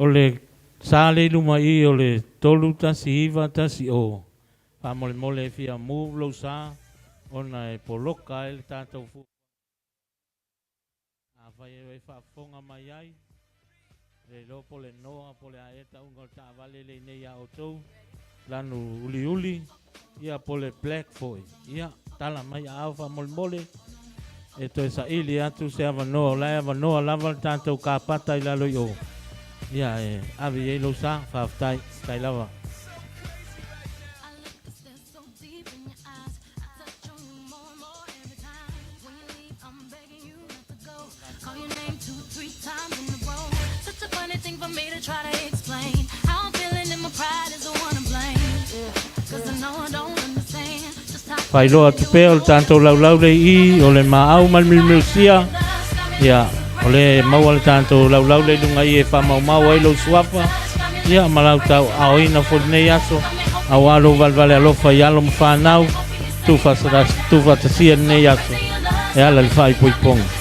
O le sale luma I o le tolu tasi iwa tasi o. Pa mole mole fia mu lo sa. Ona e poloka e le tātou fu. A whai e whaafonga mai ai. Le lopo le noa po le aeta unga o ta vale le nei a o tou. Lanu uli uli. Ia po le black foi. Ia tala mai a awha mole mole. E to e sa ili atu se awanoa. Lai awanoa lava le tātou ka pata I lalo I o. Ia e avi e lo sa whaaftai tai lava. Pai loa tu pe o le tātou laulau le I o le maau malmilmilsia. Ia, o le maua le tātou laulau le lunga I e whamau mau ai lo suafa. Ia, malau tau aoina fo nei aso. Au alo valvale alofa I alo mwhanau. Tufa tasia nei aso. E ala le whai poiponga.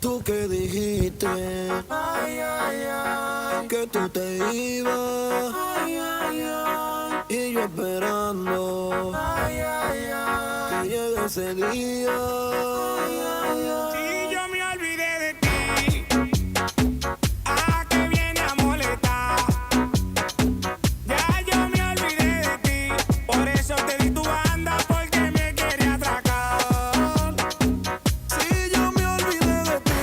Tú que dijiste ay, ay, ay, que tú te ibas ay, ay, ay, y yo esperando ay, ay, ay, que llegue ese día ay, ay, ay. Y yo me olvidé de ti, que viene a molestar. Ya yo me olvidé de ti, por eso te di tu banda porque me quería atracar. Sí, yo me olvidé de ti.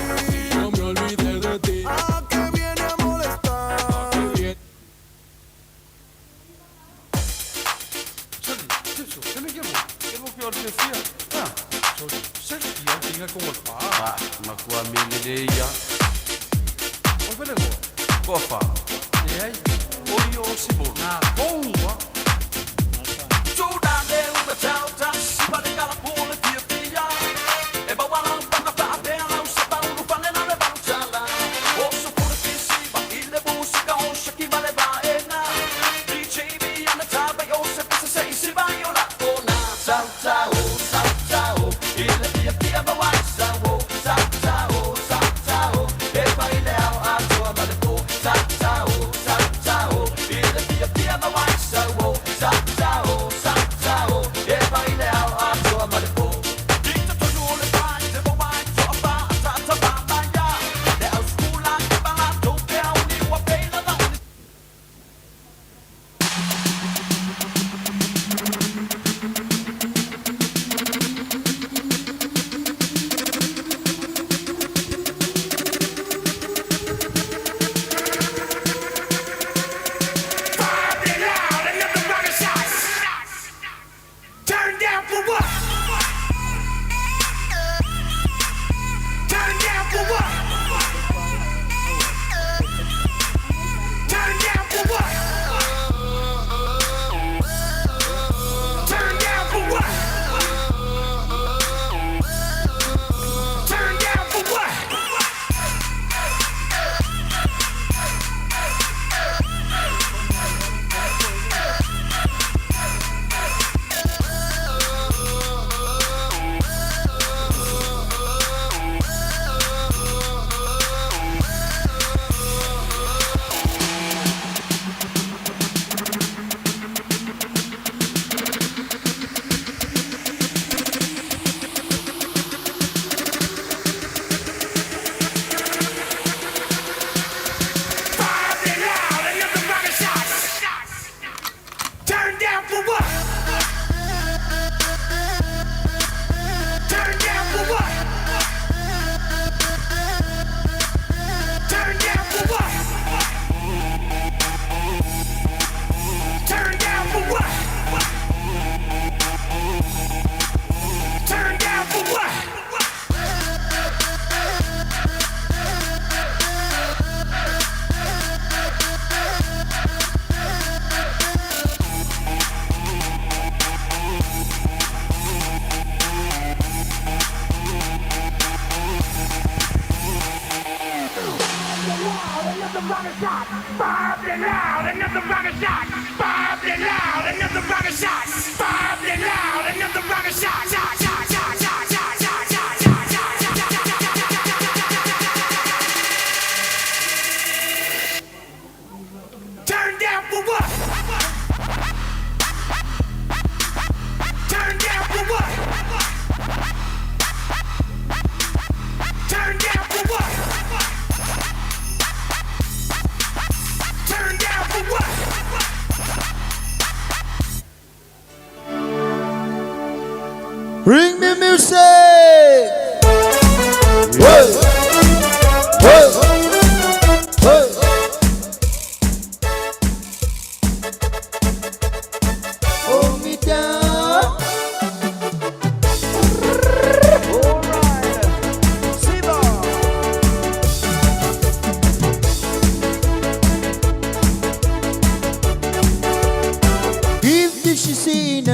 Que viene a molestar. Makua meleia. O pelego. Kofa. E aí? Oi o sibo. Na bomba. Chuda de uma tauta, siba de cala pula fia. E bawa la pana pa bela, o sapa no panela de banchala. O so por que siba, ile música o shaki vale baena. DJ be on the top, yo se pisa sei siba yo la ona. Salta o, ile fia bawa sao. Salta o, e baile ao a tua vale po. Salta o, ile fia bawa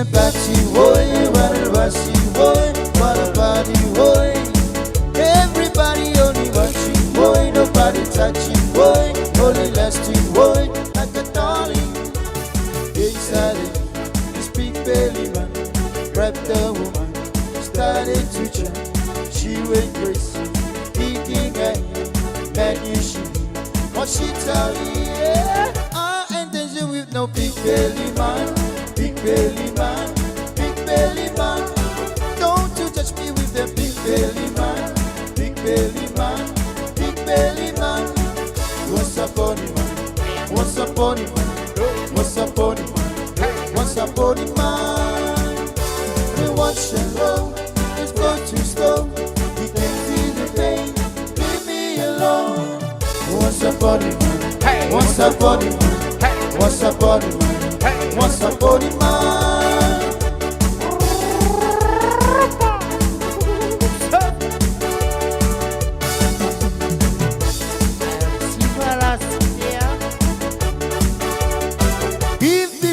a party, boy, what a party, boy, what a party, boy. Everybody only watching, boy, nobody touching, boy, only lasting, boy, like a darling. Excited, this big belly man, grabbed the woman, started to jump. She went crazy, thinking I man you she. What she tell me, yeah, I ain't dancing with no big belly man, big belly man, big belly man. Don't you touch me with the big belly man, big belly man, big belly man. What's up on him, man? What's up on him, man? What's up on him, man? What's up on him, man? We watch and low, let's go too slow. He can feel the pain, leave me alone. What's up on him, man? What's up on him, man? What's up on him, man? What's up on him, man?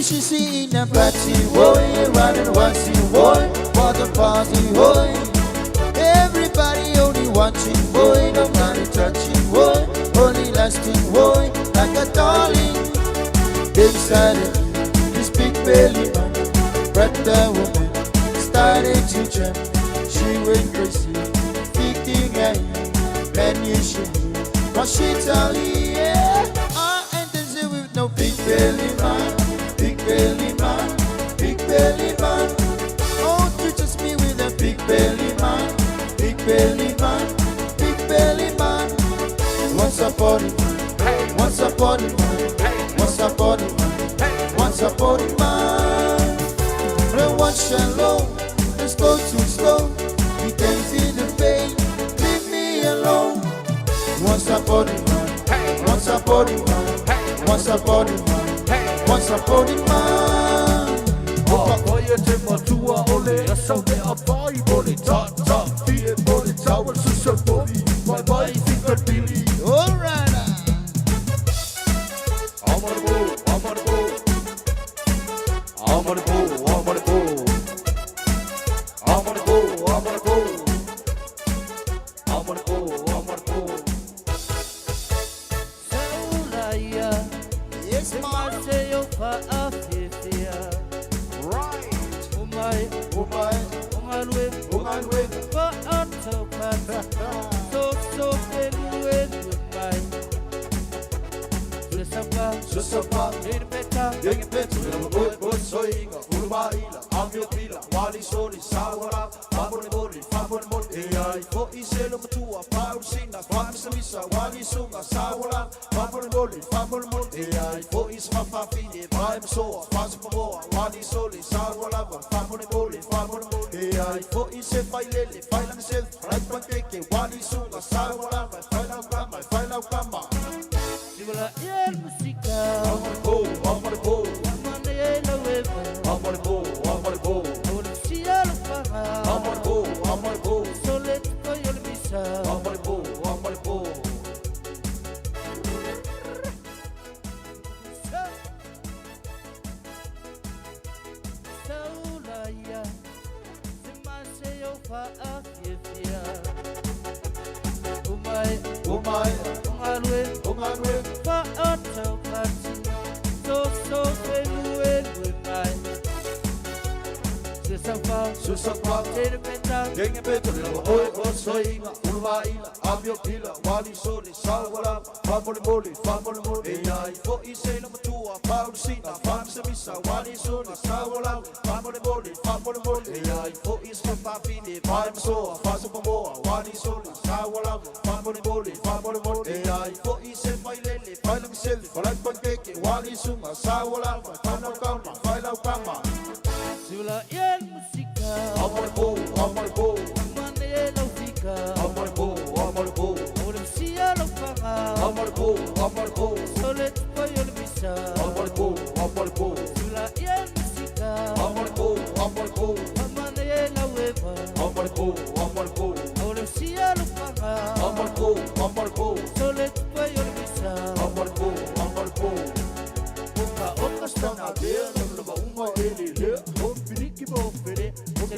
She see in a party, boy, running once you, boy, for the party, boy. Everybody only watching, boy, nobody touching, boy, only lasting, boy, like a darling. Decided this big belly man, brought the woman, started to jump. She went crazy, thinking I man you should. What she tell you, yeah, I ain't dancing with no big belly man. Big belly man, big belly man. Oh, you just me with a big belly man, big belly man, big belly man. What's up on him, man? What's up on him, man? What's up on him, man? What's up on him, man? Then watch and low, let's go too slow. He can feel the pain, leave me alone. What's up on him, man? What's up on him, man? What's up on him, man? What's up on him, man? Oye temperatur ole, jeg så der bare i både top, fire både tavl, så både my boy think that Billy. Alright. I'm on the go, I'm on the go. I'm on the go, I'm on the go. I'm on the go, I'm on the go. I'm on the go, I'm on the go. Solaya, yes, man. Say you for Apia. Right. Oh my, oh my, oh my way, Oh my way. for Apia. So anyway, my. Susapa, ingen better, men så inger, ulvejler, amjopiller, wali soli, savara, fambole moli, jeg får i selv om tur, pausiner, fransemisser, wali sunger, savara, fambole moli, jeg får i smafafine, brem sår, franse på mor, wali soli, savara, fambole moli, jeg får i selv fejlele, fejler mig selv, ret på en dække, wali sunger, savara, fejler gamma. Yeah, música. I'm on the go, I'm on the go. I'm on the web. I'm on the go, I'm on the go. I'm on the go, I'm on the go. So let's go, you'll be sad. I'm on the go, I'm on the go. Solaya, Simaseo fa Apia. Oh my, Oh my, Ungalwe, oh my way. fa Apia. So anyway, my. Susapa, ingen better, men så inger, ulvejler, amjopiller, wali soli, savara, fambole moli, jeg får i selv om tur, pausiner, fransemisser, wali soli, savara, fambole moli, jeg får i smafafine, brem sår, franse på mor, wali soli, savara, fambole moli, jeg får i selv fejlele, fejler mig selv, for langt på en dække, wali sunger, savara, fejler gamma. Sula yen musika. I'm on the go, I'm on the go. Mane la fika. I'm on the go, I'm on the go. Ora sia lo fanga. I'm on the go, I'm on the go. So let's go yol bisa. I'm on the go, I'm on the go. Sula yen musika. I'm on the go, I'm on the go. Mane la weba. I'm on the go, I'm on the go. Ora sia lo fanga. I'm on the go, I'm on the go. So let's go yol bisa. I'm on the go, I'm on the go. Oka stana Der, når der var unger, eller her,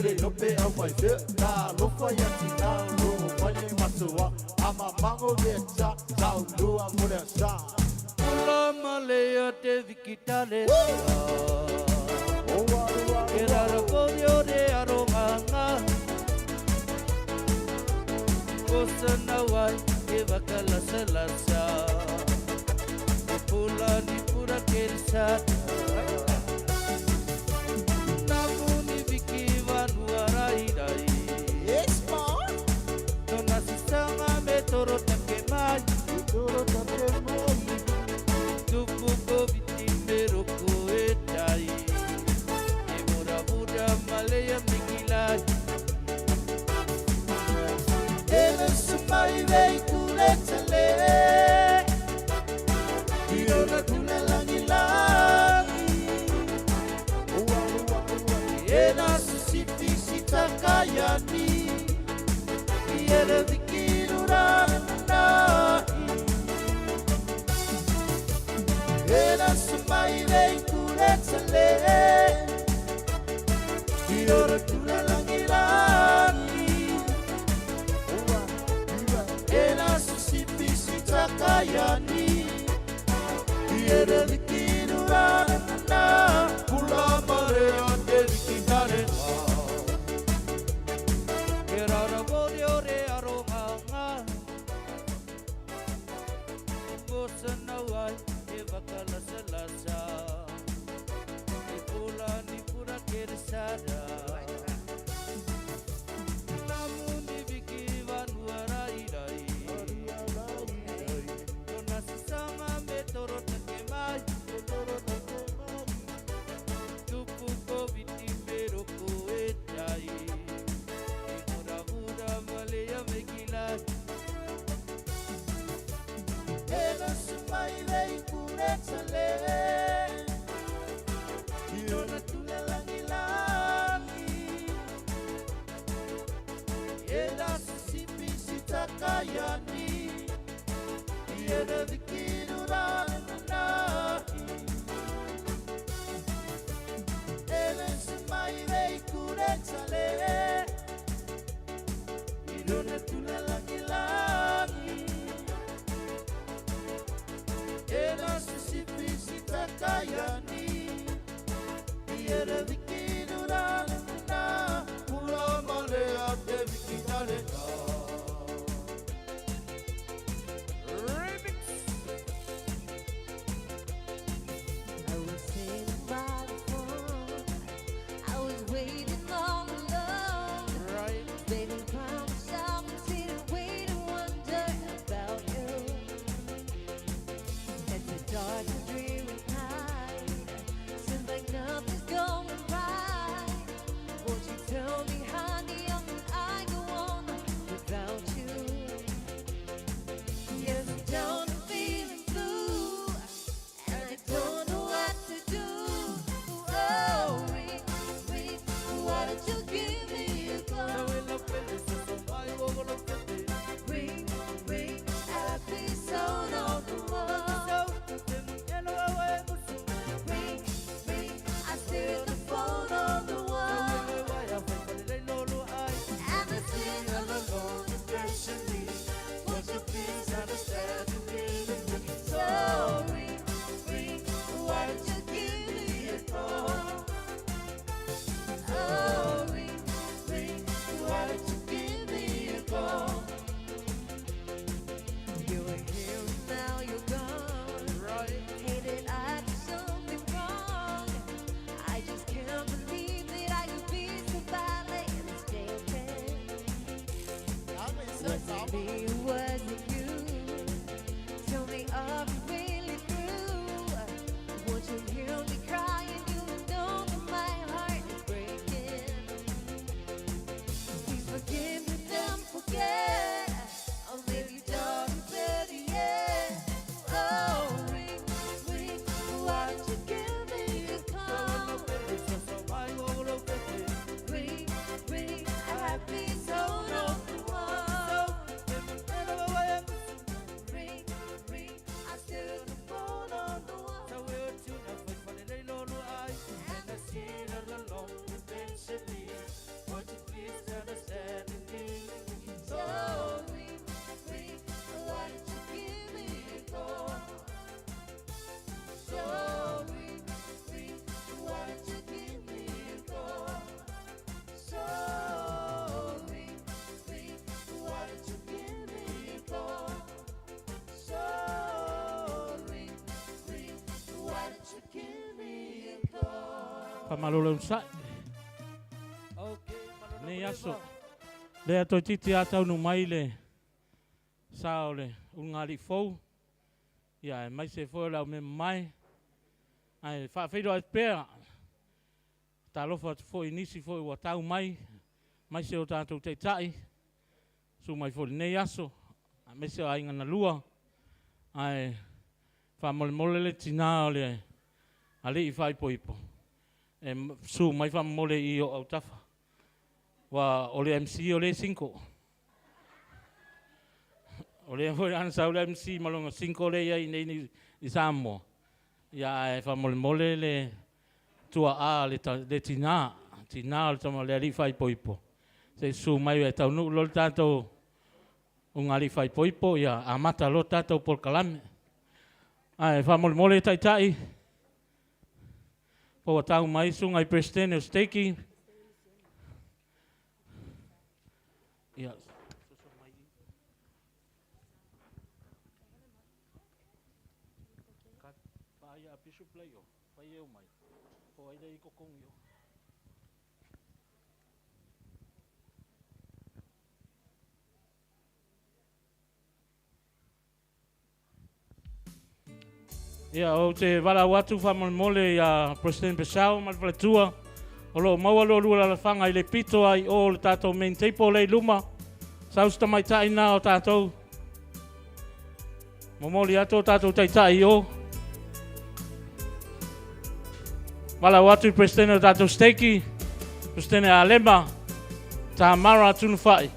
le lope au mai fe na lofa ya tina lo mai matua ama mango veta tau lua mora sa Ula malea te vikitale Kera rapodio de aronganga Kosa nawai ke bakala salasa Pula ni pura kerisata Naku ni viki vanua rai Yes, ma Nona sisanga me toro takemai Toro takemai Tupu ko viti mero ko etai E mura mura malaya mikilai Ele sumai vei kuletale Iona tuna langi langi Ena susipi sitakayani Iere vikirurana Ena sumai vei kuletale Iona tuna langi langi Ena susipi sitakayani Iere vikirurana Pula marea te vikitare Kera rabodio re aronganga Gosa nawai e vakala salasa E pula ni pura keresada Namu ni viki vanua rai Nona sisama me toro takemai Tupu ko viti mero ko etai E mura mura malea mekilai Ela sumai vei kuretale Iona tuna langi langi Ela sisipi sitakayani Iena vikirurana Ela sumai vei kuretale Iona tuna langi langi Ela sisipi sitakayani Iera vikirurana Pula malea te vikitarena I was sitting by the phone. I was waiting all alone. Right. Baby, promise I'll continue to wait and wonder about you. It's a dark and dreary night. Seems like nothing's going right. Won't you tell me, honey, how can I go on without you? Yes, I'm down and feeling blue, and I don't know what to do. Oh, ring, ring, why don't you give me a call? Ring, ring, happy sound on the wall. Ring, ring, I stare at the phone on the wall, and I sing alone, especially. Won't you please understand me? So ring, ring, why don't you give me a call? Oh, ring, ring, why don't you give me a call? You were here and now you're gone. Hey, did I do something wrong? I just can't believe that I could be so badly mistaken. Was it me or was it you? Tell me, are we really through? Won't you hear me crying? You know that my heart is breaking. Please forgive me, then forget. Or maybe don't better yet. Oh, ring, ring, why don't you give me a call? Ring, ring, a happy sound on the wall. Whamalolo unsai. Nei aso. Lea toi titi atau no mai le. Sao le ungari fou. Ia mai se fo la me mai. Ai fa feiro ai pea. Ta lofa fo inisi fo wa tau mai. Mai se o tātou te tai. Su mai fo nei aso. Me se ai ngana lua. Ai fa mole le tina le. Ali I fai poipo. Su mai fa mole I o au tafa. Wa ole MC ole 5. Ole foi ansa ole MC malonga 5 ole ia nei I Samoa. Ia fa mole le tua a le tina le tama le ali fai poipo. Se su mai e tau nu lo tato un ali fai poipo ia amata lo tato por kalame. Ai fa mole tai. Po tau mai sunga I prestene steki. Ia Ia pisu playo, pai eu mai. Po ai dai ko kong yo. Ia o te wala watu whamole ia President Pesau mal fletua. O lo maua lo lua la whanga I le pito ai o le tātou main teipo le luma. Sausta mai tai nā o tātou. Momoli ato tātou tai o. Wala watu President o tātou steki. President Alema. Tā mara tunu whai.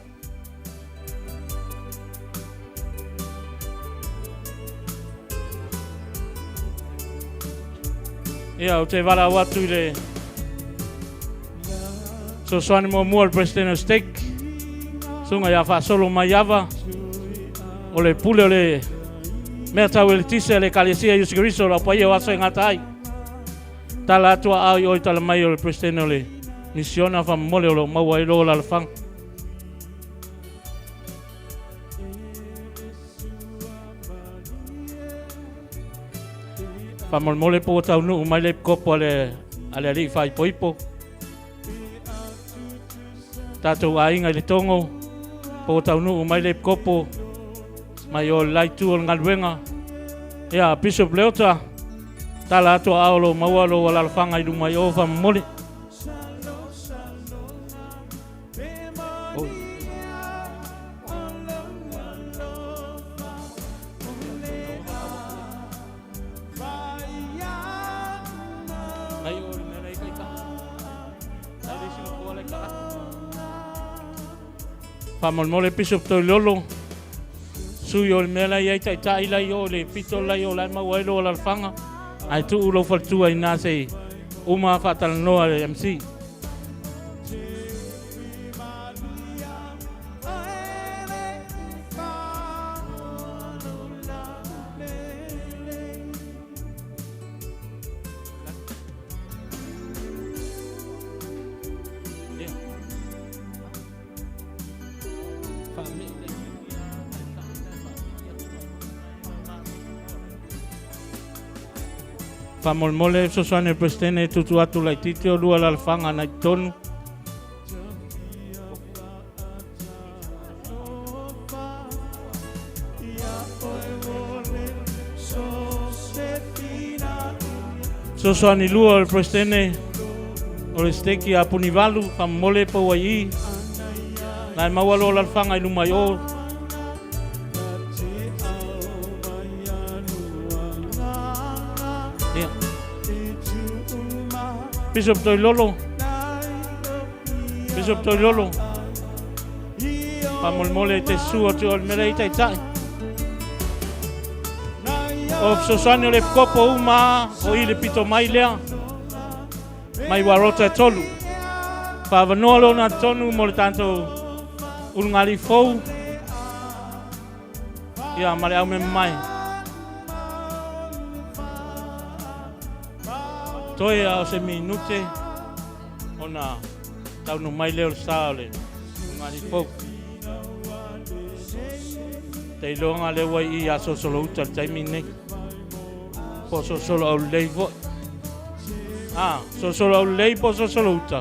Ia o te wala watu le. So soani mo mua President o steki. Sunga ia wha solo mai awa. O le pule o le. Mea tau e le tise le kalesia Iusi Keriso la pai o aso e ngata ai. Tala atua au I oi tala mai o le President o le. Misiona wha mole o lo maua I lo la whang. Wha mole po tau nuu mai le kopo ale ali whai poipo. Tātou a inga I le tongo. Po tau nuu mai le kopo. Mai o lai tu o ngaluenga. Ia Bishop Leota. Tala ato aolo maua lo wala whanga I lumai o wha mole. Whamole Bishop toi lolo. Sui o le mea lai ai tai lai o le pito lai o lai maua ilo o la whanga. Ai tu ulo whaltua I nā se uma whatala noa le MC. Whamole so soane Prestene tutu atu lai titi o lua la whanga nai tonu. So soane lua o Prestene o le steki a punivalu whamole po wai I. Nai mawalo la whanga I lumai o. Bishop toi lolo. Bishop toi lolo. Whamole te sua te o le mera I tai. O sosane o le kopo uma o I le pito mai lea. Mai warota e tolu. Whawanoa lo na tonu mo le tanto urungari fou. Ia mare au me mai. Toi o se minute ona tau no mai leo sale ngani fo te longa le wai I a Solosolo uta tai mine po Solosolo au leivo Solosolo lei po solosolo uta.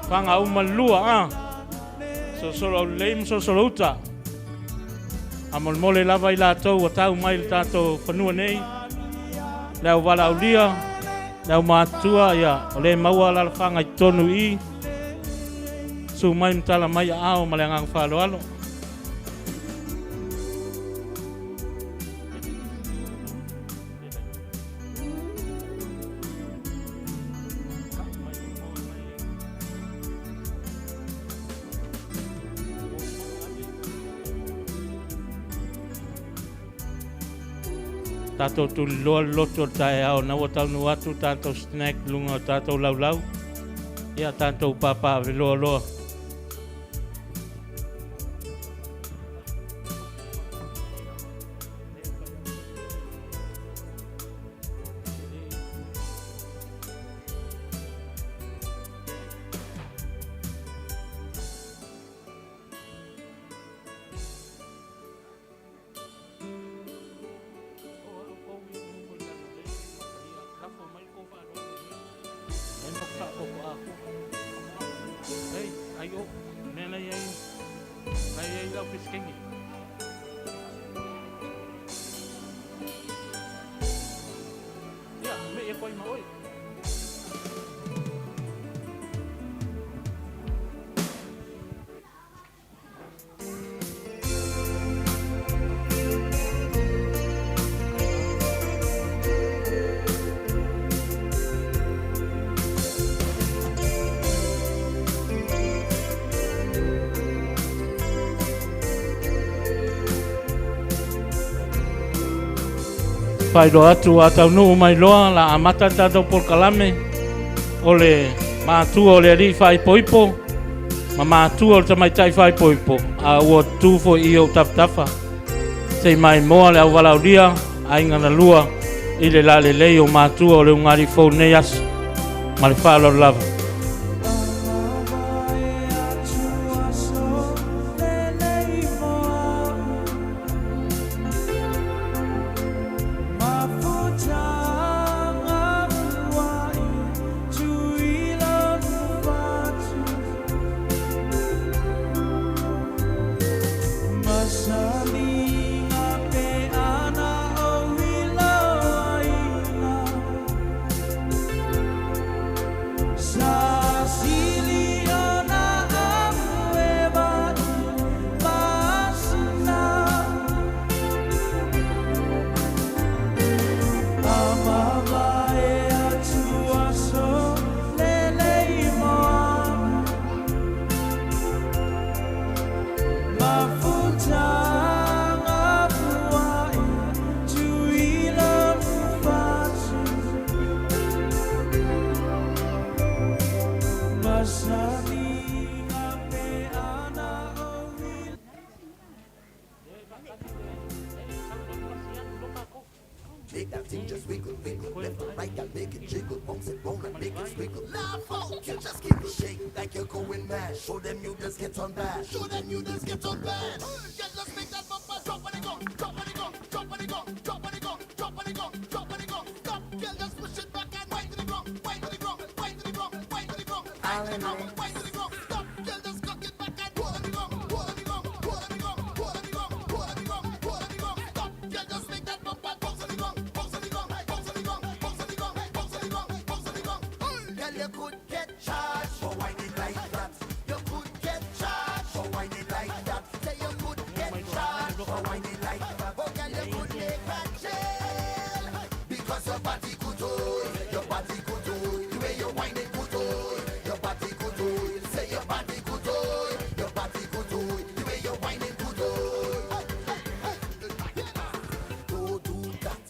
Fanga umalua solosolo lei solosolo uta. Amol mole lava i lātou a tau mai le tātou whanua nei. Leo wala ulia, leo mātua ia, o le maua la whanga i tonu i. Su mai mtala mai a ao ma le ngang whalo alo. Tātou tu loa loto tae ao na watau nu atu tātou snack lunga tātou lau lau. Ia tātou papa ve loa loa. Pai do atu atau nu mai loa la amata tātou por kalame. O le mātua o le ri whai poipo. Ma mātua o le tamai tai whai poipo. A ua tūfo i o taptafa. Sei mai moa le au walauria. Ainga na lua. I le la le lei o mātua o le ungari fau nei asu. Ma le whalo lava. Make that thing just wiggle, wiggle, left and right, and make it jiggle, bounce it round and make it squiggle. Laugh out, you just keep it shake like you're going mad. Show them you just get on bad. Show them you just get on bad. Yeah, just make that bumper drop on the go, drop on the go, drop on the go, drop on the go, drop on the go, drop on the go. Stop, girl, just push it back and wind to the ground, wind to the ground, wind to the ground, wind to the ground, wind to the ground, wind to the ground. Stop, girl, just cock it back and pull on the ground, pull on the ground, pull on the ground, pull on the ground, pull on the ground, pull on the ground. Stop, girl, just make that bumper bounce on the ground. You could get charged for whining like that. You could get charged for whining like that. Say you could get charged for whining like that. Oh, girl, you could make a jail because your body could hold. Your body could hold. The way you whining could hold. Your body could hold. Say your body could hold. Your body could hold. The way you whining could hold. Don't do that.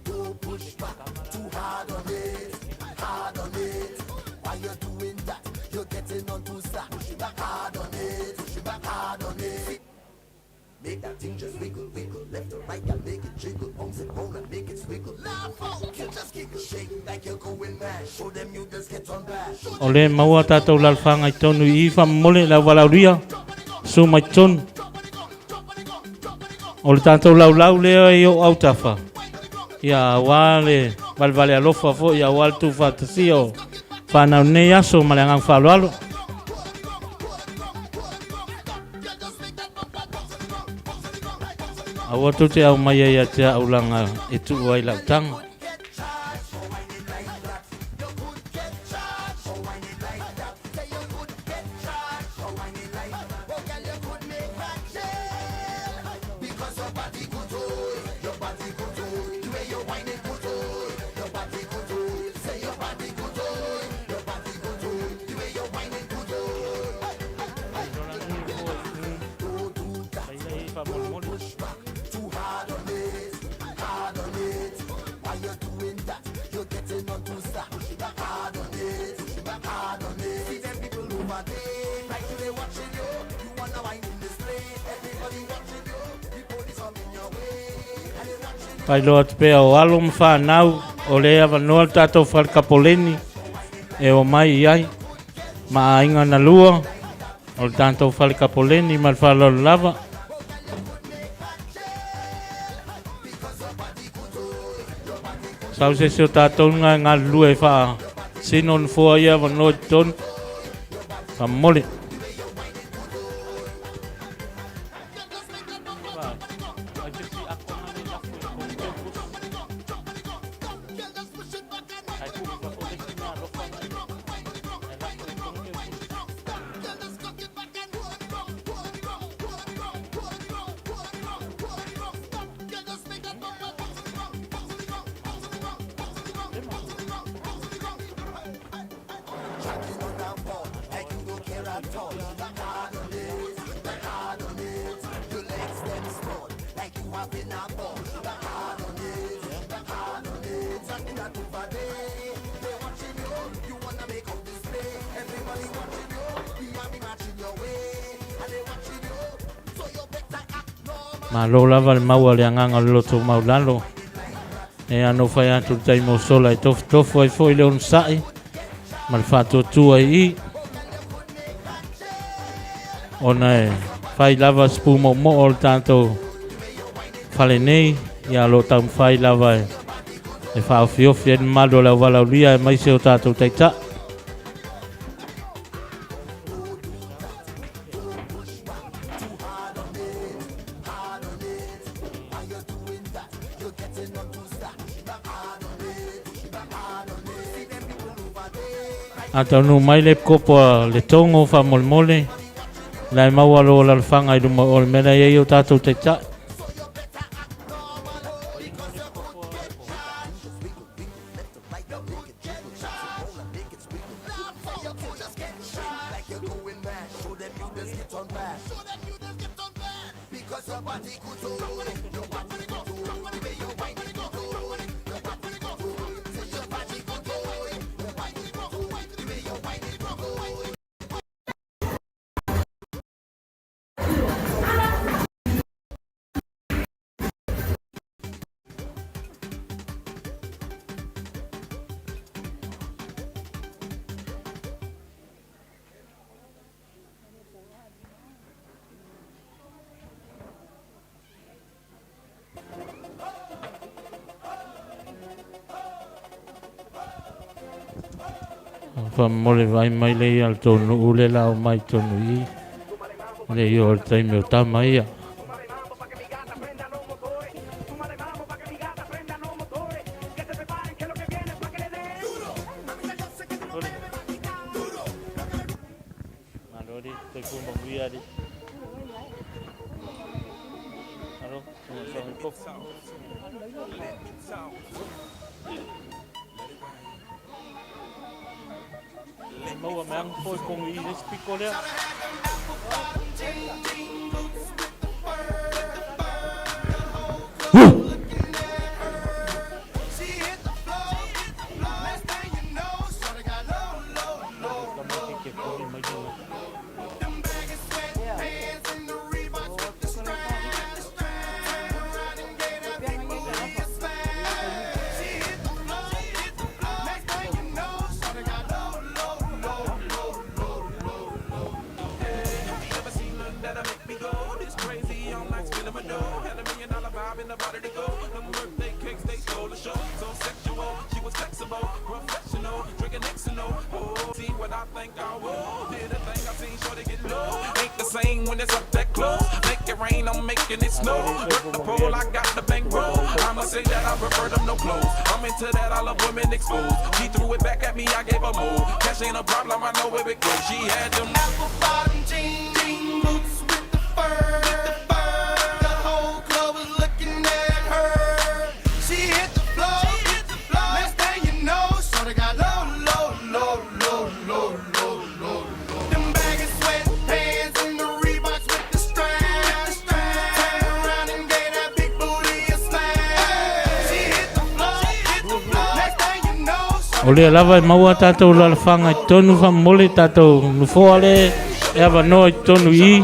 Don't push back too hard on it. Hard on it. Why you doing that? You're getting on too slack. Push it back hard on it. Push it back hard on it. Make that thing just wiggle, wiggle. Left and right and make it jiggle. Bounce it round and make it swiggle. Laugh out, you just giggle. Shake like you're going mad. Show them you just get on bad. Ole maua tātou lalwhanga I tonu I whamole la walauria. So mai tonu. Ole tātou lau leo I o autawha. Ia wale Vale alofa fo ia wal tu fantasio. Fana nei aso malangang falualo. Awa tu te au mai ia te aulanga e tu ai la tang. Pai loa te pea o alo mwhanau o lea wanoa tatou whalkapoleni e o mai iai ma a inga na lua o tatou whalkapoleni ma whalalo lava. Sau se o tatou ngā lua e wha sino na fua ia wanoa tonu wha mole. Ma lo lava le maua le anganga le loto maulalo e ano fai atu tai mo sola e tofu ai foi le on sai ma le fato tua i ona e fai lava spumo mo o tanto fale nei ia lo tam fai lava e fa ofiofi e malo la wala ulia e mai se o tato taita Ata no mai le kopa le tongo fa molmole lai maua lo la fanga i luma o le mena ia o tatou te ta fa mole vai mai le al tonu ule la o mai tonu i le yo tai meu tamaia Malori te kumba buia di Alo Maua me ang foi kong i les picolea. In the body to go, them birthday cakes they stole the show. So sexual, she I think I will. Did the thing I seen, sure to get low. Ain't the same when it's up that close. Make it rain, I'm making it snow. Work the pole, I got the bankroll. I'ma say that I prefer them no clothes. I'm into that, I love women exposed. She threw it back at me, I gave her more. Cash ain't a problem, I know where it goes. She had them apple bottom jeans, jean boots with the fur. The whole club was looking at her. She hit the floor. Next thing you know, shorty got low. Them baggy sweatpants and the Reeboks with the straps. Turn around and gave that big booty a smash. She hit the floor. Next thing you know, O le lava e maua tātou lalafanga I tonu wha mole tātou nufoale e awa noa I tonu I.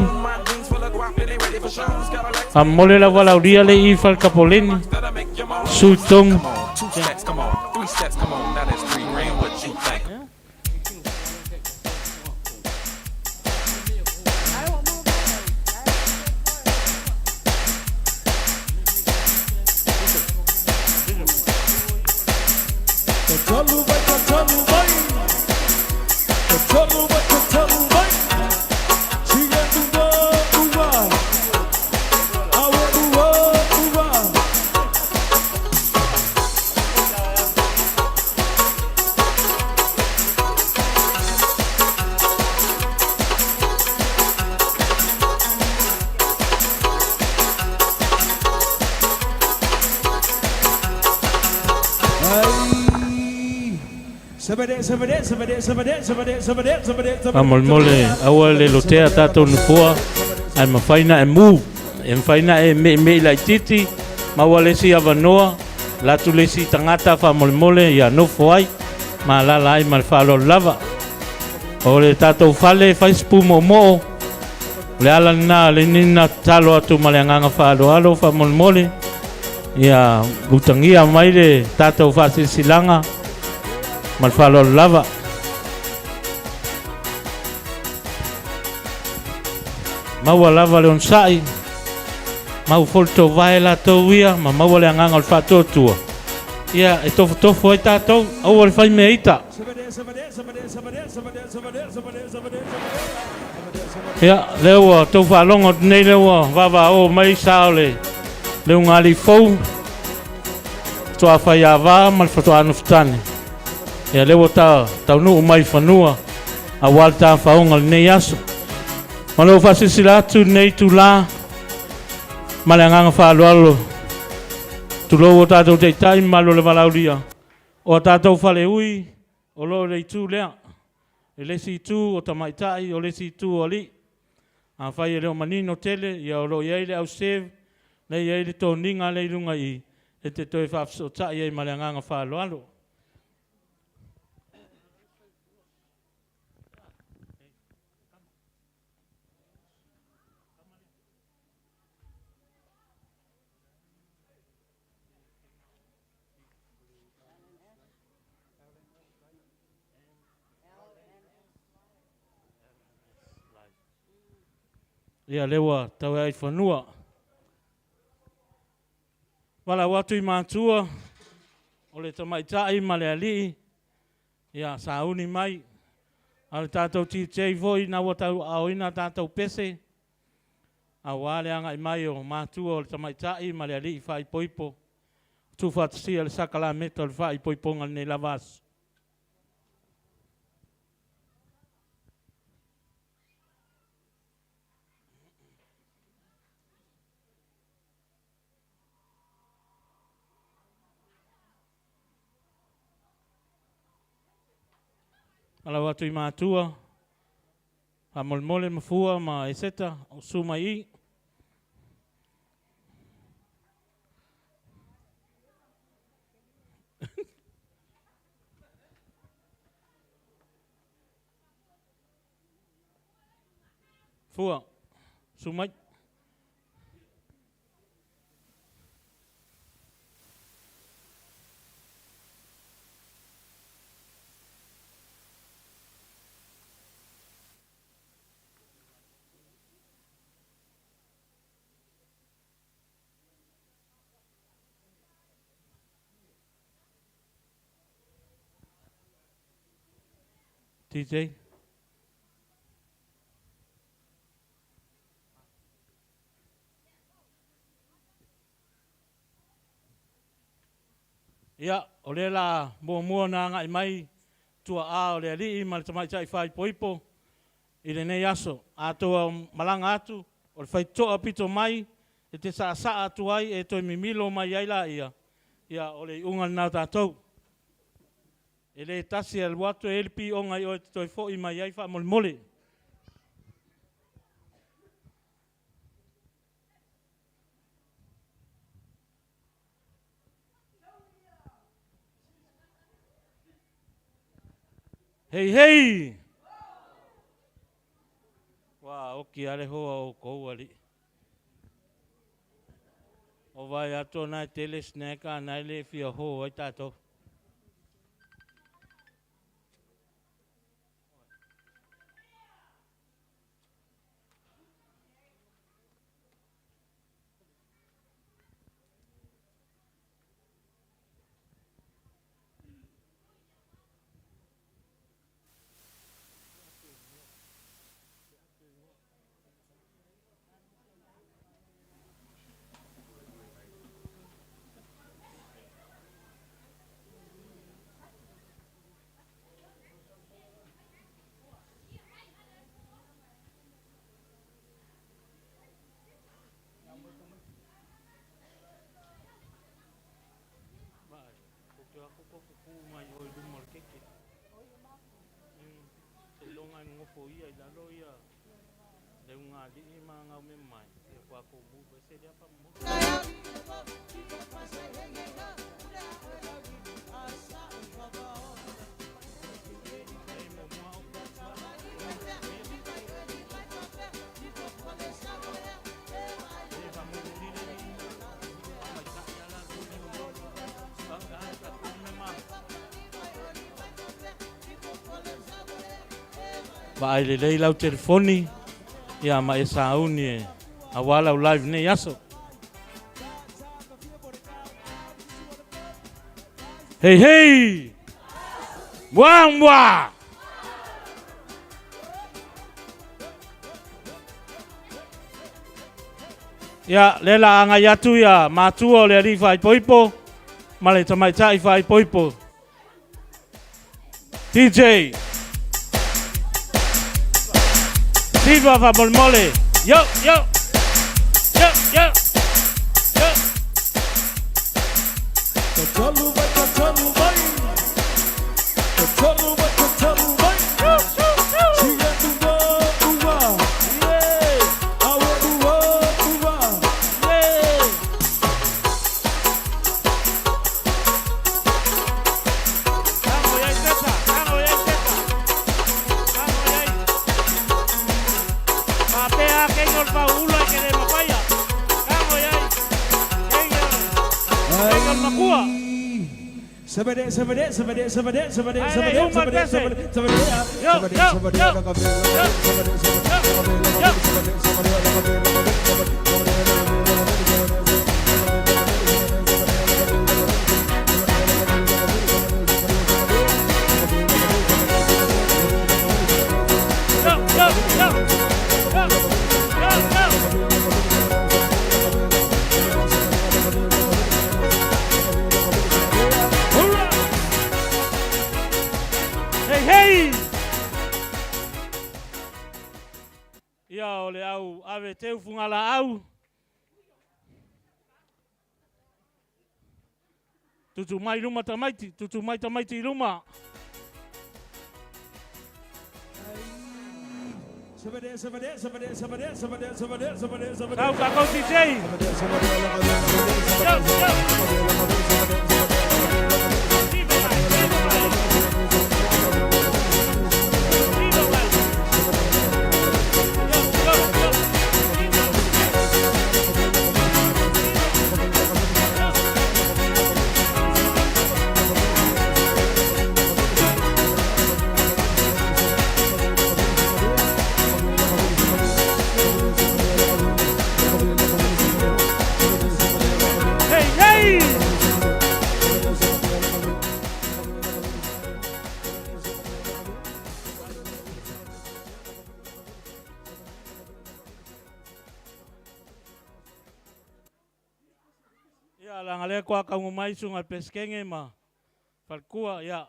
A mole la wala uria le I whalkapoleni. Sui tongu. 2 steps, come on. 3 steps, come on. Now that's 3 grand. What you think? A mole aua le lotea tātou nufua. Ai mawhaina e mū. E mawhaina e me lai titi. Maua lesi awa noa. Latu lesi tangata wha mole ia nofo ai. Ma lala ai ma le whalo lava. O le tātou whale whaispu mo. Le ala nina le nina talo atu ma le anganga whalo alo wha mole. Ia lutangia mai le tātou whasilanga. Ma le whalo lava. Maua lava le onsai. Mau folto vai la tau ia. Ma maua le anganga o le whatotua. Ia e tofo ai tātou. Aua le whai mea ita. Ia leua tau whalongo nei leua. Wawa o mai sao le. Leu ngali fau. Toa whai a wā ma le whatoa anufutane. Ia leua tau nuu mai whanua. A wale tā whaonga le nei aso. Ma leo whasisila atu nei tu la. Ma le anganga whaaloalo. Tu lou o tātou te tai malo le walauria. O tātou whale ui. O lo le tu lea. E lesi tu o tamaitai. O lesi tu o li. A whai e leo manino tele. Ia o lo iei le au sev. Le iei le tō ninga le ilunga I. E te toi whafso tai e ma le anganga whaaloalo. Ia lewa tau ai whanua. Wala watu I mātua. O le tamaitai ma le alii. Ia sauni mai. A le tātou titei voi na watau aoina tātou pese. A wale anga I mai o mātua o le tamaitai ma le alii whai poipo. Tu whatsia le sakala meta le whai poiponga nei lavasu. Ala watu I mātua. A mole mafua ma e seta o suma I. Fua. Sumai. TJ. Ia, o le la mua na ngai mai tua a o le ali ma le tamai tai fai poipo i le nei aso. Ato malanga atu, o le fai toa pito mai, e te sa atu ai e toi mimilo mai ai la ia. Ia, o le unga nau tātou. E le tasi al watu e lipi o ngai o e toi fo i mai ai wha mole mole. Hei hei! Wā, oki are hoa o kou ali. O vai ato nai tele sneka nai le fia ho ai tātou. Vai le lei lau telefoni ia ma e sauni e awala o live nei aso. Hei hei! Mwa! Ia lela anga yatu ia matua o le arifa i poipo ma le tamaita i fai poipo. DJ Viva va mol mole. Yo. Cholu vai. Sigue tu uva. Yeah. Awe uva. Yeah. Tango ya teta. Apia que no el faula que de mapaya. Tango ya. Venga el macua. Sabade. Hey! Ia ole au ave teu fungala au. Tutu mai luma tamaiti luma. Tau kakau DJ. Hey! Lang ale ko kang umay sungal peskenge ma. Falkua ya.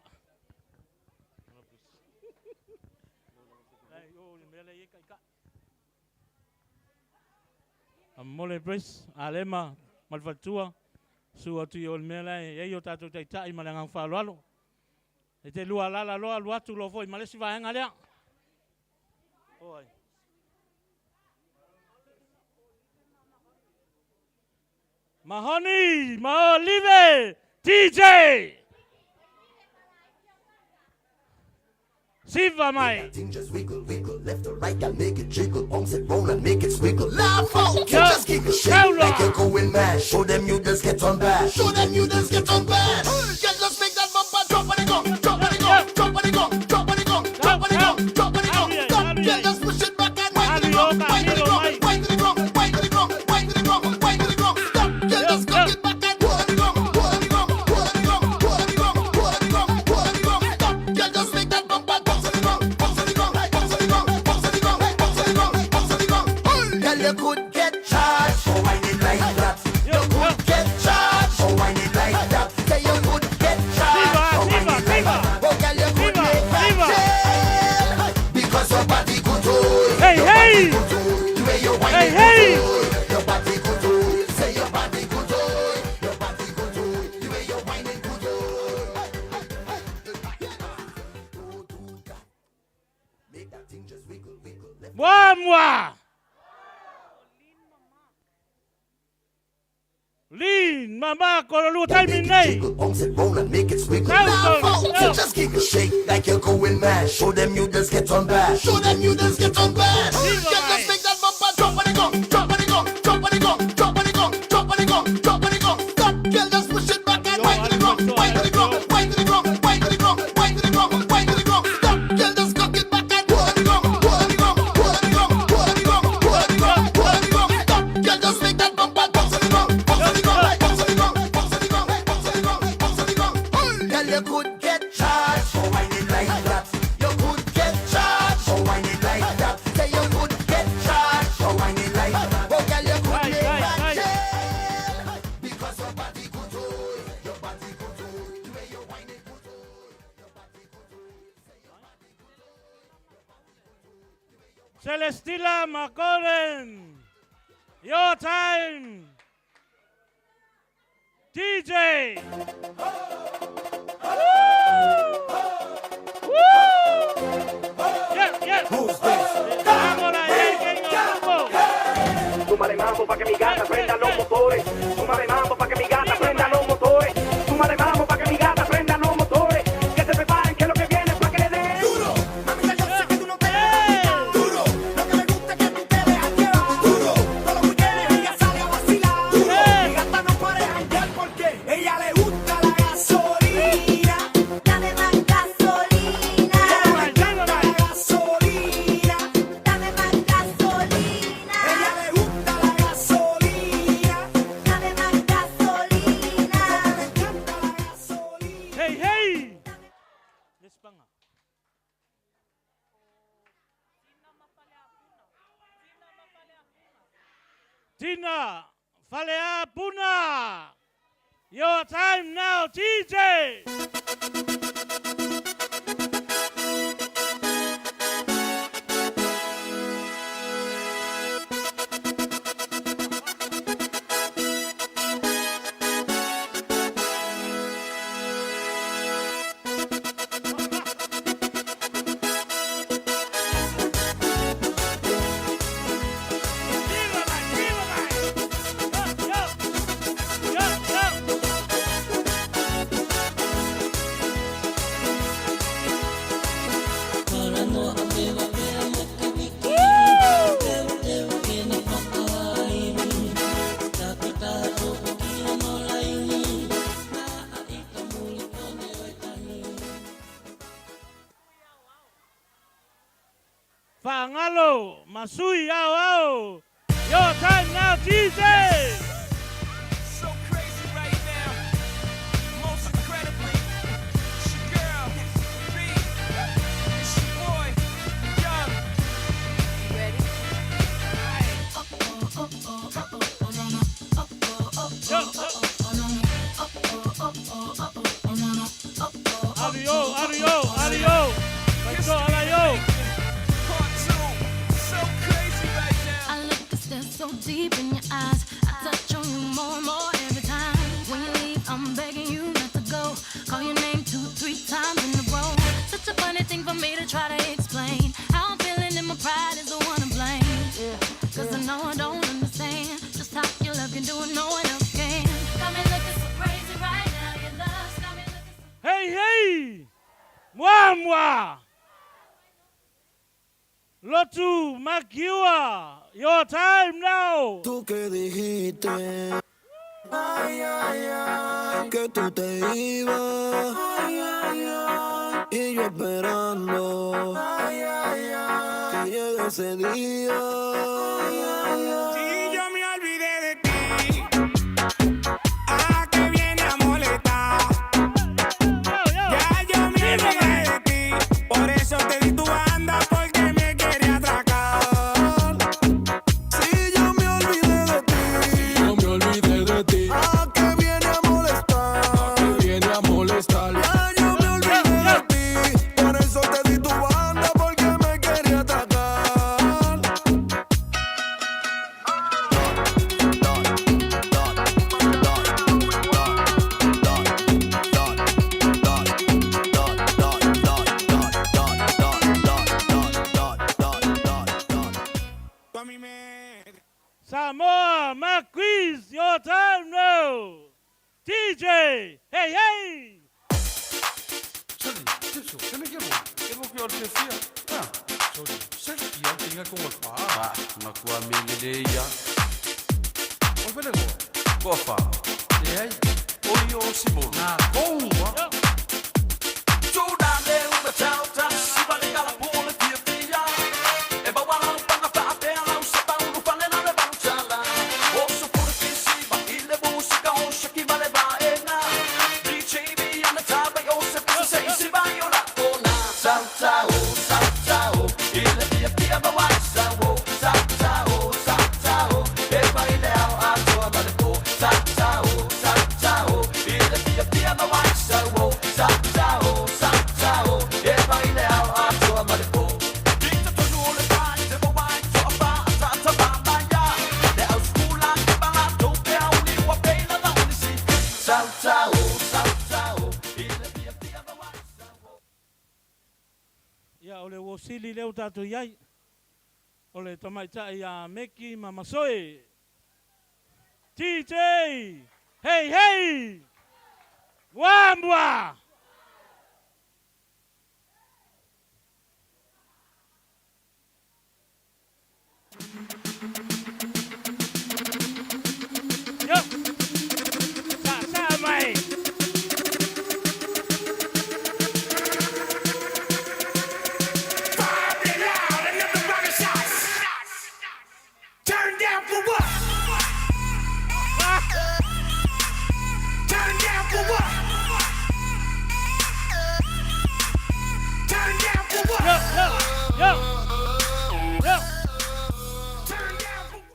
Mole pres alema malfatua su atu yol mela e yo tatu tai tai malangang falualo. E te lua lala loa luatu lo foi malesi vaenga lea. Oi. Mahoni, Maolive, DJ. Siva mai. Thing just wiggle, wiggle, left or right, I make it jiggle, bounce it, roll and make it squiggle. Laugh out, just kick a shake like you're going mad. Show them you just get on bad. Show them you just get on bad. Girl, just make that bumper drop on the gong, drop on the gong, drop on the gong, drop on the gong, drop on the gong, drop on the gong. Stop, girl, just push it back and wind to the ground, wind to the ground, wind to the ground, wind to the ground, wind to the ground, wind to the ground. Stop, girl, just cock it back and pull on the ground, pull on the ground, pull on the ground, pull on the ground, pull on the ground, pull on the ground. Stop, girl, just make that bumper bounce on the ground, bounce on the ground, bounce on the ground, bounce on the ground, bounce on the ground, bounce on the ground. Girl, you could get charged for whining like that. You could get charged for whining like that. Say you could get charged for whining like that. Oh, girl, you could make that jail because your body could do it. Hey, Your hey. body could do it. The way you whining Hey, could do it. Your body could do it. Say your body could do it. Your body could do it. The way you whining could do it. Make that thing just wiggle, wiggle. Left Wamwa. Lean, mama, kololu timing nei. jiggle, bounce it, roll and make it squiggle. Sound Laugh out, good. you just kick a shake like you're going mad. Show them you just get on bad. Show them you just get on bad. Viva Girl, mai. just make that bumper drop on the gong, drop on the gong, drop on the gong, drop on the gong, drop on the gong, drop on the gong. Stop, girl, just push it back and wind to the ground, wind to the ground, wind to the ground, wind to the ground, wind to the ground, wind to the ground. Stop, girl, just cock it back and pull on the ground, pull on the ground, pull on the ground, pull on the ground, pull on the ground, pull on the ground. Stop, girl, just make that bumper bounce on the ground, bounce on the ground, bounce on the ground, bounce on the ground, bounce on the ground, bounce on the ground. Girl, you could get charged for whining like that. You could get charged for whining like that. Say you could get charged for whining like that. Oh, girl, you could Right, make right, that right. jail because your body could do it. Your body could do it. The way you whining could do it. Your body could do it. Say your body could do it. Celestila Makoren. Your time. DJ. Woo! Yeah, yeah. Who's this? Ahora, vamos. Súmale mambo pa' que mi gata prenda los motores. Súmale mambo pa' que mi gata prenda los motores. Súmale mambo pa' que mi gata prenda los motores. Que se preparen que lo que viene es pa' que le den. Duro, mamita, yo sé que tú no te dejas. Duro, lo que me gusta es que tú te dejas llevar. Duro, todos los weekends ella sale a vacilar. Duro, mi gata no puede janguear porque ella le gusta la gasolina. Dame más gasolina. La gasolina. Dame más gasolina. Ella le gusta la gasolina. Dame más gasolina. Me encanta la gasolina. Hey, hey. Despanga. Tina, Falea Puna. Your time now, DJ. Fangalo, Masui, ao. Your time now, DJ. So crazy right now. Most incredibly, it's your girl, B. It's your boy, Young. Ready? Yo, yo. deep in your eyes. I touch on you more and more every time. When you leave, I'm begging you not to go. Call your name 2-3 times in a row. Such a funny thing for me to try to explain. How I'm feeling and my pride is the one to blame. Cause I know I don't understand just how your love can do it, no one else can. Got me looking so crazy right now. Your love's got me looking so... Hey, hey! Moi! Lotu, Makiwa, your time now! Tú que dijiste, ay, ay, ay, que tú te ibas, ay, ay, ay, y yo esperando, ay, ay, ay, que llegue ese día, ay, ay, ay. Si yo me olvidé de ti, ah, que viene a molestar. Ya yo me olvidé de ti, por eso te di tu banda, porque me quería atracar. Si yo me olvidé de ti, ah, que viene a molestar. Ya yo me olvidé de ti, por eso te di tu banda, porque me quería atracar. Tú a mí me... Samoa, Marquise, your time now! DJ, hey, hey! Sorry, tipso, kan ik helemaal? Ik heb ook jou de vier. Ja, sorry. Zeg, die dingen komen vaak. Ma qua milidia. Wat ben ik hoor? Kofa. Jij? Oyo Simon. Kom, wat? Ia ole wo sili leo tatu iai. Ole tamaita ia Meki Mamasoe. DJ! Hey, hey! Wambwa! Yo! Sa mai! Turn down for what? Turn down for what? Turn down for what? Yo! Turn down for what?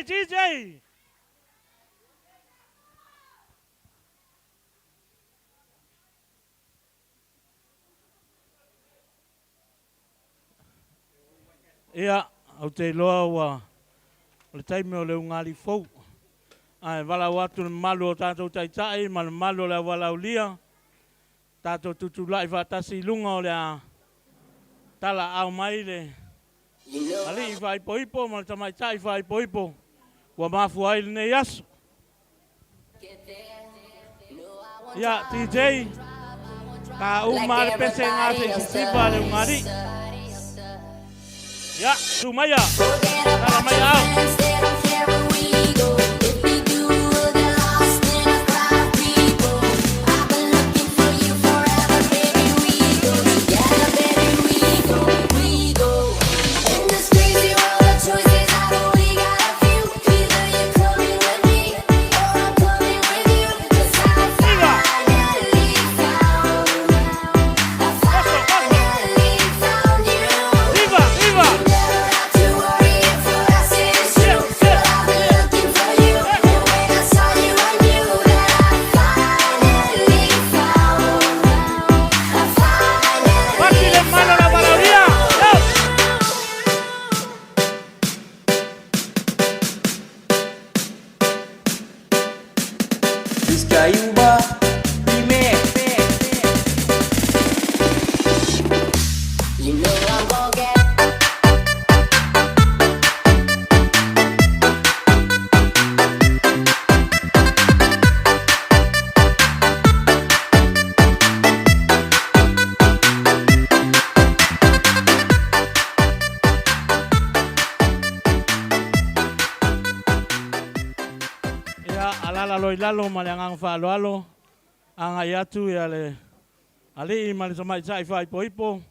DJ! Ia, au te loa wa o le taime o le ungali fou. Ai, wala watu malu o tātou taitai, malu le wala ulia. Tātou tutu lai whatasi lunga o le a tala au mai le. Ali i whai poipo, ma le tamaitai whai poipo. Wa mafu ai le nei asu. Ia, TJ, ka umare pese ngase i sipa le ungari. Ya, sumaya. Salamaya out. Viva! i lalo ma le angang whaaloalo. Anga i atu i ale i ma le samai tai whai poipo.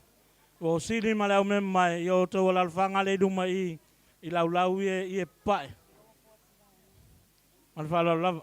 O siri ma le au mem mai i o tau alalwhanga le duma i laulau i e pae. Ma le whaaloalo lava.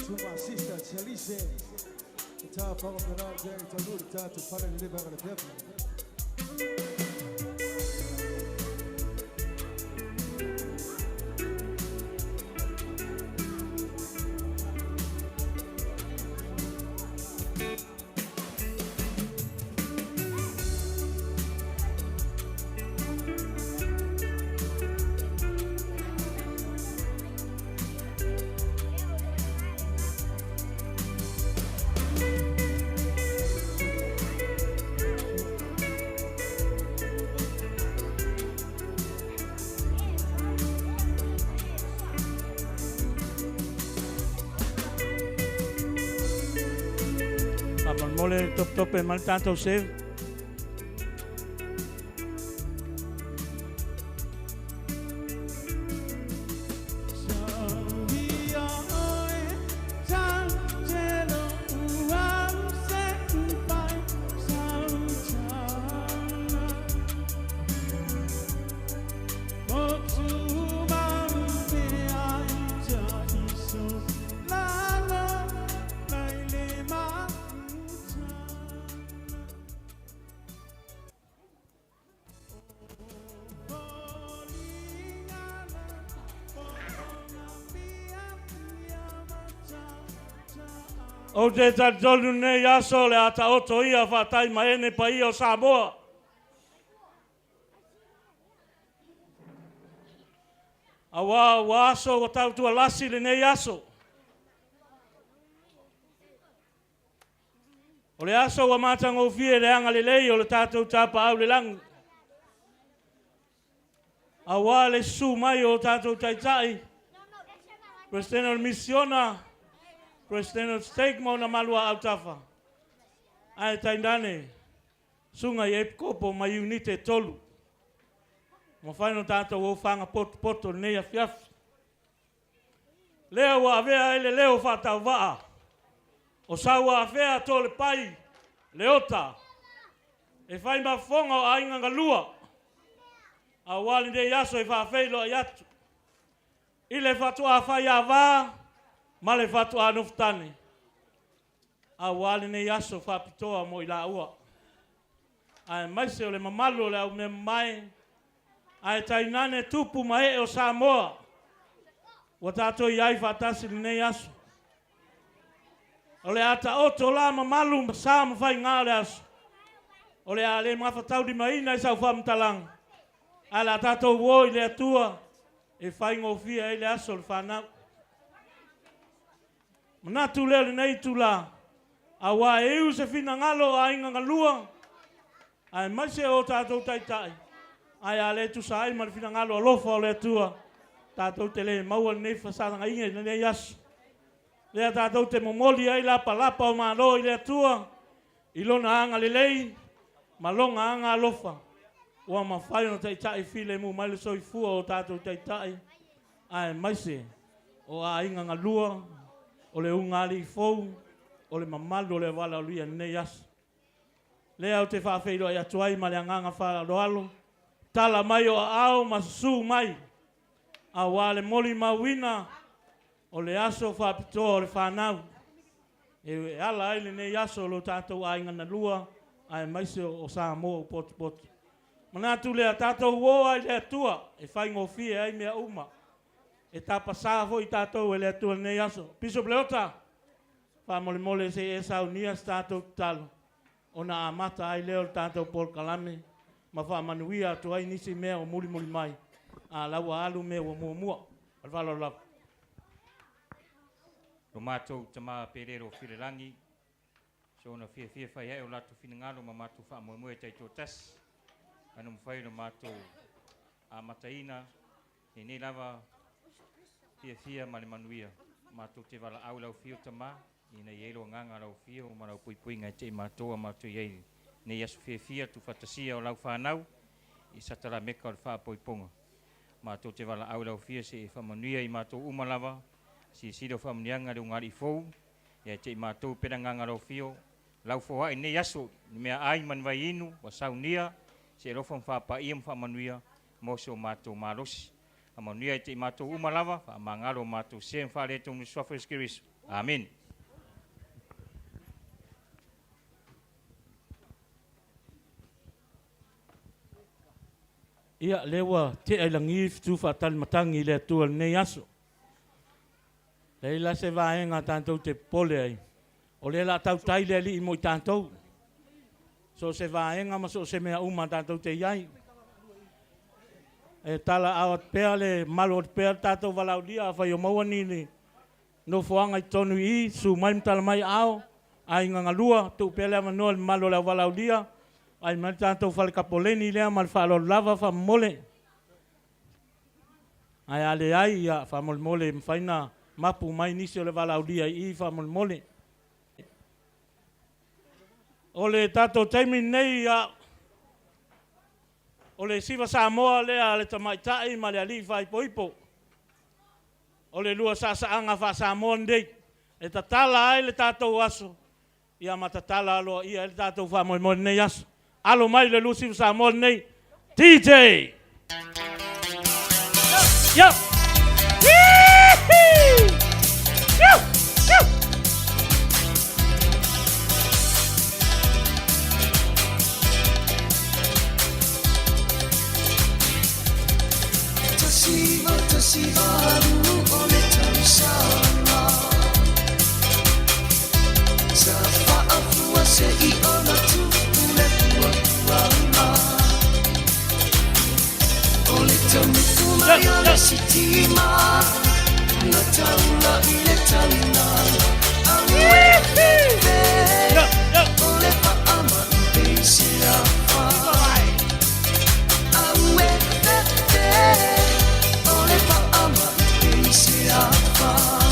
To my sister, Chelise, the top of the Lord, Jerry, to to follow the Lelevaga the people. Mole top e mal tanto se. O te tatolu nei aso le ata oto ia whatai maene pa i o Samoa. A wa aso o tau tua lasi le nei aso. O le aso wa matang o fie le anga le lei o le tātou tapa au le langu. A wa le su mai o tātou taitai. Presteno misiona. Presteno steak mo na malua au tafa. Ai taindane. Sunga i epkopo ma unite tolu. Mo whaino tātou o whanga poto nei a fiafi. Leo wa avea ele leo whatau waa. O saua avea tole pai. Leota. E whai mawhonga o ainga lua. A wali de yaso e whawheilo a yatu. Ile whatua whai a waa. Male fatu anuftane. A wale ne yaso whapitoa mo i la ua. Ai maise o le mamalo le au me mai. Ai tainane tupu mai o Samoa. Wa tato iai whatasi ne yaso. O le ata oto la mamalu sa mawhai ngā le aso. O le a le mawhatau di maina i sau whamtalang. Ai la tato uo i le atua. E whai ngofia i le aso le whanau. Manatu leo nei tula. A wa eu se fina ngalo a inga ngalua. Ai maise o tātou taitai. Ai a le tu sa ai ma fina ngalo alofa o le tua. Tātou te le maua nei whasaranga inga nei yasu. Lea tātou te momoli ai lapa o maro i le tua. Ilona anga le lei. Malonga anga alofa. Ua ma whaino taitai file mu mai le soifua o tātou taitai. Ai maise o a inga ngalua. O le ungali fou, o le mamalo le wala luia nei as. Lea o te whawheiro ai atuai ma le anganga whala roalo. Tala mai o ao ma su mai. a wale moli mawina o le aso whapitoa o le whanau. E ala aile nei aso lo tātou ainga na lua ai maise o Samoa o potu potu. Mana tu lea tātou wo ai lea tua e whaingo fie ai mea uma. E tapa sāfo i tātou e lea tua nei aso. Bishop Leota, wha mole mole se e sau nia tātou talo. O na amata ai leo tātou Paul Kalame. Ma wha manuia atu ai nisi mea o muli muli mai. A lawa alu mea o mua mua. Alwalo lau. Lo mātou tama perero whirerangi. So na fia whai hei o latu whinangalo ma mātou wha moe moe teito tas. Anu mwhai lo mātou a mataina. E ne lava fia ma le manuia. Mātou te wala au lau fio tama. Ina ielo nganga lau fio ma lau pui pui ngai te mātou a mātou iei. Ne yasu fia tu whatasia o lau whanau. I satara meka o le wha pui ponga. Mātou te wala au lau fia se e whamanuia i mātou umalawa. Si sido whamanianga reo ngari fou. Ia te mātou pera nganga lau fio. Lau foha i ne yasu. Ni mea ai manwai inu wa saunia. Se rofam whapa ia mwhamanuia. Moso mātou mārosi. Amanuia i te mātou umalawa. Whamangaro mātou se mwhare tonu swafres kirisu. Amen. Ia lewa te ailangi tu whatali matangi le tua nei aso. Leila se vaenga tātou te pole ai. O le la tau taile li i mo i tātou. So se vaenga ma so se mea uma tātou te iai. E tala awat pea le malo at pea tātou walau lia a whai o maua nini. No fuanga i tonu i su mai mtala mai ao. Ai ngangalua tu pea le amanoa le malo le walau lia. Ai mai tātou whale kapoleni lea mal whalo lava wha mole. Ai ale ai ia wha mole mole mwhaina mapu mai nisi o le walau lia i wha mole mole. O le tātou teimi nei ia o le siva Samoa lea le tamaitai ma le ali whai poipo. O le lua sasaanga wha Samoa ndei. E tatala ai le tātou aso. Ia matatala aloa ia le tātou wha mole mole nei aso. Alo mai le lusi Samoa nei. TJ! Yo! Tasiva haru o le tausanga. Sa whaafua se I ona tu le puapuanga. O le tamiku mai o le sitima. Na taula I le taunanga. Aue o le paama I peise a whai. Aue o le paama I peise a whai.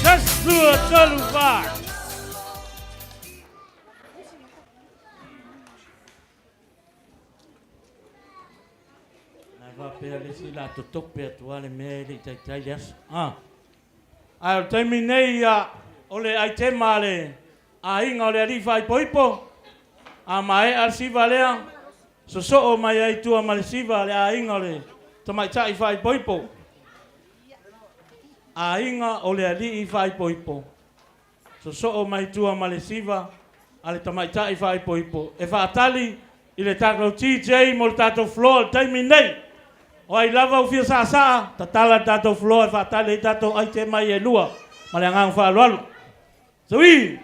Let's do a total bar. Va pele si la to tope tu ale me le tai yes. I'll terminate ole ai te male. A inga ole ali fai poipo. A mai al si valea. So o mai ai tu male si vale a inga ole. To mai tai fai poipo. A inga ole ali fai poipo. So o mai tu male si va. Ale to mai tai fai poipo. E fa tali ile tako TJ mo tato floor terminate. O ai lava o fia sa tatala tato floor fa tale tato ai te mai e lua ma le ngang fa lalu sui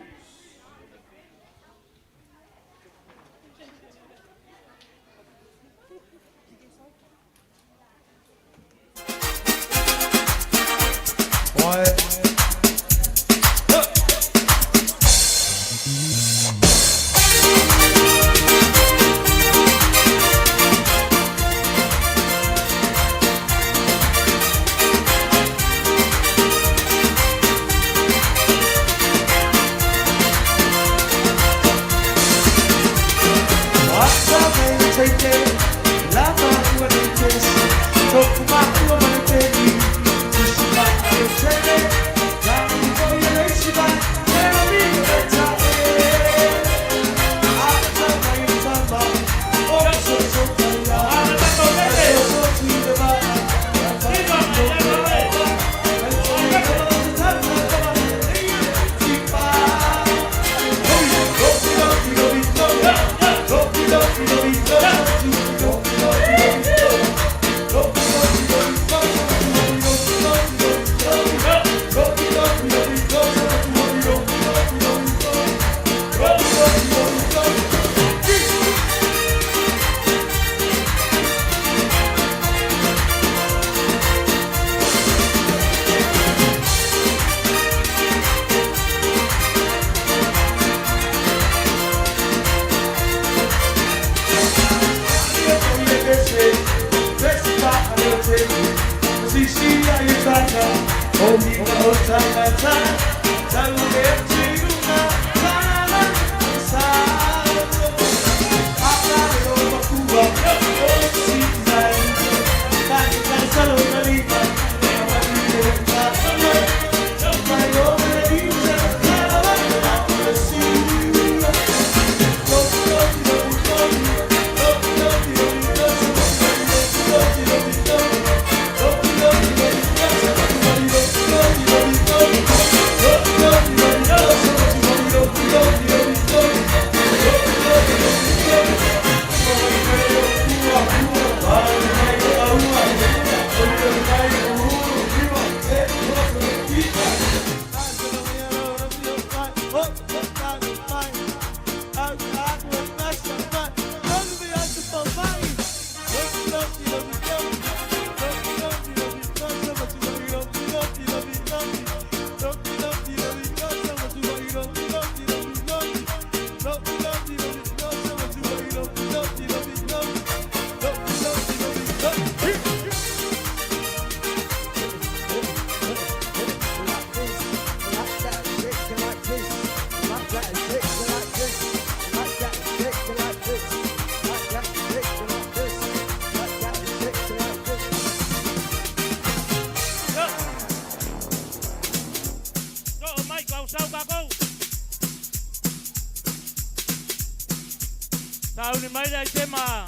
Tauni mai dai tema.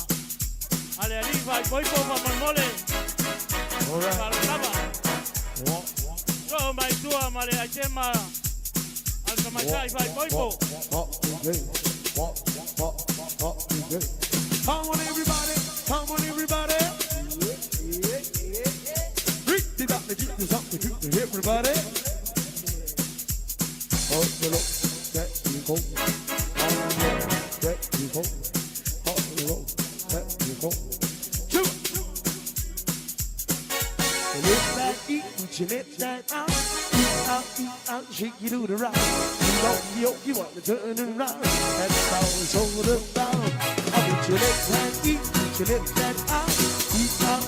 Ale ali vai koi ko ma mole. Ora. Palava. No mai tua male ai tema. Al kama sai vai koi ko. Come on everybody, come on everybody. Rick did up the jig is up the jig everybody. Oh, hello, that you go. That you go. Lift that eat, you lift that out, eat out, shake you to the right. You want the yoke, you want to turn around. That's how it's all about. I want you lift that eat, you lift that out, eat out,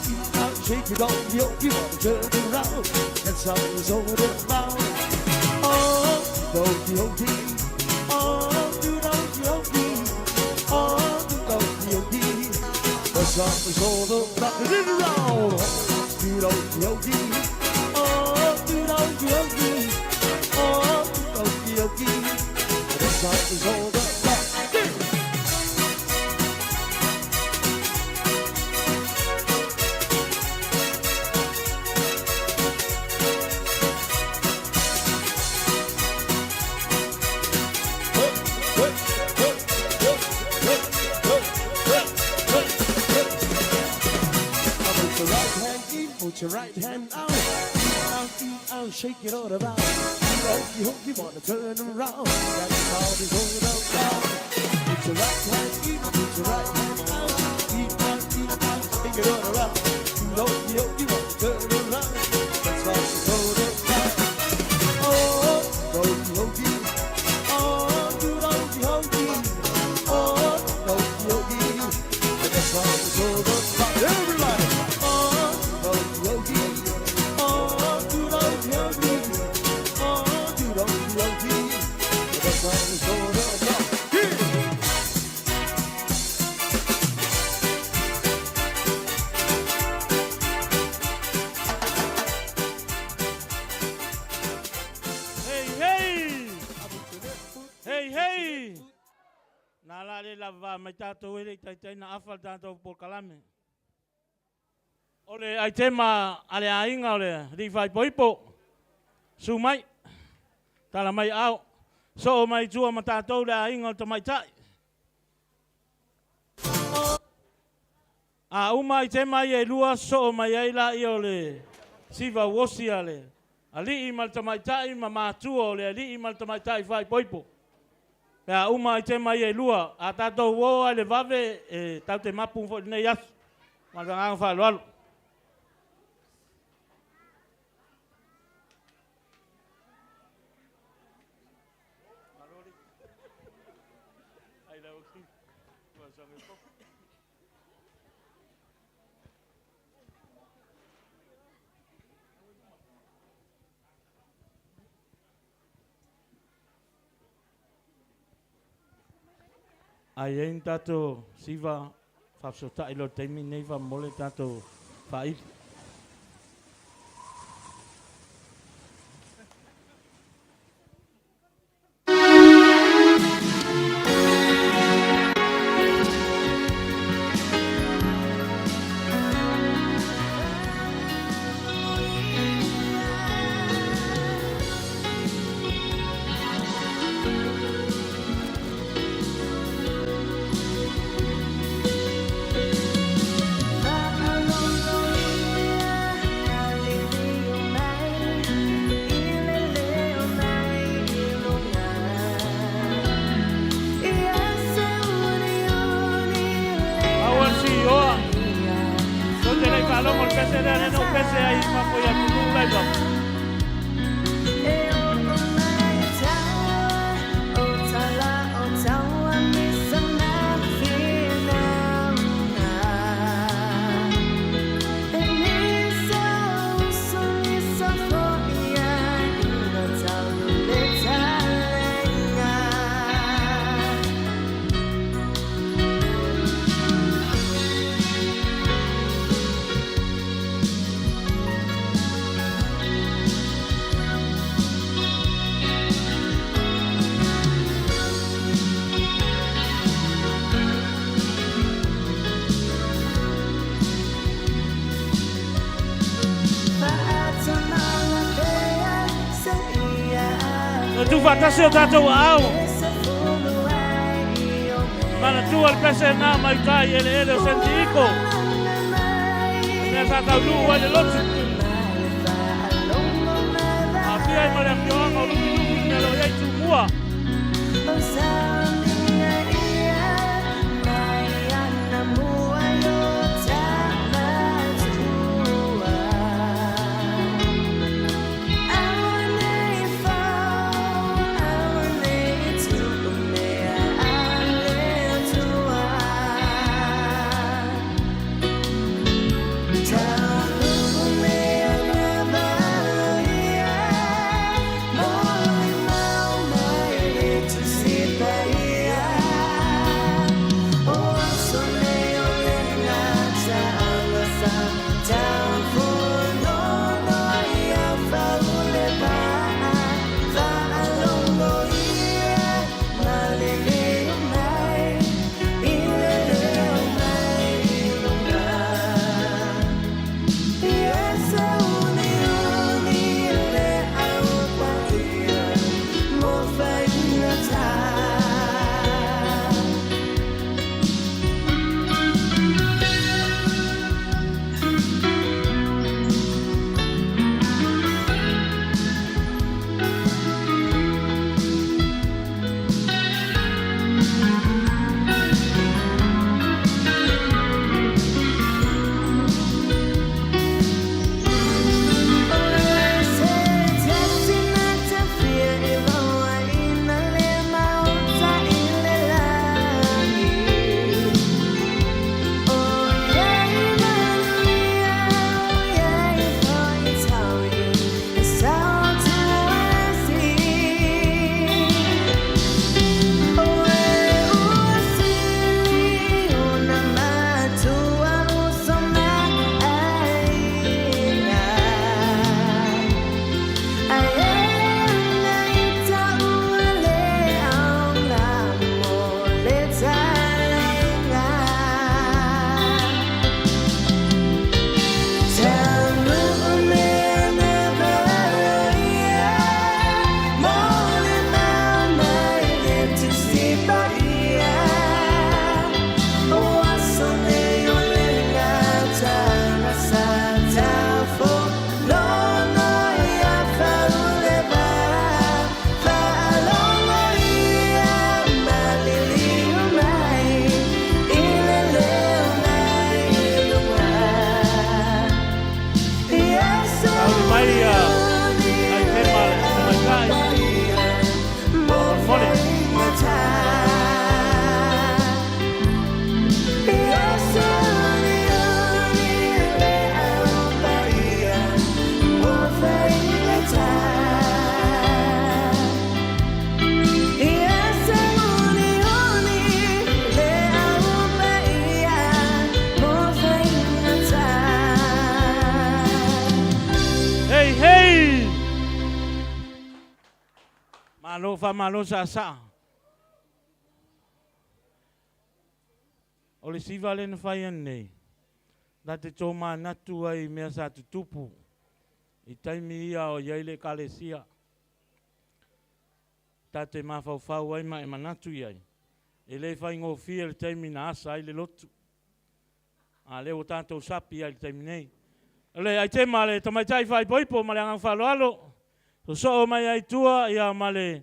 shake it on the yoke, you want to turn around. That's how it's all about. Oh, don't yoke, oh, do don't yoke, oh, do don't yoke. That's how it's all about. Turn around. Yogi, oh, yogi, oh, yogi. This life is all about. Put your right hand out, out, shake it all about. You hope you want to turn around. That's how it's all about. Put your right hand in, put your right hand out, shake it all around. You hope you want to turn around. That's how it's all about. Oh, yogi, oh, Nā la le lava mai tātou ere tai na awha tātou po kalame. Ole ai tema ale a inga ole rifai poipo. Su mai. Tala mai au. So mai tua ma tātou le a inga o ta mai tai. A uma i tema i e lua so mai ai la i ole siva wosi ale. Ali i mal ta mai tai ma mātua ole ali i mal ta mai tai fai poipo. Pea uma i te mai e lua, a tātou woa le vave e tau te mapu fo nei asu. Ma te ngang wha loalu. Ai ein tātou siva whapsota ilo teimi nei wha mole tātou whai. Tu fatasi o tātou au. Mana tu al pese nā mai tai ele o senti iko. Nea tātou lu wale lotu. Apia i mare akioanga o lupi me lo iai tu mua. Baby Malo fa malo sa sa. O le siva le na whai anei. Da te tō mā natu ai mea sa tu tupu. I taimi ia o iaile kalesia. Ta te mā whau ai ma e manatu iai. E le whai ngō fia le taimi na asa ai le lotu. A le o tātou sapi ai le taimi nei. Le ai te mā le tamaitai whai poipo ma le angang whalo alo. So mai ai tua ia ma le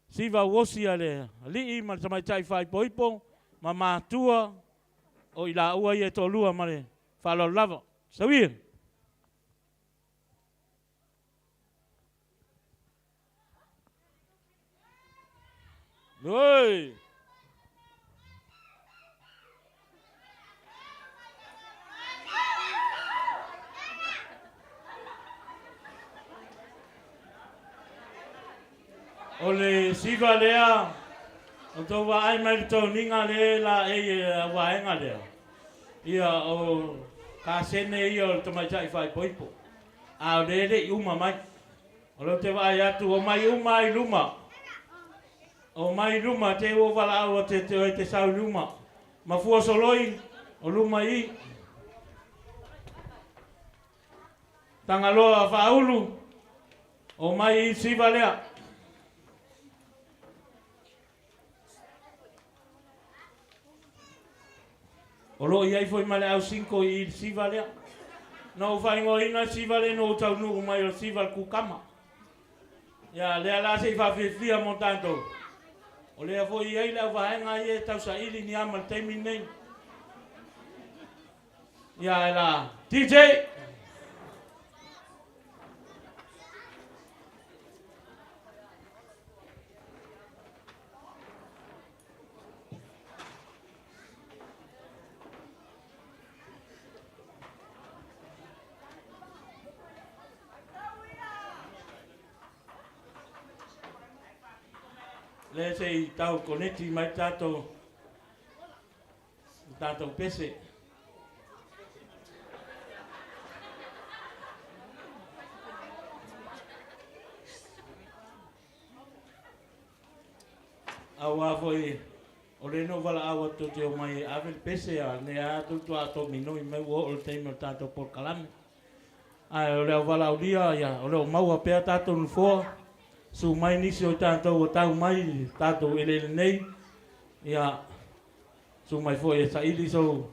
siva wosi ale li'i ma le tamaitai whai poipo ma mātua o i la ua i e tōlua ma le whalo lava. Sawia. Oi! O le siva lea, o tō wa ai mai tō ninga le la e waenga lea. Ia o ka sene ia o tamaitai whai poipo. A o le i uma mai. O lo te wai atu o mai uma i luma. O mai luma te o wala au o te sau luma. Ma fua soloi o luma i. Tangaloa whaulu. O mai i siva lea. O lo iai foi male au 5 i siva lea. No whaingo ina siva le no tau nuku mai o siva kukama. Ia lea la se i whawhiwhia mo tanto. O lea foi iai lea wahenga i e tau sa ili ni amal teimi nei. Ia e la DJ! Le se i tau koneti mai tātou pese. Au a foi o le no wala awa to te o mai avel pese a ne a tutu a to minoi mai o o teimo tātou por kalame. Ai o le wala o dia ia o le o maua pea tātou nufo. Su mai nisi o tātou o tau mai tātou ele nei. Ia su mai fo e sa ili so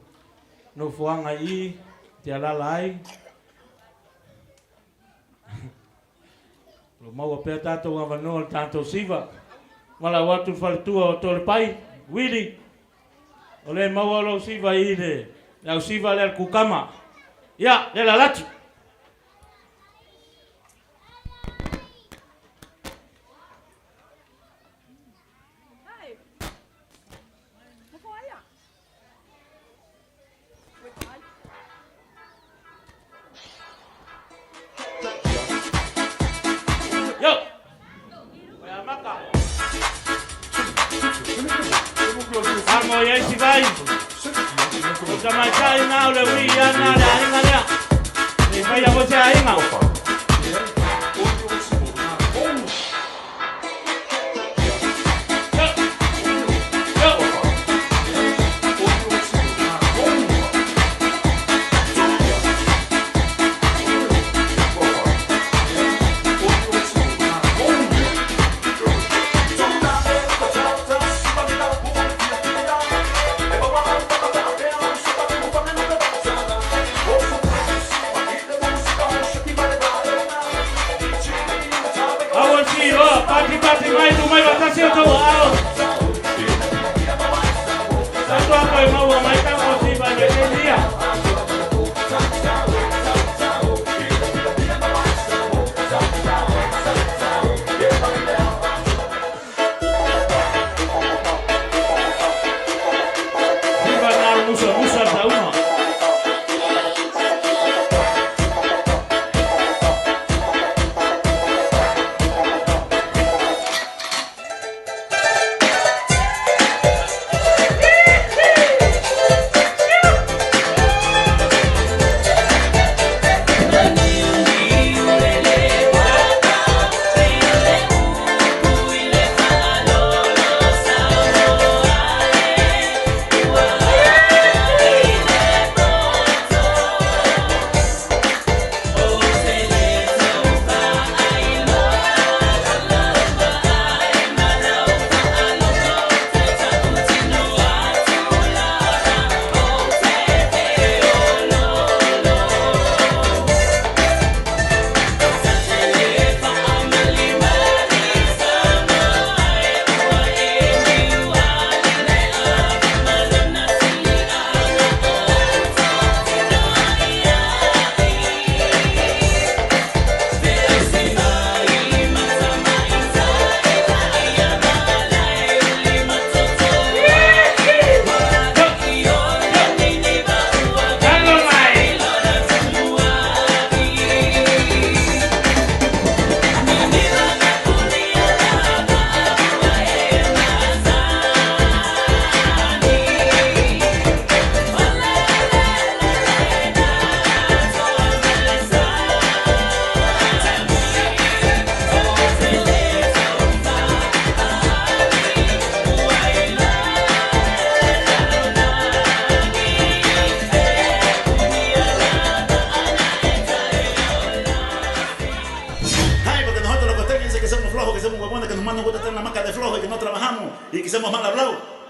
no fuanga i te alala ai. Lo maua pea tātou awanoa tātou siva. Wala watu whaletua o tole pai, Willy. O le maua lo siva i le. Lau siva le al kukama. Ia, le la latu.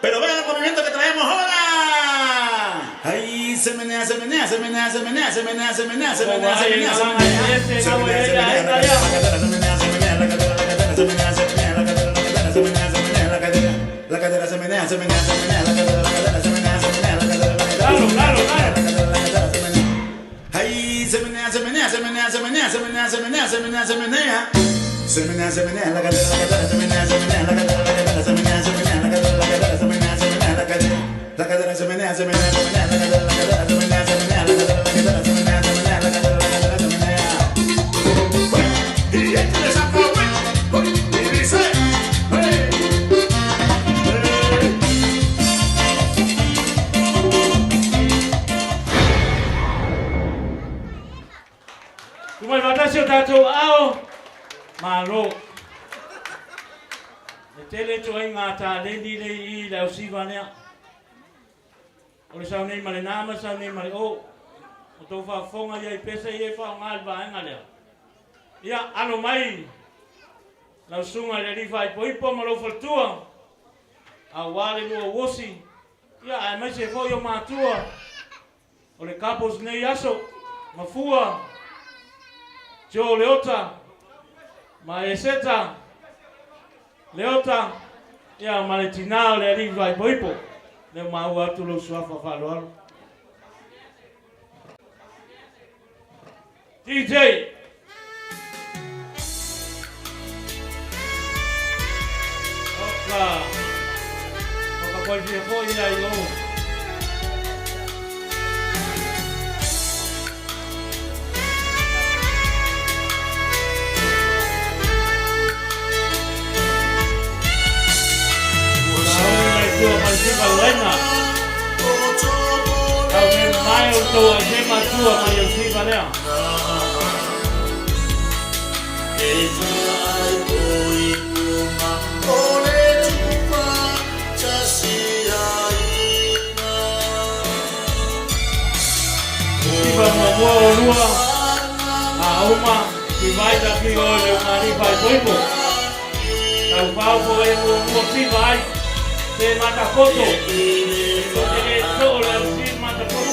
Pero vean el movimiento que traemos ahora. Ahí se menea, se menea, se menea, se menea, se menea, se menea, se menea, se menea, se menea, se menea, se menea, se menea, la cadera, se menea, se menea, la cadera, la cadera, se menea, se menea, la cadera, la cadera, se menea, se menea, la cadera, la cadera, se menea, se menea, se menea, la cadera, la cadera, se menea, se menea, la cadera, la cadera, claro, claro, claro, la cadera, la cadera, se menea. Ahí se menea, se menea, se menea, se menea, se menea, se menea, se menea, se menea. Se menea, se menea, la cadera, la cadera, se menea, se menea, la cadera, la cadera, se menea, se menea, la cadera, la cadera, se menea, se menea, la cadera, la cadera, se menea, se menea, se menea, la cadera, la cadera, se menea, se menea, la cadera, la cadera, se menea, se menea, la cadera, la cadera, se menea. Y échale esa power, y dice, Kumai matasi o tātou ao, malo. E tele to ai ngā tā lendi lei I lau siwa nea. O le sau nei male nāma, sau nei male o. O tau whaafonga iai pesa I e whao ngā waenga lea. Ia, ano mai. Lau sunga le rifa I poipo ma lau whaltua. A wale mua wosi. Ia, ai mai se fo I o mātua. O le kapos nei aso. Mafua. Jo Leota. Ma eseta. Leota. Ia, ma le tinao le rifa I poipo. Le mau atu lo suafa whaloalo. DJ. Oka. Oka koi fia koi ia I o. Valena. Kau me mai o tō a he matua mai o si valea. E whai oi kuma o le tupa tasi aina. Kiwa mua o lua. A uma ki vai ta ki o le mari vai poipo. Kau pau po e mua si vai. Te mata foto. Ko te e tō le si mata foto.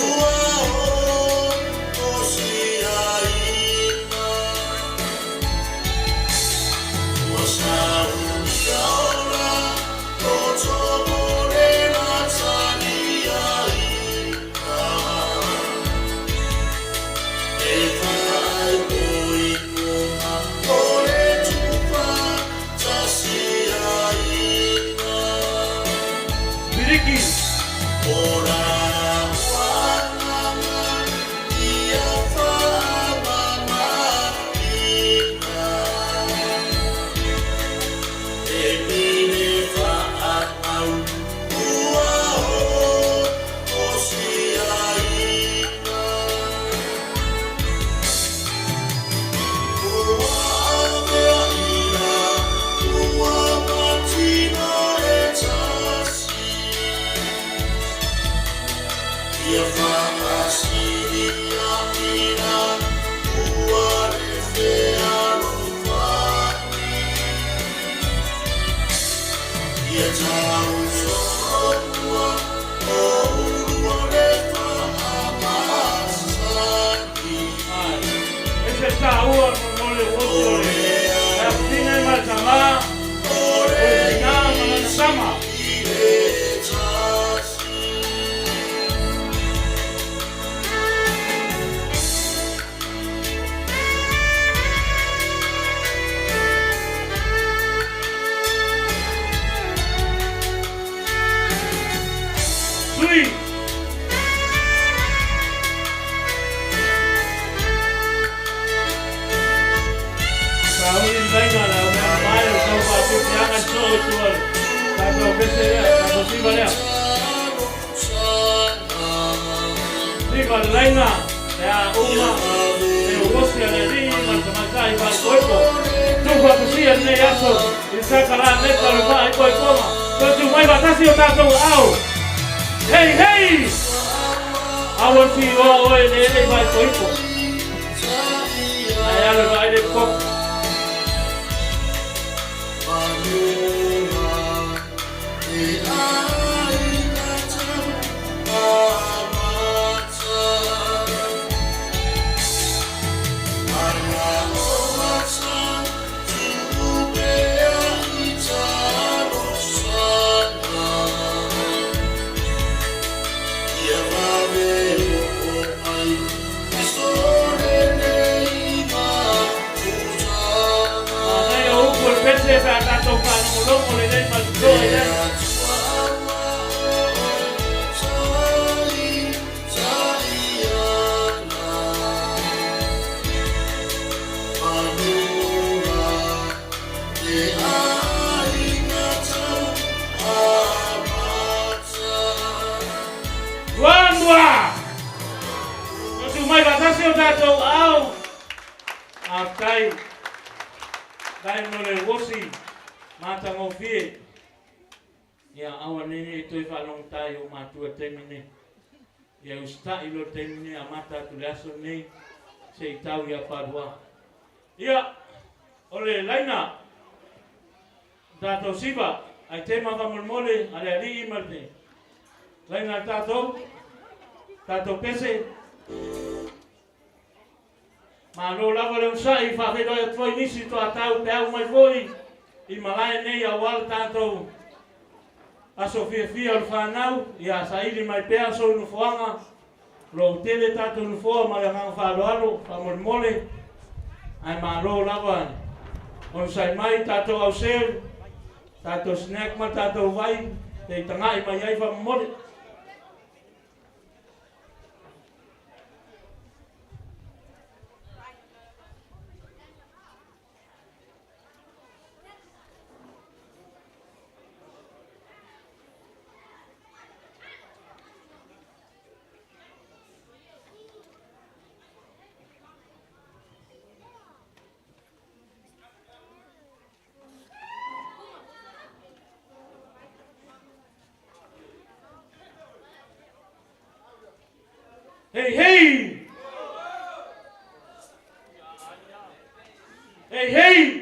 pia tatou whanongo le rei malutoi le. Tuandua! Nosu mai batasi o tatou au. Aftai. Kai no le wosi. Mata ngofie. Ia awa nene e toi whanong tai o matua temine. Ia usta ilo temine a mata tu le aso nei. Se i tau ia padua. Ia, ole laina. Tatou siva. Ai te mawa molmole, ale ali i malte. Laina tatou. Tatou pese. Ma no lava le usai fa vedo e foi nisi to atau pe au mai foi I malai nei a wal tatou a sofia fia o whanau ia saili mai pea so no fuanga lo tele tatou no fua ma le hang whaloalo whamole ai ma lo lava on sai mai tatou au sel tatou snack ma tatou vai te tangai mai ai whamole. Hey, hey! Hey, hey!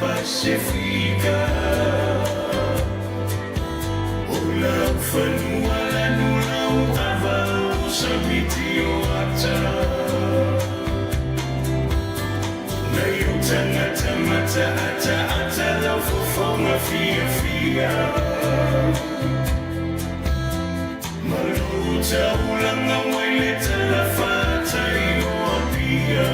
Pacifica Apia. Maluta ulang away little fatay o Apia.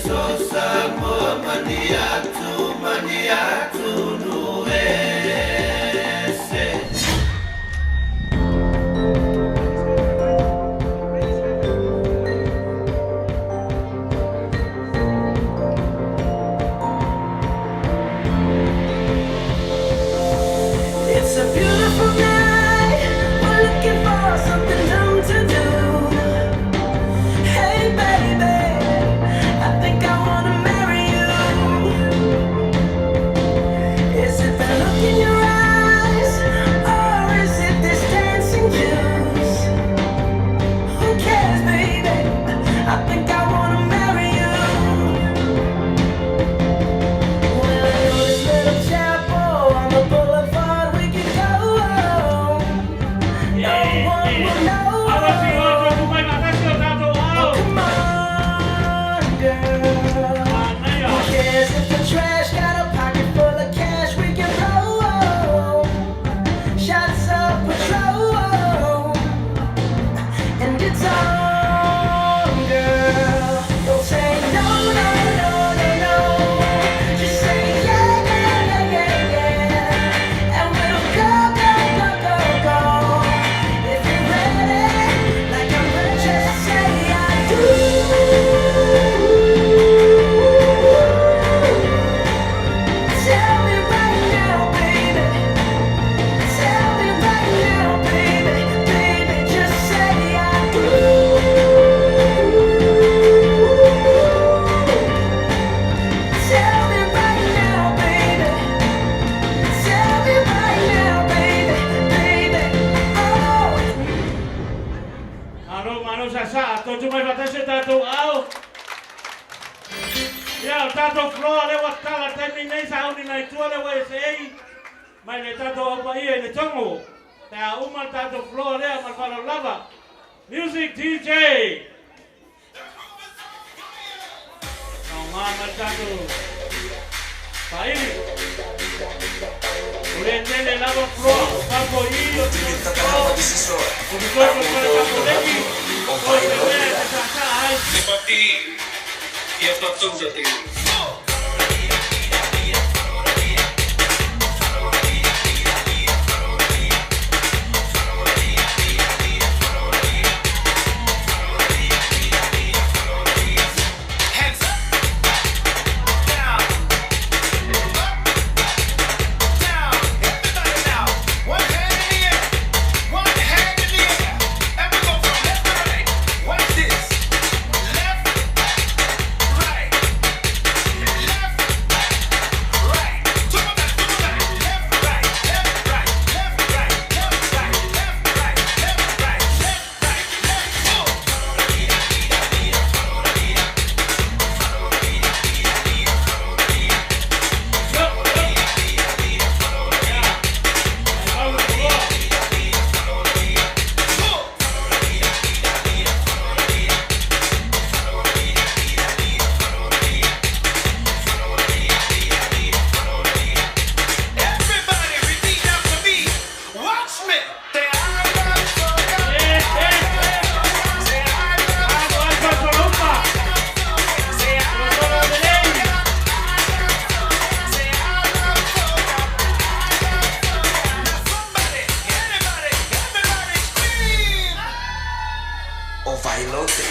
So Samoa maniatu nuese. It's a beautiful night. We're looking for something new to do. Hey baby, I think I wanna marry you. Is it the look in your eyes, or is it this dancing juice? Who cares, baby? I think I wanna marry you. Well, I know this little chapel on the boulevard we can go. No one will know. Oh, come on, girl. Who cares if the trash got a pocket full of cash? We can roll shots of Patrol, and it's on, girl. Don't say no, no, no, no, no. Just say yeah, yeah, yeah, yeah, yeah, and we'll go, go, go, go, go. If you're ready, like I'm ready, just say I do. Tell me right now, baby. Tell me right now, baby. Baby, just say I do. Tell me right now, baby. Tell me right now, baby. Baby, oh. Mano sasa, totu mai fatase tatu au. Ya tatu floor le wakala temi nei sa uni nai tua le wa sei. Mai le tatu opa ia le tongo. Ta uma tatu floor le ma fala lava. Music DJ. Mama tatu. Pai. Ule tele lava floor, papo io. Come cosa para capoleki. Oi, bene, sasa ai. Nepati, ia patung jati. Hands up, down, down. Everybody now, one hand in the air, one hand in the air, and we go from left to right. Watch this, left, right. o failote.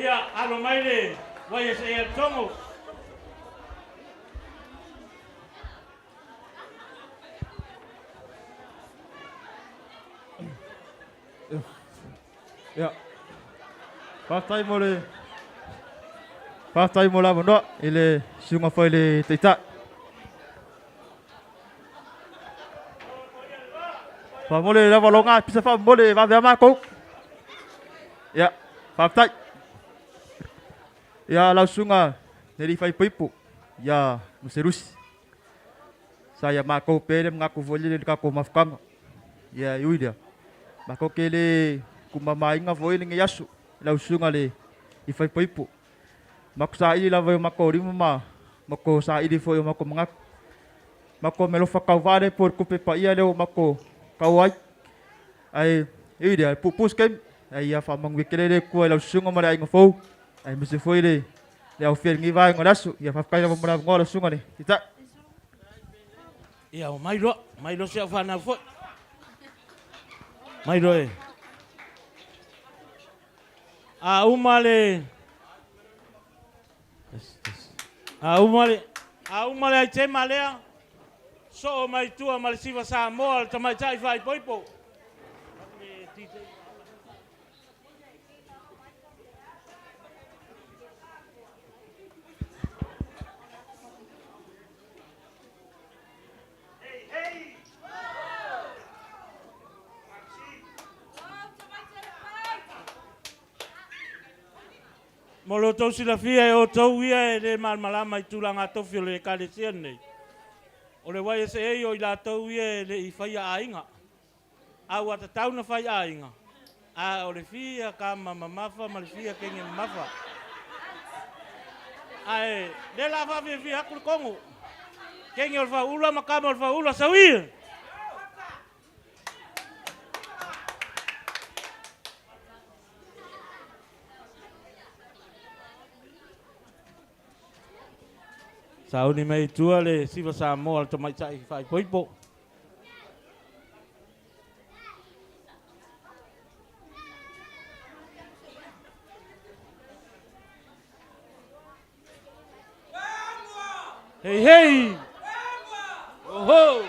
Ia, alo mai le, wai e se e tongo. Ia. Pastai mo la mono ile sunga foi le teita. Fa mole la valonga pisa fa mole va via ma ko. Ia, pastai. Ia la sunga neri fai pipu. Ia Maselusi. Saya mako pele ngaku voli le kako mafkanga. Ia yuida. Mako kele kumamainga voi le yasu. La sunga le I fai pipu. Mako sa ili la voi mako rima ma. Mako sa ili foi mako mangak. Mako melo fakavare por kupe pa ia leo mako kawai. Ai yuida pupus kem. Ai ia fa mangwikele le ko la sunga mara inga fo. Ai mese foi le au fer ngi vai ngorasu ia fa kai mara ngora sunga ni. Kita. Ia o mai lo se fa na fo. Mai lo e. A umale ai te malea so mai tua mal siva Samoa tamai tai vai poipo Molo tau sila fia e o tau ia e le malmalama I tulanga tofi o le kalesia nei. O le wai se e o I la tau ia e le I whai a inga. A ua ta tau na whai a inga. A o le fia ka mamafa ma le fia kenge mamafa. A e le la wha fia fia hakuri kongo. Kengi o faula makama o faula sawia. Sau ni mai tua le siva Samoa to mai sai fai poipo. Hey hey. Oh.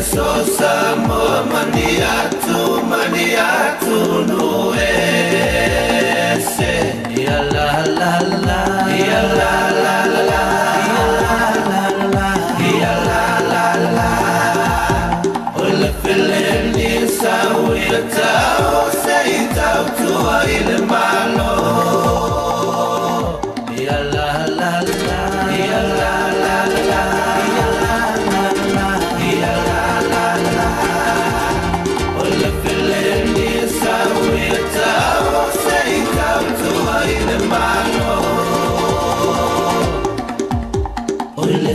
So Samoa maniatu no ese ya la la la ya la la la ya la la la ole fileni sawita sei tau tua ile malo ya la la la ya la la la ya la la la ya la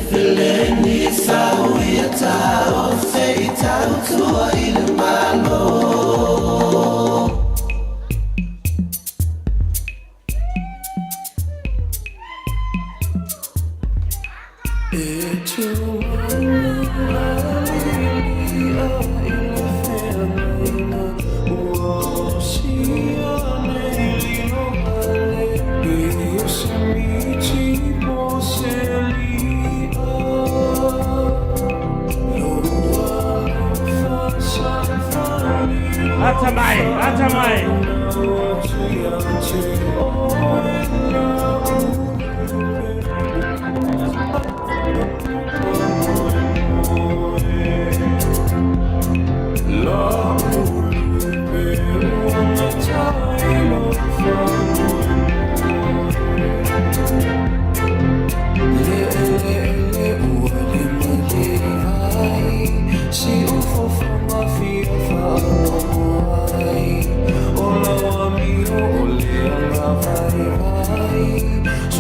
Fileni sawita o sei tau tua ile malo. Atamai.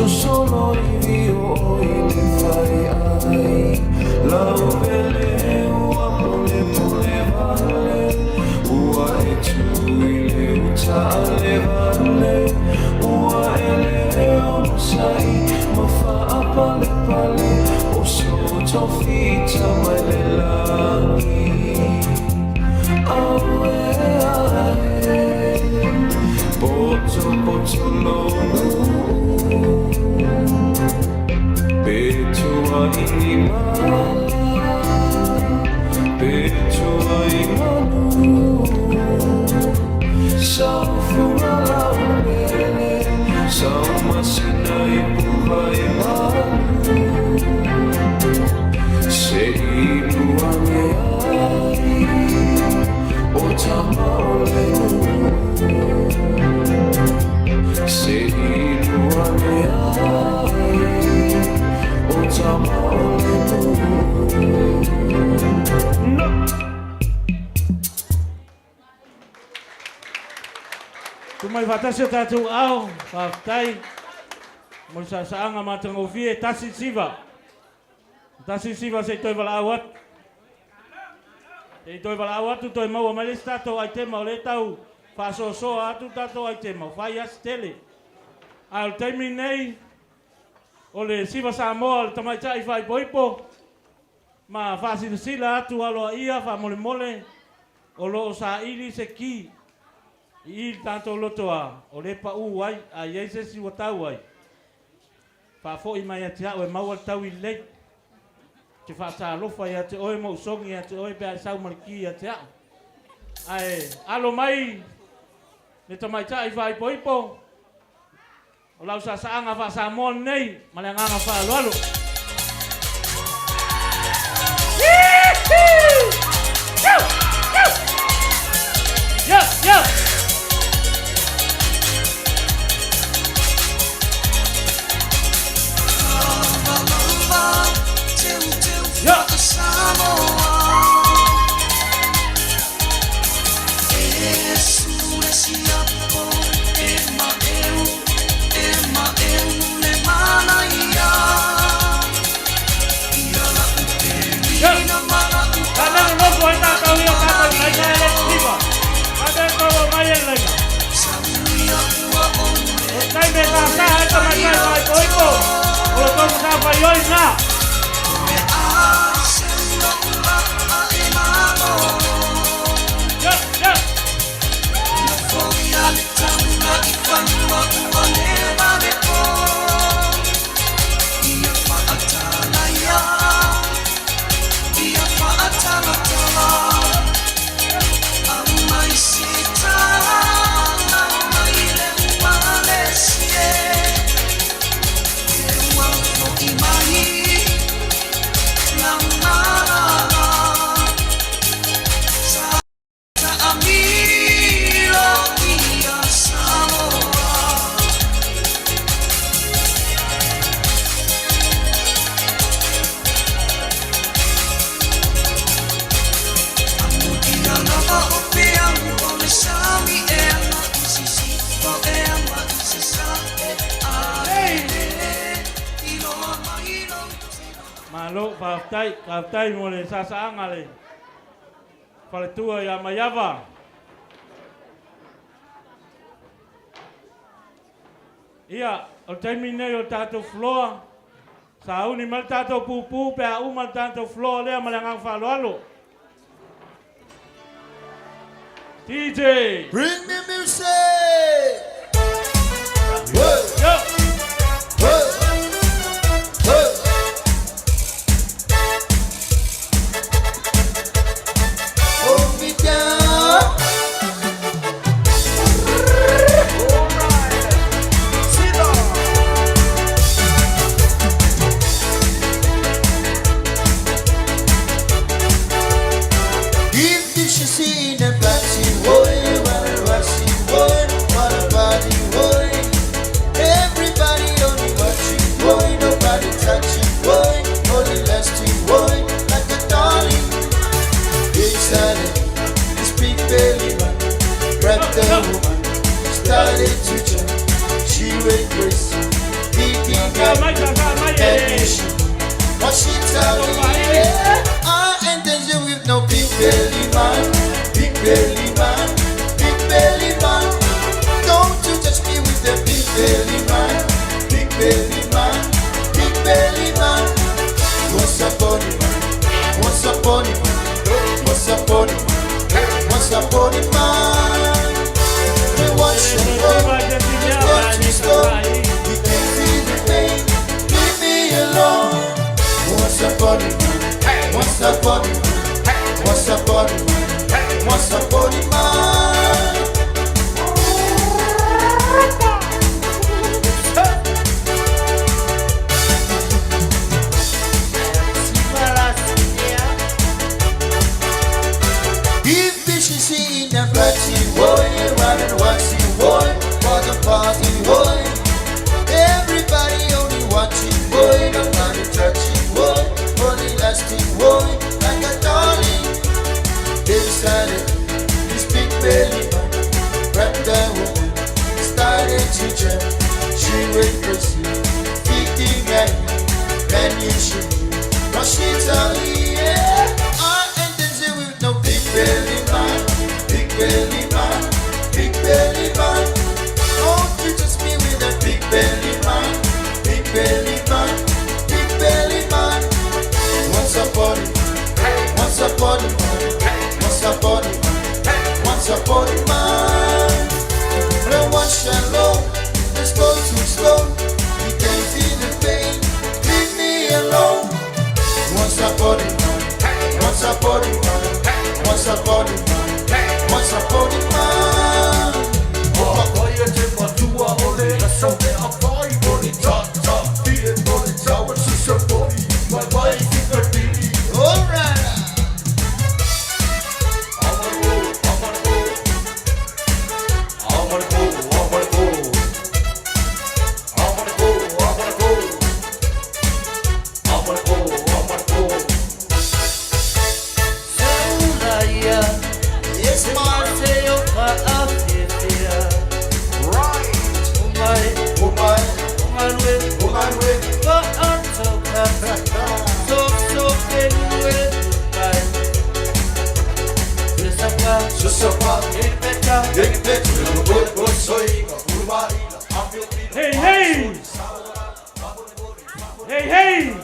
Solo io in fai ai la vele amore pole vale ua e tu ile utale vale ua ele ono sai ma fa apale pale o so to fita mai le langi awe poto longu Petua inimala, petua imanu, sau furala ulele, sau masina ibuha imanu, se ibu angeai, otama olenu, se ibu angeai. Sama olemu Tumai whatasi tātou au, whaftai. Mo sa saanga matangofi e tasi siva. Tasi siva se toi wala awat. E toi wala awatu toi maua mai le tātou ai te mau le tau. Whasoso atu tātou ai te mau. Whai as tele. Al teimi nei. O le siva Samoa le tamai tai whai poipo. Ma whasina sila atu aloa ia wha mole mole. O loo sa ili se ki. I tātou lotoa. O le pa u ai. A iei se si watau ai. Whafo i mai ati hao e maua tau i lei. Te whaata alofa i ate oe mo usongi i ate oe pe ai sau mariki i ate hao. Ai, alo mai. Ne tamai tai whai poipo. O lau sa saanga wha sa mon nei. Male nganga wha alo alo. Yo, yo. Kaftai mo le sasaanga le. Whaletua ia maiawa. Ia, o taimi nei o tātou floa. Sa uni mal tātou pupu pe a umal tātou floa lea malangang whaloalo. DJ! Bring the music! Yo! Hey, hey! Hey, hey!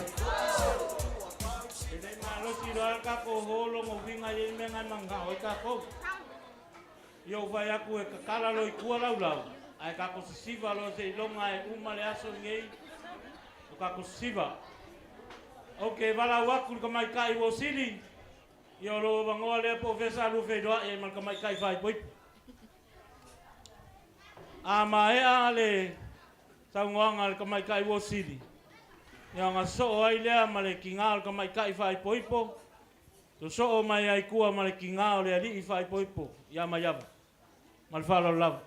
Yo vai aku e kakala lo i kua lau lau. Ai kako sisiva lo se ilonga e uma le aso ngei. O kako sisiva. Ok, vala waku ka mai kai wo sili. Yo lo vangoa le po vesa lu fe doa e man ka mai kai vai poi. A ma e a le saungoanga ka mai kai wo sili. Yo nga so ai le ma le kinga ka mai kai vai poi po. To so o mai ai kua ma le kinga o le ali i vai poi po. Ya ma ya. Malfalo love.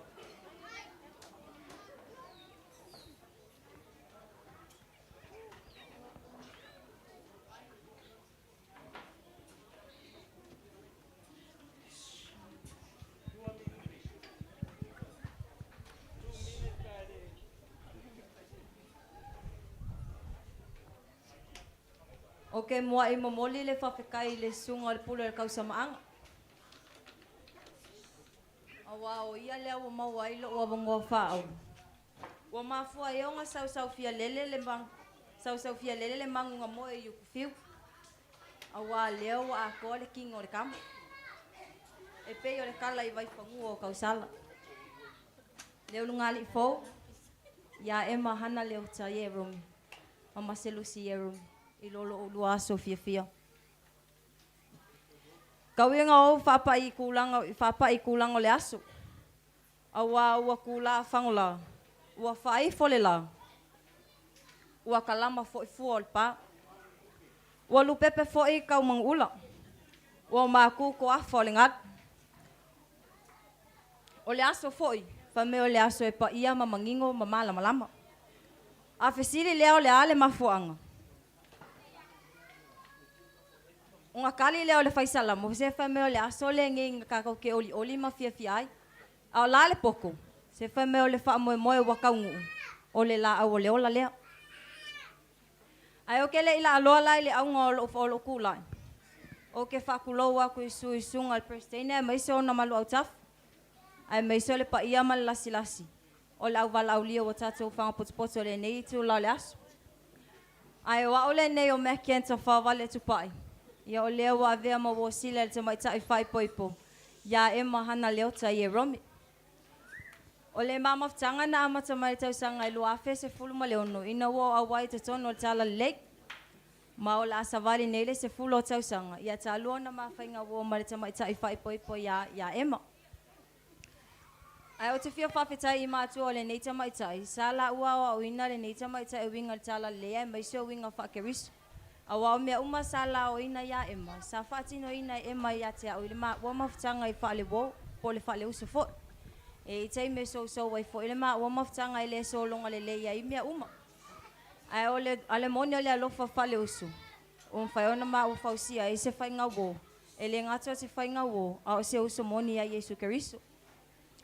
Ok, mua i momoli le whawhekai le sunga le pulu le kausamaanga. Wow, ia lea wa mawai lo wa bongo fa'au. Wa mafua e onga sau fia lele le bang. Sau fia lele le mangu nga moe yu kufiu. Awa leo wa ako le king o le kama. E pe o le kala i vai whangu o kausala. Leo lungali i fau. Ia ema hana Leota Ierome. Ma Maselusi Ierome. I lolo o lua aso fia. Kawinga o whapa i kulang o le aso. Awa ua kula whangola. Ua whai fole la. Ua kalama fo fua o le pa. Ua lupepe fo i kau mangula. Ua maku ko a fole ngat. O le aso fo i. Whame o le aso e pa ia ma mangingo ma malama. A fesili leo le ale mafuanga. Unga kali leo le faisala mo se fa me le aso le ngi ka ke oli ma fia ai. Au la le poko. Se fa me le fa mo wa kaungu. O le la au le ola le. Ai o ke le ila aloa lai le au ngol o kula. O ke fa kulo wa ku su sunga prestene mai se ona malu au taf. Ai mai se le pa ia mal lasi. O le au vala au lia o tatu fa potpoto le nei tu la le aso. Ai wa ole nei o me kenta fa vale tu pai. Ia o leo wa vea ma wo sila te mai tai fai poipo. Ia e mahana Leota Ierome. O le mama ftanga na amata mai tau sanga i lua fe se fulu ma leono. Ina wo awai te tono tala lake. Ma o la asavali nele se fulu o tau sanga. Ia ta luona ma whainga wo ma le te mai tai fai poipo ia ema. Ai o te fia whawhetai i mātua o le neita mai tai. Sala ua o ina le neita mai tai winga le tala lea. Mai sio winga whakerisu. Awa mea uma sala o ina ya ema. Sa whaatino ina ema ya te au. Ilema wa mafutanga i whaale wo. Po le whaale usa fo. E i tei me so wai fo. Ilema wa mafutanga i le so longa le leia i mea uma. Ai o le alemonia le alofa whaale usu. O mwhaiona ma u whausia e se whainga wo. E le ngata se whainga wo. A o se usa moni ya Yesu Keriso.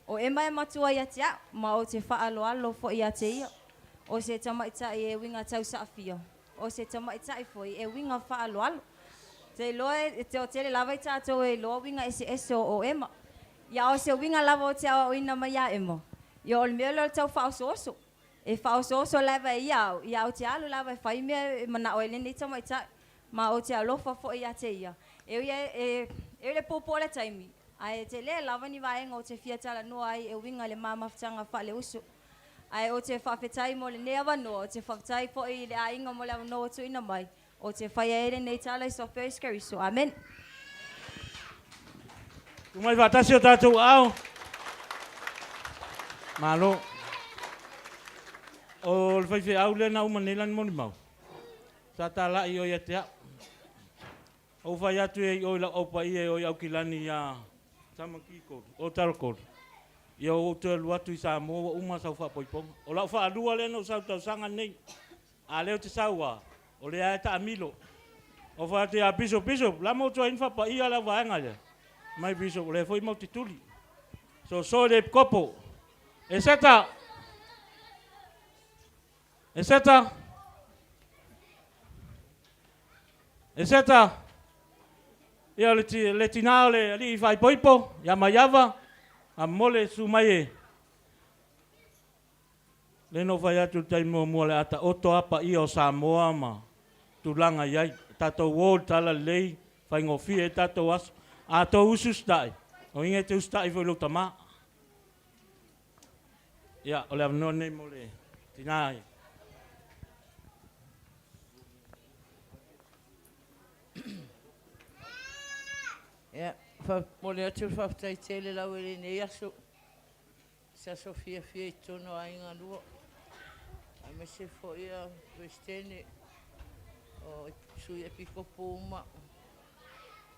O ema e matua ya te au. Ma o te whaalo alo fo i a te ia. O se tamaita e winga tau sa afia. O se tamaita i foi e winga whaalo alo. Te loe te o tele lava i tātou e loa winga ese o ema. Ia o se winga lava o te awa o ina mai a ema. Ia o le mea lor tau whaososo. E whaososo lava i au. Ia o te alu lava e whaimea mana o e lene i tamaita. Ma o te alofa fo i a te ia. E le popo le taimi. Ai te le lava ni vaenga o te fiatala noa ai e winga le mamafutanga whale usu. Ai o te whawhetai mo le nea wanoa, o te whawhetai po i le ainga mo le wanoa tu ina mai. O te whaia ere nei tala i sofe iskeriso. Amen. Umai whatasi o tātou au. Malo. O le whaiwhi au le na umanila ni moni mau. Sa tā lai o ia te au. O whai atu e i oila opa i e o i au kilani ia tamaki kodu, o taro kodu. Ia o te luatu i Samoa uma sau whapoiponga. O lau wha alua le no sau tau sanga nei. A leo te saua, o le aeta amilo. O wha te a bishop, la mo tua infa pa ia la vaenga le. Mai bishop, le foi mau tituli. So le kopo. E seta. E Ia le tina le ali fai poipo, ia maiava, a mole su mai e. Le no fai atu tai mua le ata oto apa ia o Samoa ma. Tulanga iai, tato ward tala lei, fai ngofi e tato aso. A to usu stai, o inge te ustai foi lo tama. Ia, o le avno nei mole, tina ai. Ja, mole atu whaftai tele lau ele nei aso. Sa Sofia fia I tono a inga lua. A me se fo ia Kristene o sui e piko puma.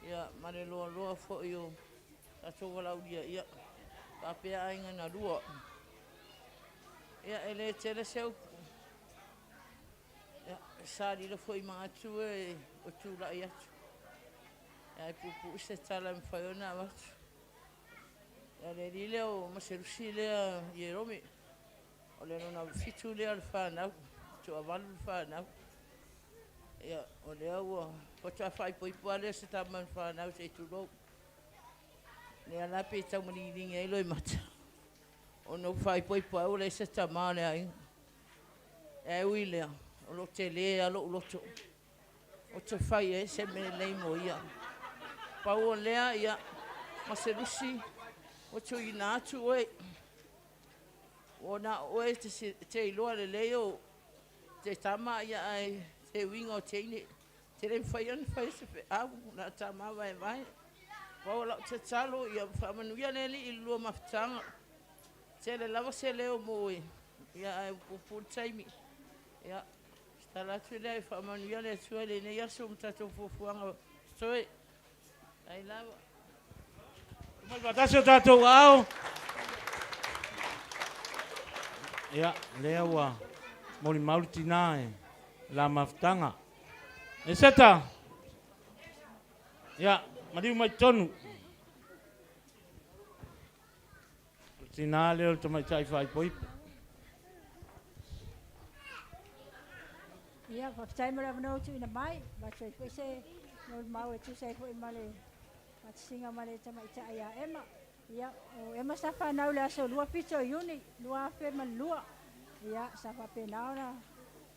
Ia mare loa loa fo io. Tato walau dia ia. Apia a inga na lua. Ia ele tele seu. Ia sari lo fo I mga tue o tula ia tu. Ia pupu se tala mwhaiona watu. Ia le rile o Maselusi lea Ierome. O le nona fitu lea le whanau. Tu avalu le whanau. Ia o lea ua. Potua whai poipua lea se taman whanau se tulou. Lea lape tau maniringi eilo I mata. O no whai poipua o le se tamane ai. E ui lea. O lo te lea lo loto. O te whai e se mene lei mo ia. Pau o lea ia Maselusi o tu ina atu oe. O na oe te iloa le leo te tama ia ai te winga o teine. Te le mwhaian whai se pe au na tama vai vai. Pau lau te talo ia whamanuia neli I lua mawhtanga. Te le lava se leo moe. Ia ai pupu taimi. Ia stala tu lea whamanuia le tua le nei aso mtato fufuanga. Soe. Ai lava. Mai batasi o tātou au. Ia, lea ua. Mori mauri tina e. La mawhtanga. E seta. Ia, mariu mai tonu. Tina leo to mai tai fai poipo. Ia, whaftai mara whanau tu ina mai. Batoi pese. Nol mau e tu sei fo I male. Mat singa male tama ita ia ema. Ia o ema sa fa nau le aso lua pito yuni, lua fe man lua. Ia sa fa pe nau na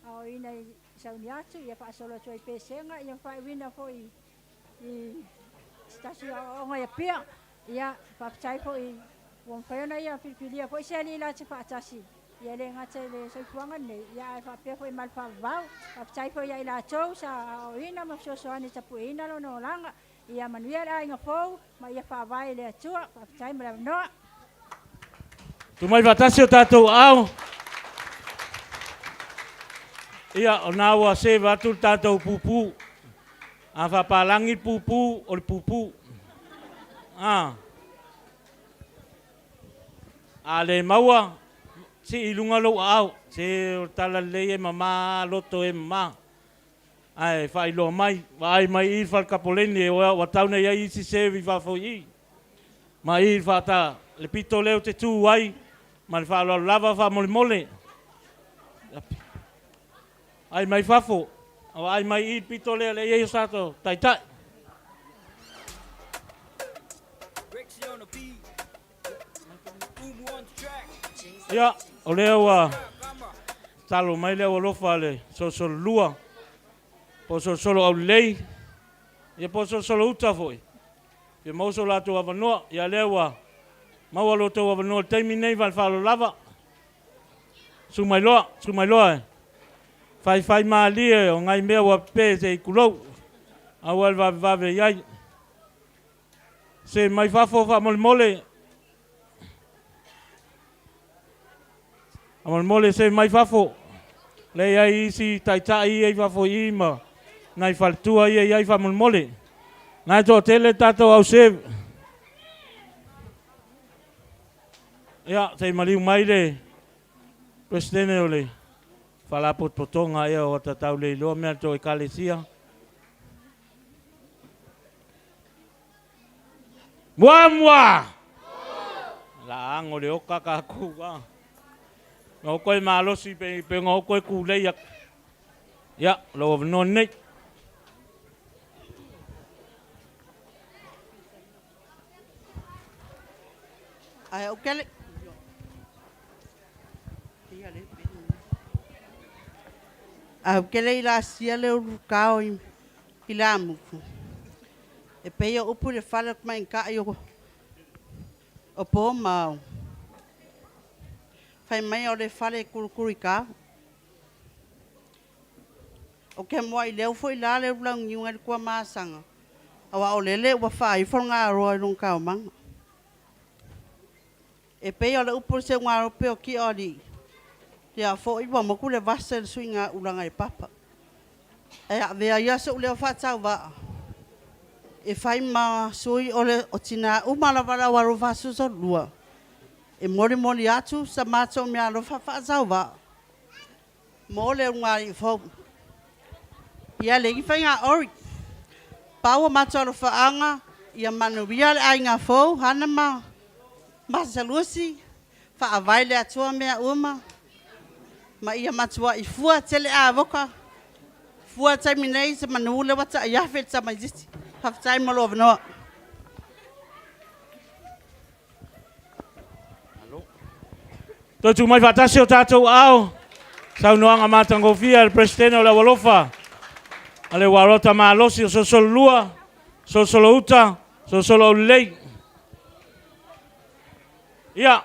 ao ina sa uniatu ia fa solo toi pesenga ia fa wina fo I stasi o nga ia Apia. Ia fa tai fo I won fa na ia filia fo se ali la te fa tasi. Ia le ngate le so fuanga nei ia fa pe fo I mal fa vau. Fa tai fo ia ila tou sa o ina ma so so ani tapu ina lo no langa. Ia manuia la inga fou, ma ia whawai le atua, whaftai mara noa. Tu mai batasi o tātou au. Ia o nā ua se watu tātou pupu. A whapalangi pupu o le pupu. A le maua, si ilunga lo au. Se o tala le e mama, loto e mama. Ai fai lo mai, vai mai I fal kapoleni e wa tauna ia isi se vi fa foi. Mai fa ta le pito leo te tu ai, ma fa lo lava fa mole mole. Ai mai fafo, ai mai I pito le ia sato, tai tai. Ia, o leo talo mai leo lo fale, so lua. Po solo au lei. Ia po solo uta foi. Ia mau so lato avanoa. Ia lewa. Mau alo tau avanoa. Taimi nei vai whalo lava. Sumai loa. Fai maa lia o ngai mea wa pe se I kulou. Awal vave iai. Se mai fafo fa mole mole. Mole mole se mai fafo. Le iai isi taitai iai fafo ima. Nai faltua ia iai fa mole. Nai to tele tato au se. Ia, sei maliu mai le. Presidente ole. Fala potonga ia o tatau le lo mea to ekalesia. Mua. La ango le oka ka ku wa. No koe malosi pe ngo koe ku le ia. Ya, lo no nei. Ai o kele. Au kele ila sia le urukao i la muku. E pei o upu le fala kuma inka i o po mau. Fai mai o le fale kurukuri ka. O ke moa i leo fo i la le ulang niunga le kua maasanga. Awa o lele ua wha i whonga aroa i nung kao manga. E pei o le upu se ngaro peo ki o li. Ia fo i wa moku le vasa le sui ngā ulanga i papa. E a vea ia se uleo whatau wa. E whai ma sui o le o tina umala wala waru vasu so lua. E mori atu sa mato mea lo whatau wa. Mo le ngari i fau. Ia le i whai ngā ori. Paua mato alo whaanga. Ia manuia le ai ngā fau. Hana ma Maselusi. Whaavai le atua mea uma. Ma ia matua i fua tele a voka. Fua taimi nei se manuule wata a iafe ta mai ziti. Haftai malo of noa. Totu mai fatasi o tātou au. Sau noanga mātango fia le presidente o le walofa. Ale warota maalosi o Solosolo lua. Solosolo uta. Solosolo lei. Ia.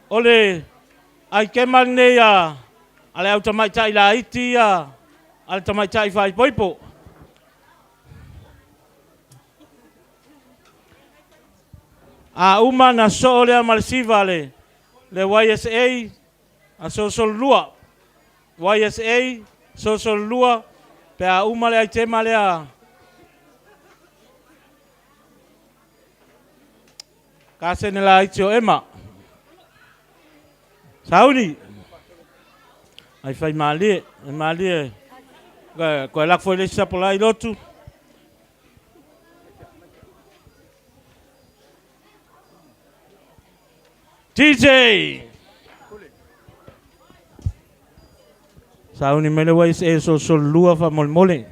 Ole. Ai ke magne ya. Ale au tamaita i la iti ya. Ale tamaita i whai poipo. A uma na so lea malisiva le YSA a Solosolo lua. YSA Solosolo lua pe a uma le ai tema lea kasene la iti o ema. Saudi. Ai fai malie ko la foi le sapola i lotu. DJ. Saudi mele wais e so lua fa molmole.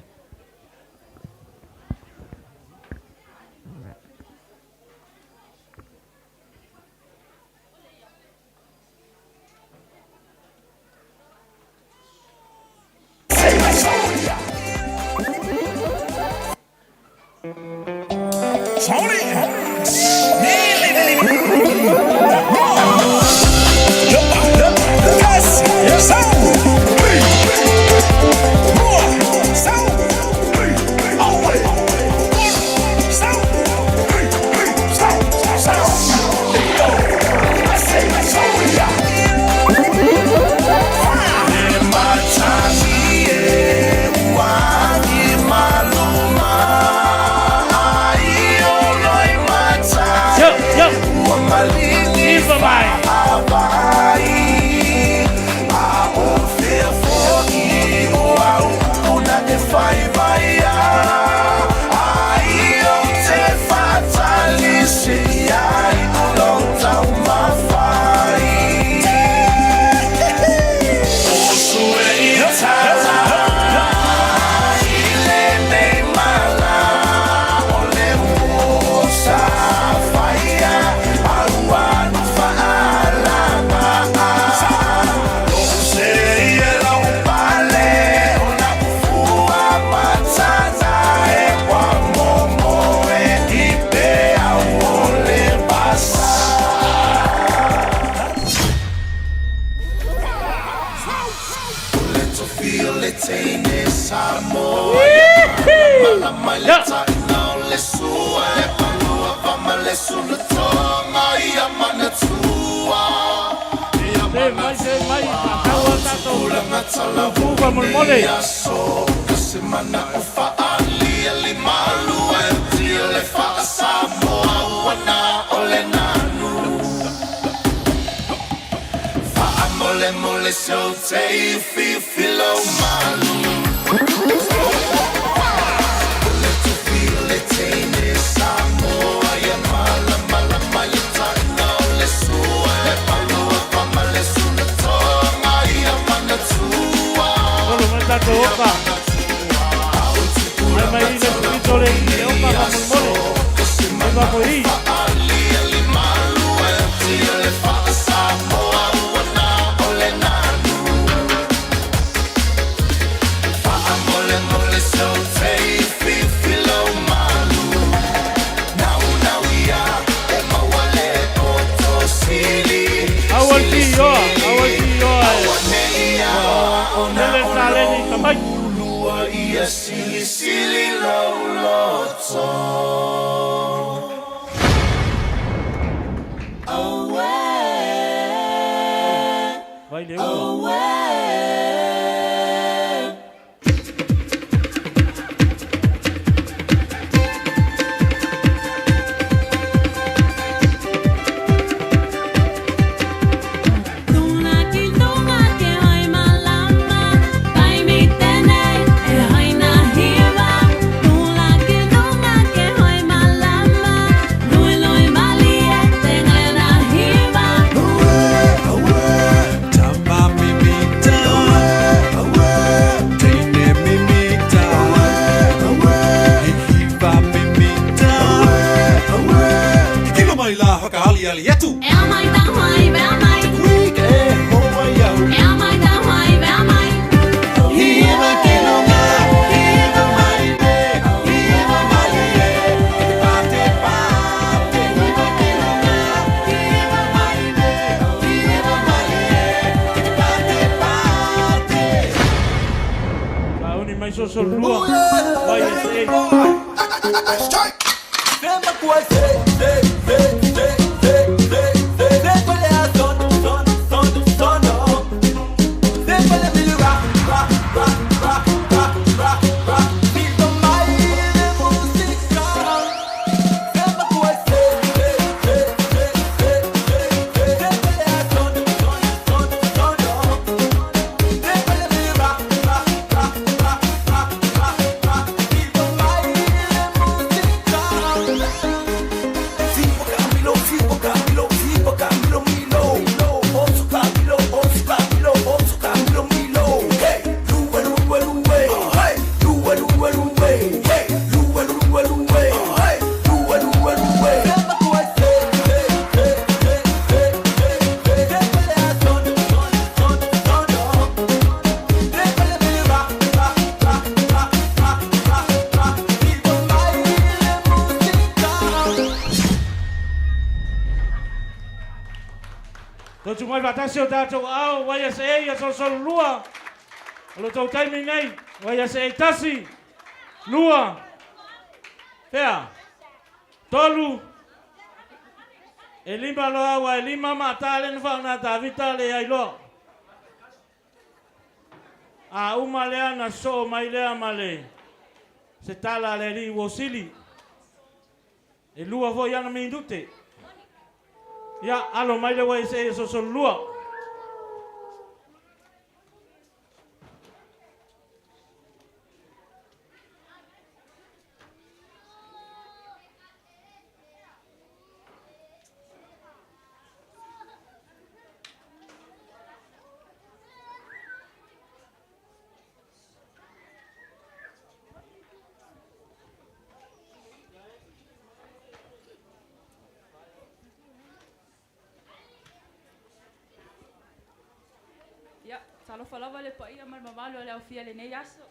vai. Lua ia sili sili lauloto. Vai Leota. Solosolo Ward Hall. Totu mai vatasi o tātou ao, waia se ei a Solosolo lua. Alo tau taimi nei, waia se ei tasi, lua, pea, tolu, e lima loa wa e lima matale na whauna tā vita le ai loa. A uma lea na so mai lea male, se tala le ri wosili, e lua vo yana mindute. Ya, alo mai le wai se e Solosolo lua. Talo falava le paia mal mamalo le ofia le nei aso.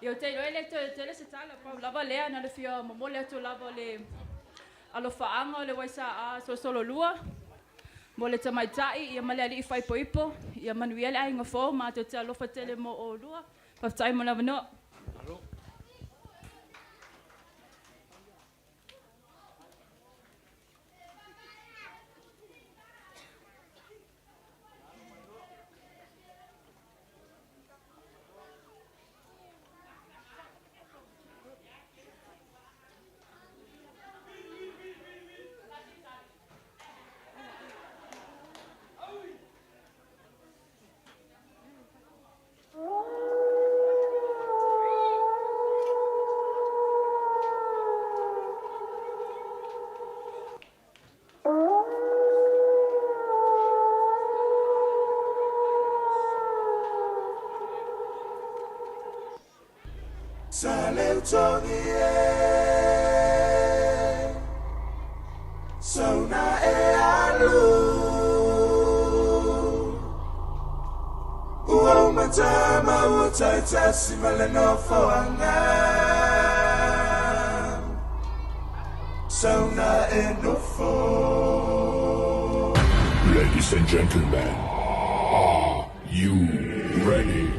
Io te lo ele te se tala pa lava le na le fia momole to lava le alo faanga le waisa a Solosolo lua. Mole te mai tai ia male ali fai poipo ia manuele ai ngofo ma te alo fatele mo o lua. Pa tai mo lava no. Sale utongi Sauna alu Uo matama utaita simaleno foanga Sauna enofo. Ladies and gentlemen, are you ready?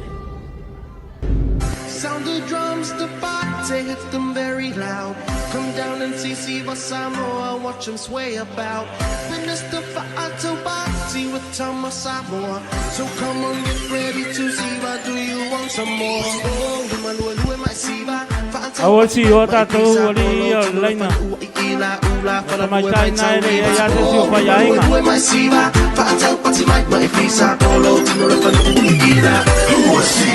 comes the party, hit them very loud. Come down and see Samoa, watch them sway about. Minister for Auto Party with Tama Samoa. So come on, get ready to see what do you want some more? Oh, who am I see? I will see what I told you. Lena. My time night, I just you for your who am I see? Fata Party might my visa, Polo, Timor, who was see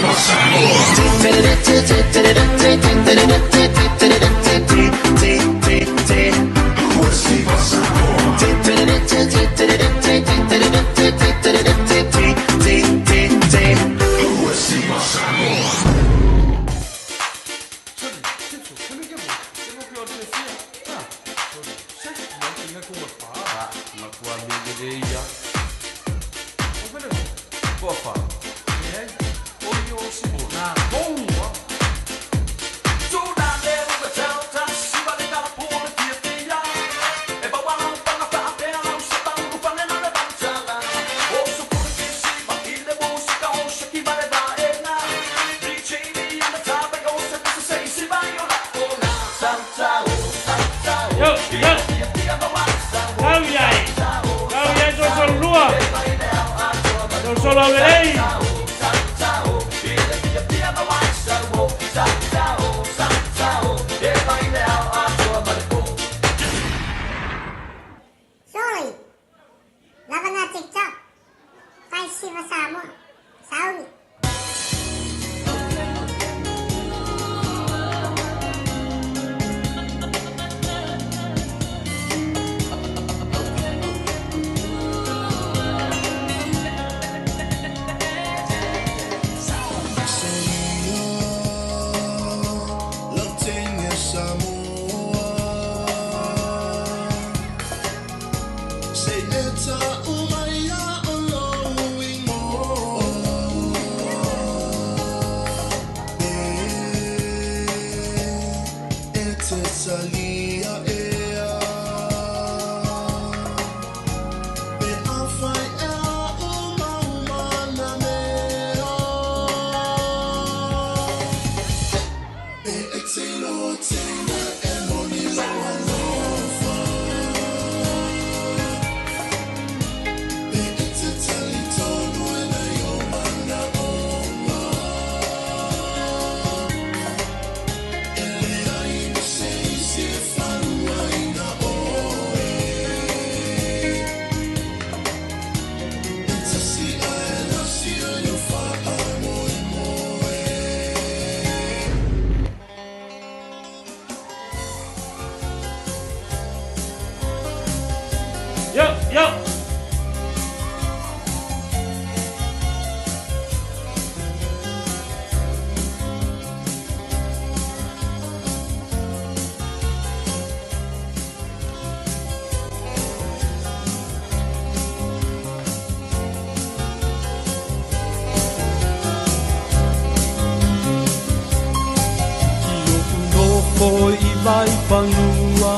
vai panua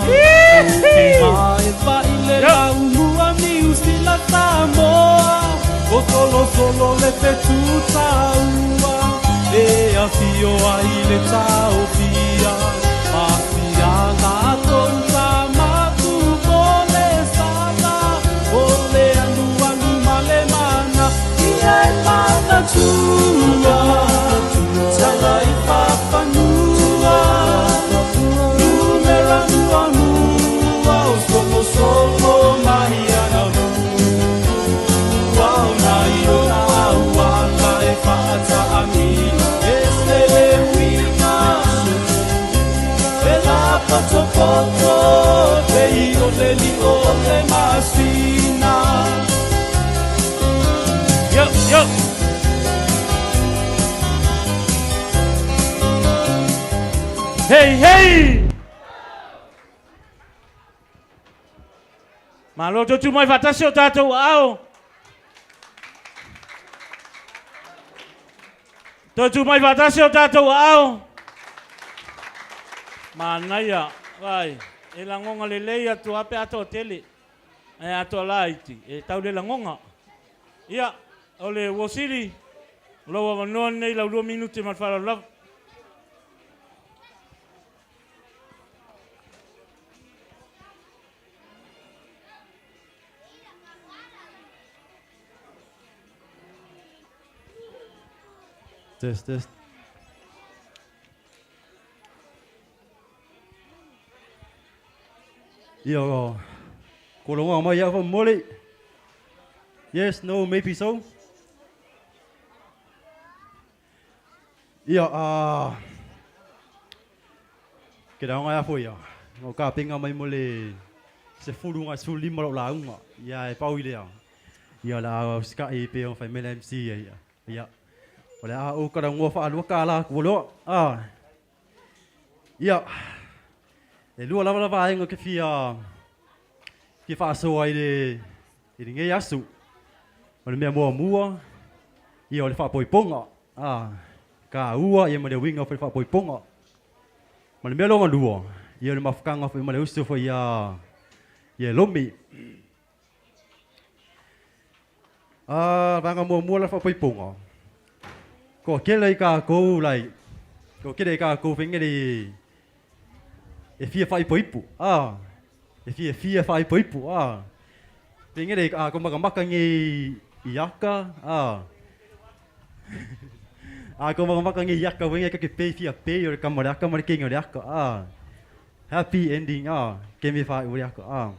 mai vai le laumua mi usila Samoa o solo le petuta ua e a fio ai le tau pia a fia na tonta matu vole sala ole anua male mana i ai mana tua tala i papanua Solosolo Mariana Wow na iona wala e fata ami este le wina e la poto te io le li o le masina Yo Hey Malo tu mai fatasi o tatou ao. Tu mai fatasi o tatou ao. Manaya, vai. E langonga lelei atu ape ato tele. E ato laiti. E tau le langonga. Ia, ole wosiri. Loa wanoa nei lau 2 minuti man whara lava. Test. Yo, kolonga mai ya mole. Yes, no, maybe so. Ya, kita ngai apa ya? Ngau kapinga mai mole. Se fulu ngai suli malo launga. Ya, pau ile ya. Ya la ska pe on family MC ya. Ya. Oleh o kada ngofa alu kala kulo. Ya. E lua lava ai ngo ke fia. Ki fa so ai de. Ele ngai asu. Oleh me mua. Ya oleh fa poiponga. Ka ua ia male winga fa poiponga. Male me longa lua. Ya le mafkanga fa male usu fa ya. Ya lomi. Banga mua la fa poiponga. Ko kele ka ko lai. Ko kele ka ko finga di. E fia fai poipu. E fia fai poipu. Finga di ko magamaka ngi iaka. Ko magamaka ngi iaka winga ka ke pe fia pe yo kamara kinga iaka. Happy ending. Kemi fai iaka.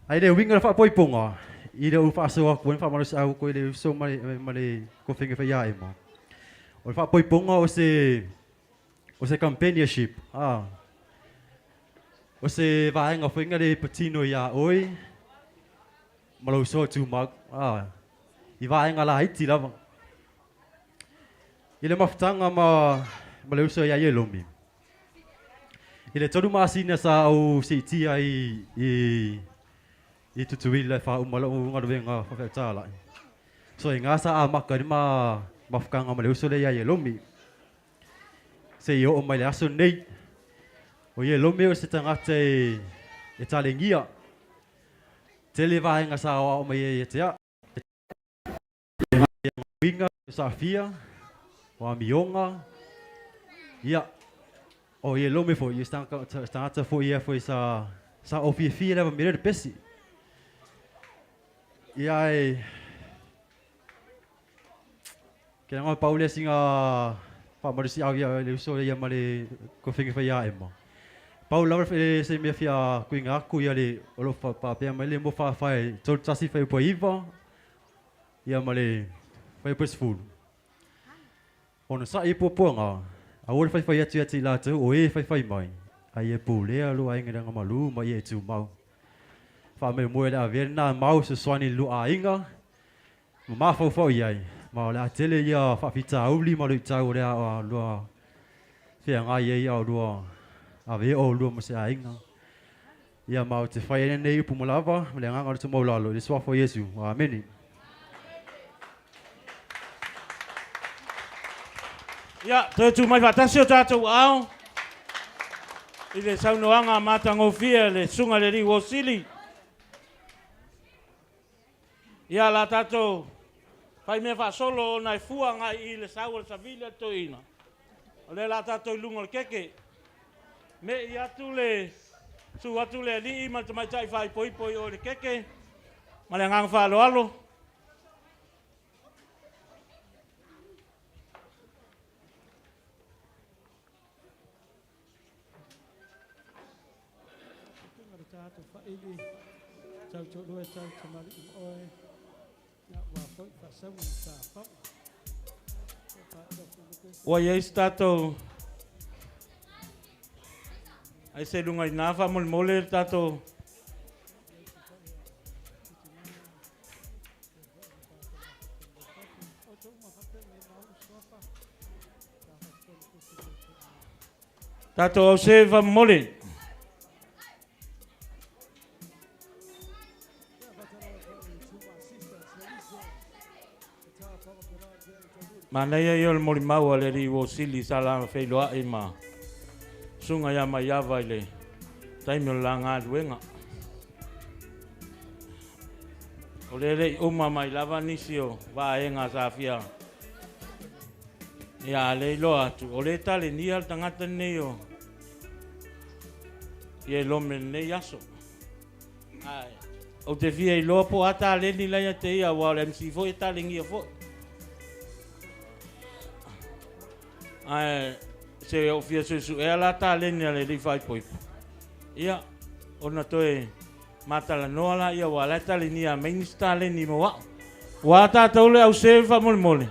Ai de winga fa poiponga. Ida ufa so ko fa malu sa ko ile so male ko finga fa ya emo. O fa poiponga o se companionship. O se vai nga finga de patino ya oi. Malu so tu mag. I vai nga la iti lava. Ile maftanga malu so ya yelomi. Ile todo masina sa o se ti ai I tutuila fa umalo unga venga fa tala. So inga sa amaka ni mafkanga male usole ya yelomi. Se yo o male aso nei. O yelomi o se tangate e talengia. Tele vai nga sa o mai te ya. Winga sa fia. O mionga. Ya. O yelomi fo you stanga fo ia fo sa ofia leva mire de pesi. Iai kena ngau Paule singa pa marisi au ya le so ya male ko finga fa ya emo Paula fe se me fia kuinga ku ya le olo pa pe male mo fa tol tasi fa po iva ya male fa po full ono sa ipo ponga a ol fa ya ti la tu o e fa mai ai e pule alu ai ngada ngamalu mai e tu mau fa me mo la verna mau se swani lu a inga ma fa iai ma la tele ya fa fita uli ma lu tau la lu fe nga ye ya lu a ve o lu mo se a inga ya mau te fa ye nei pu mo lava me nga ngor tu mo la lu swa fo yesu amen ya tu mai fa tasio tatu au ile saunoanga matango fia le sunga le ri wosili. Ia la tato fai me fa solo na fuanga I le saul sa villa toina. Le la tato lungo keke. Me ia tu le su atu le li ma mai tai fai poi o le keke. Ma le ngang fa lo alo. Tato fa ili chau chau dua chau chamari oi na wa foi fa sa un sa fa o ye stato ai se lunga na fa mol mole tato tato se va mole Mana ia yo le mori mau le ri wo sili sala fe loa e ma. Sunga ya mai ava le. Tai me langa duenga. O le re uma mai lava nisio va enga sa fia. Ya le loa tu o le tale ni al tangata ne yo. Ye lo men ne yaso. Ai. O te fia I loa po ata le ni la ya te ia wa le msi fo e tale ngia fo. Se o fia su e ala ta le ni le fai poi. Ia ona toe matala noala ia wala ta le ni a minister le ni mo wa ta tole au se fa mole.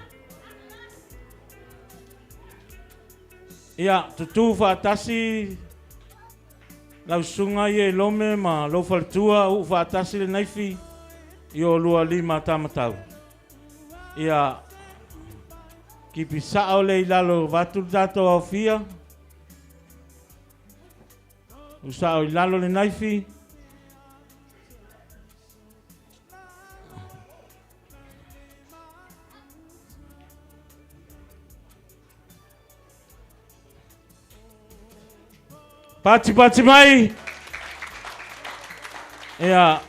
Ia tutu fa tasi lau sunga ye lome ma lo faltua u fa tasi le naifi io lua lima tamatau. Ia ki pisao le ilalo vatu dato au fia. Usao ilalo le naifi. Pati mai. Ia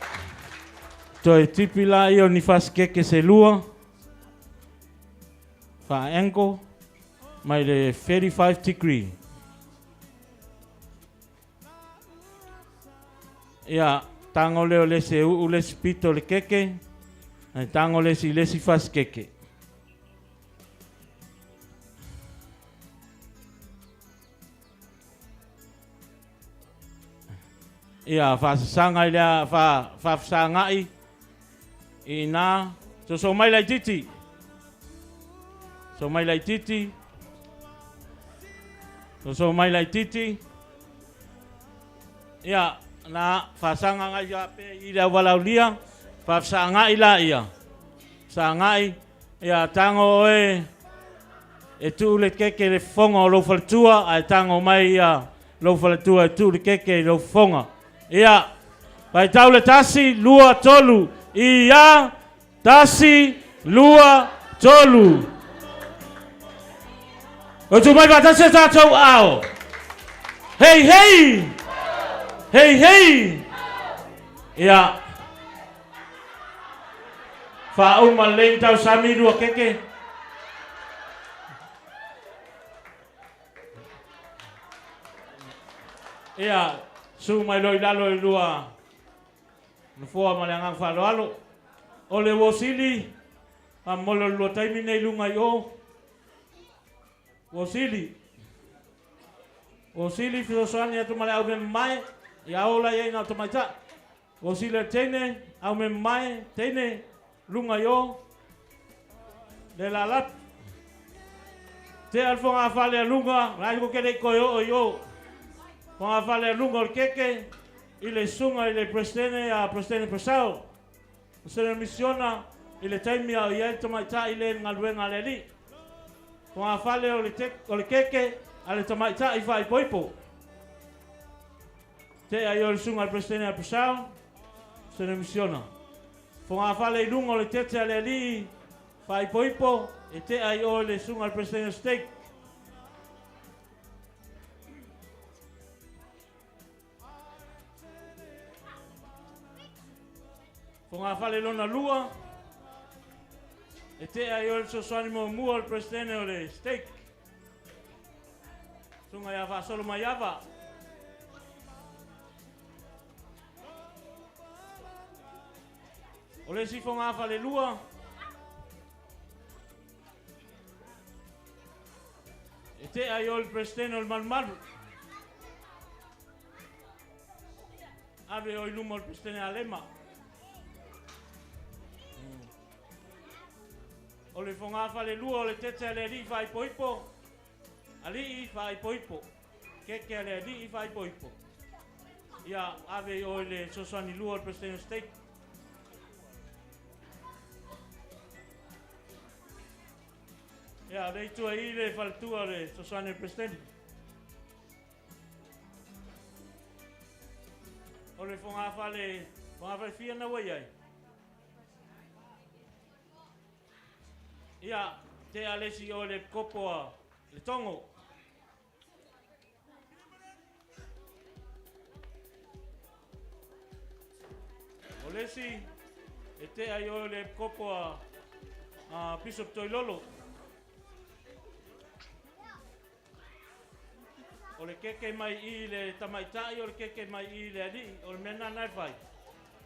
toi tipila io ni faskeke se lua. Fa angle mai le 35 degree. Ia tango leo le se u le spito le keke. Ai tango le si faskeke. Ia fa sanga ia fa sanga I ina so mai lai titi. So mai lai titi. So mai lai titi. Ia na fa sanga nga ia pe ila wala ulia fa sanga ila ia. Sanga ia tango e tu le keke le fonga lo faltua ai tango mai ia lo faltua tu le keke lo fonga. Ia vai tau le tasi lua tolu. Ia tasi lua tolu. O tu mai va tasi tatou ao. Hey hey. Hey hey. Ia fa uma le tau sami lua keke. Ia su mai loi lalo I lua no foa malangang fa lalo o le wosili a molo lua taimi nei lunga I o wosili filosofani atu male au me mai ia ola ia ina tomaita wosili tene au me mai tene lunga I o le lalat te alfonga fale lunga rai ko kele koyo o yo Con a fale lungo il keke, il sunga il prestene a prestene pesao. Se ne missiona il taimi a yelto maita il ngalwenga leli. Con a fale o keke al tomaita I fai poipo. Te a il sunga il prestene a pesao. Se ne missiona. Con a fale lungo il tete a leli fai poipo e te a il sunga il prestene steak. Con a fale lona lua e te a io il suo animo mua il prestene o le steak. Sunga ia fa solo maiava. O le si con a fale lua. E te a io il prestene o il malmalu. Ave o il lumo il prestene a lema. O le fonga fale lua o le tete le ri fai poipo. Ali fai poipo. Keke le ri fai poipo. Ia ave o le sosani lua o prestene steak. Ia dei tua I le faltua le sosani prestene. O le fonga fale fia na wai ai. Ia, te alesi o le kopoa, le tongo. O lesi, e te ai o le kopoa Bishop Toilolo. O le keke mai I le tamaitai, o le keke mai I le ali, o le mena nai fai.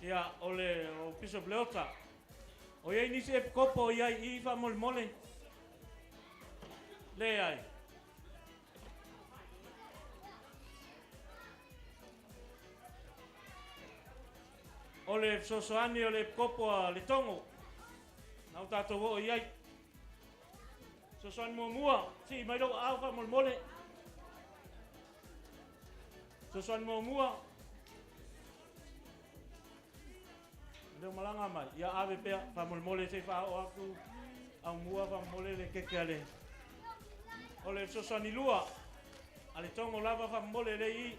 Ia, o le Bishop Leota. O iei nisi e kopo iai I fa mole mole. Le ai. O le sosoani o le kopo a le tongo. Nau tātou o iai. Sosoani mua. Si, mai rau au wha mole. Sosoani mua. Leo malanga mai. Ia ave pea wha mole se wha o aku. Au mua wha mole le keke ale. O le sosoani lua. A le tongo lava wha mole le i.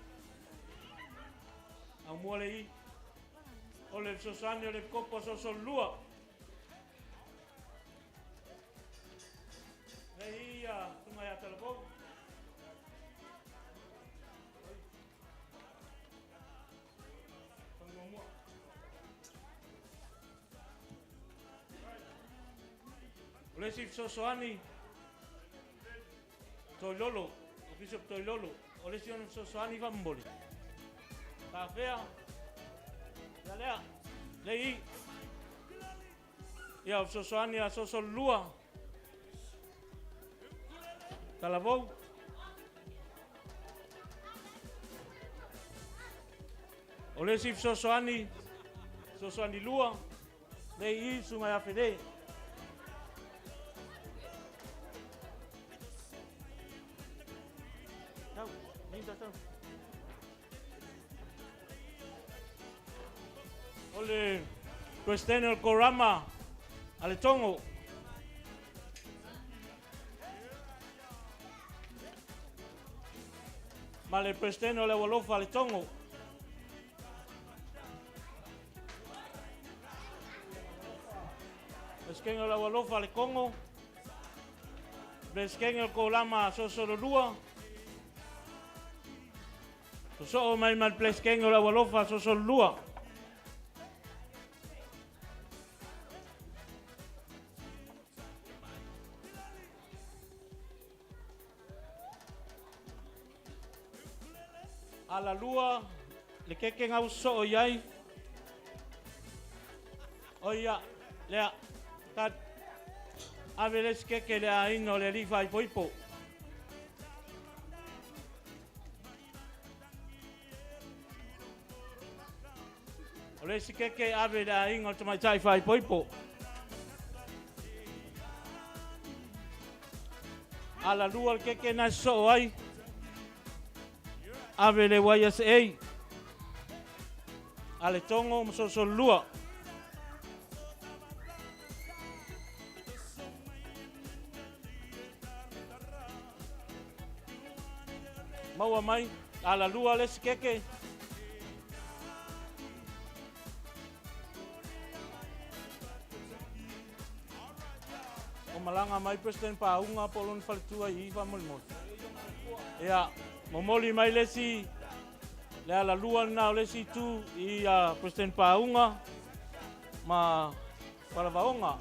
Au mua le i. O le sosoani o le kopo soso lua. Le i a tunga ia telefon. O le sif sosoani. Toi lolo. O Bishop toi lolo. O le sion sosoani wha mboli. Tā whea. Ia lea. Le i. Ia o sosoani a soso lua. Talavou. O le sif sosoani. Sosoani lua. Le i sunga ia whede. Tau, minta tau. O le Prestene o Korama a le tongo. Ma le Prestene o le walofa a le tongo. Beskenge o le walofa a le kongo. Beskenge o Korama a Solosolo Lua. So o mai mal pleskenge o le walofa a Solosolo Lua. Ala lua, le keke ngau so o iai. O ia, lea, kat, ave les keke lea ino le lifa i poipo. O les keke ave lea ino le tamaitai fai poipo. Ala lua le keke na so o ai. Ave le waias ei. Ale tongo msoso lua. Maua mai, ala lua les keke. O malanga mai president paunga polon faltua i va molmol. Ea, momoli mai lesi le ala lua na lesi tu i a president paunga ma para vaonga.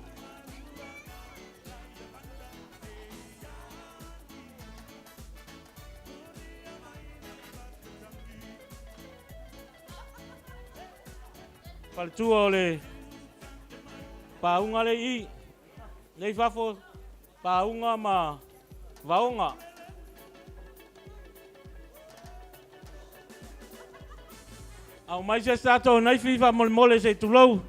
Faltua le paunga le i le fafo paunga ma vaonga. Au mai se stato nai fifa mole se tulou.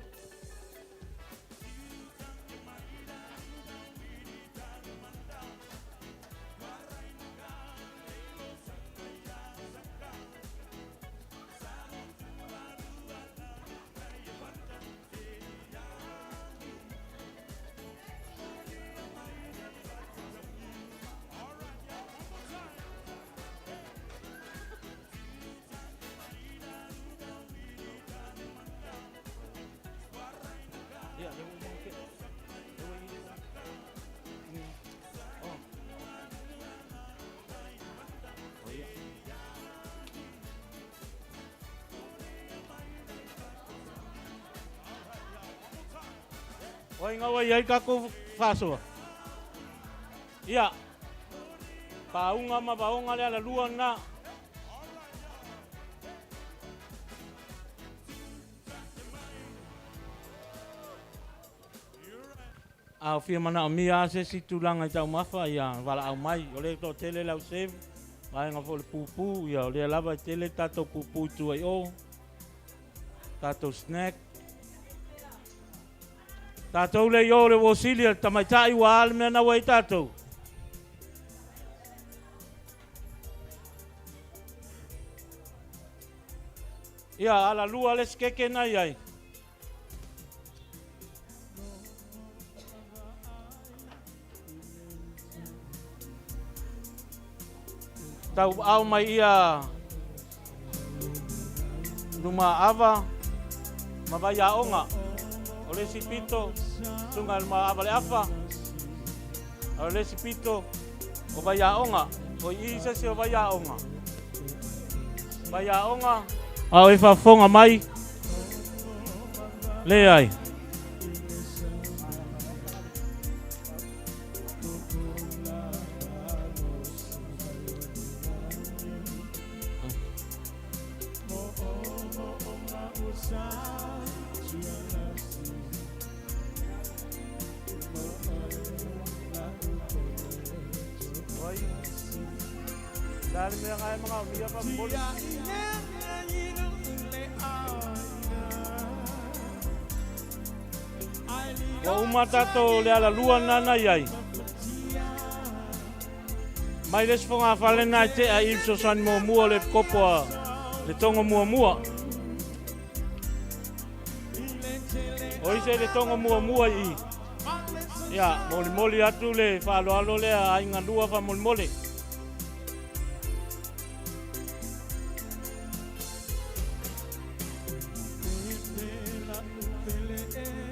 Oi ngau ai kako faso. Ia. Paunga ma paunga le ala lua na. Au fia mana o mia se si tulanga tau mafa ia wala au mai o le to tele lau save. Vai nga fo le pupu ia o le lava tele tato pupu tu ai o. Tato snack Tātou le yo le wosili al tamaitai wa al mea na wai tātou. Ia ala lua le skeke nai ai. Tau au mai ia numa ava ma vai a onga o le sipito sunga ma ava le afa o le sipito o vai a onga o i se o vai a onga au e whafonga mai le ai. Dari mga kaya mga umiya pa bol. Wa umata to le ala lua nana yai. Mai les fonga fale na te a ipso san mo mua le kopo le tongo mua. Oi se le tongo mua i. Ya, moli atu le fa alo le a inga lua fa moli.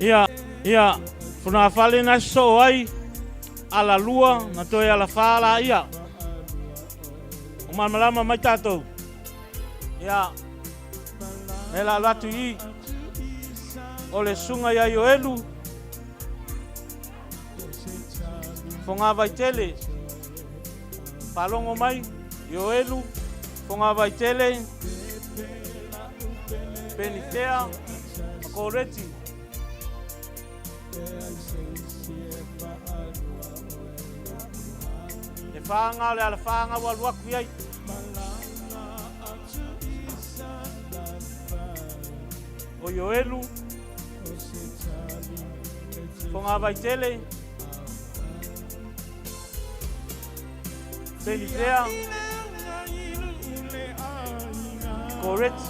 Ia, funa fale na so ai ala lua na toe ala fala ia. O malama mai tatou. Ia, ela latu i o le sunga ia yo elu. Fonga vai tele. Palongo mai yo elu. Fonga vai tele. Benitea, koreti. Le fanga le ala fanga wal waku ai. O yo elu. Fonga vai tele. Benitea. Correct.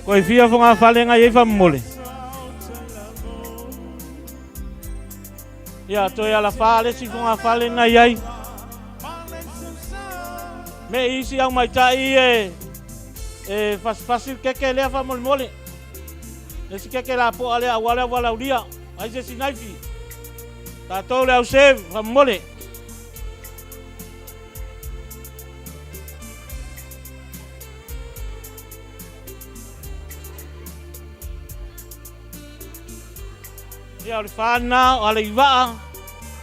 Koi fia fonga fale nga ye fa mole. Ya to ya la fale si fonga fale nga yai. Me isi ang mai tai fasil keke le fa mole. Le si keke la po ale wala ulia. Ai se sinaifi. Ta to le au se fa mole. Ia le whana o le iwaa,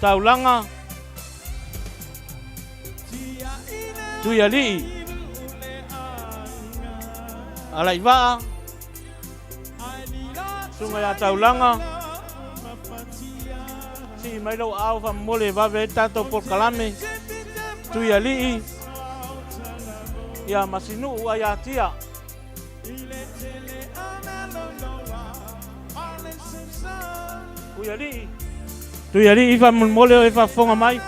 taulanga, tui alii, ala iwaa, sunga ya taulanga, si mai lau au wha mole wawe tato por kalame, tui alii, ia masinu ua ya tia. Tu yali ifa mole ifa fonga mai.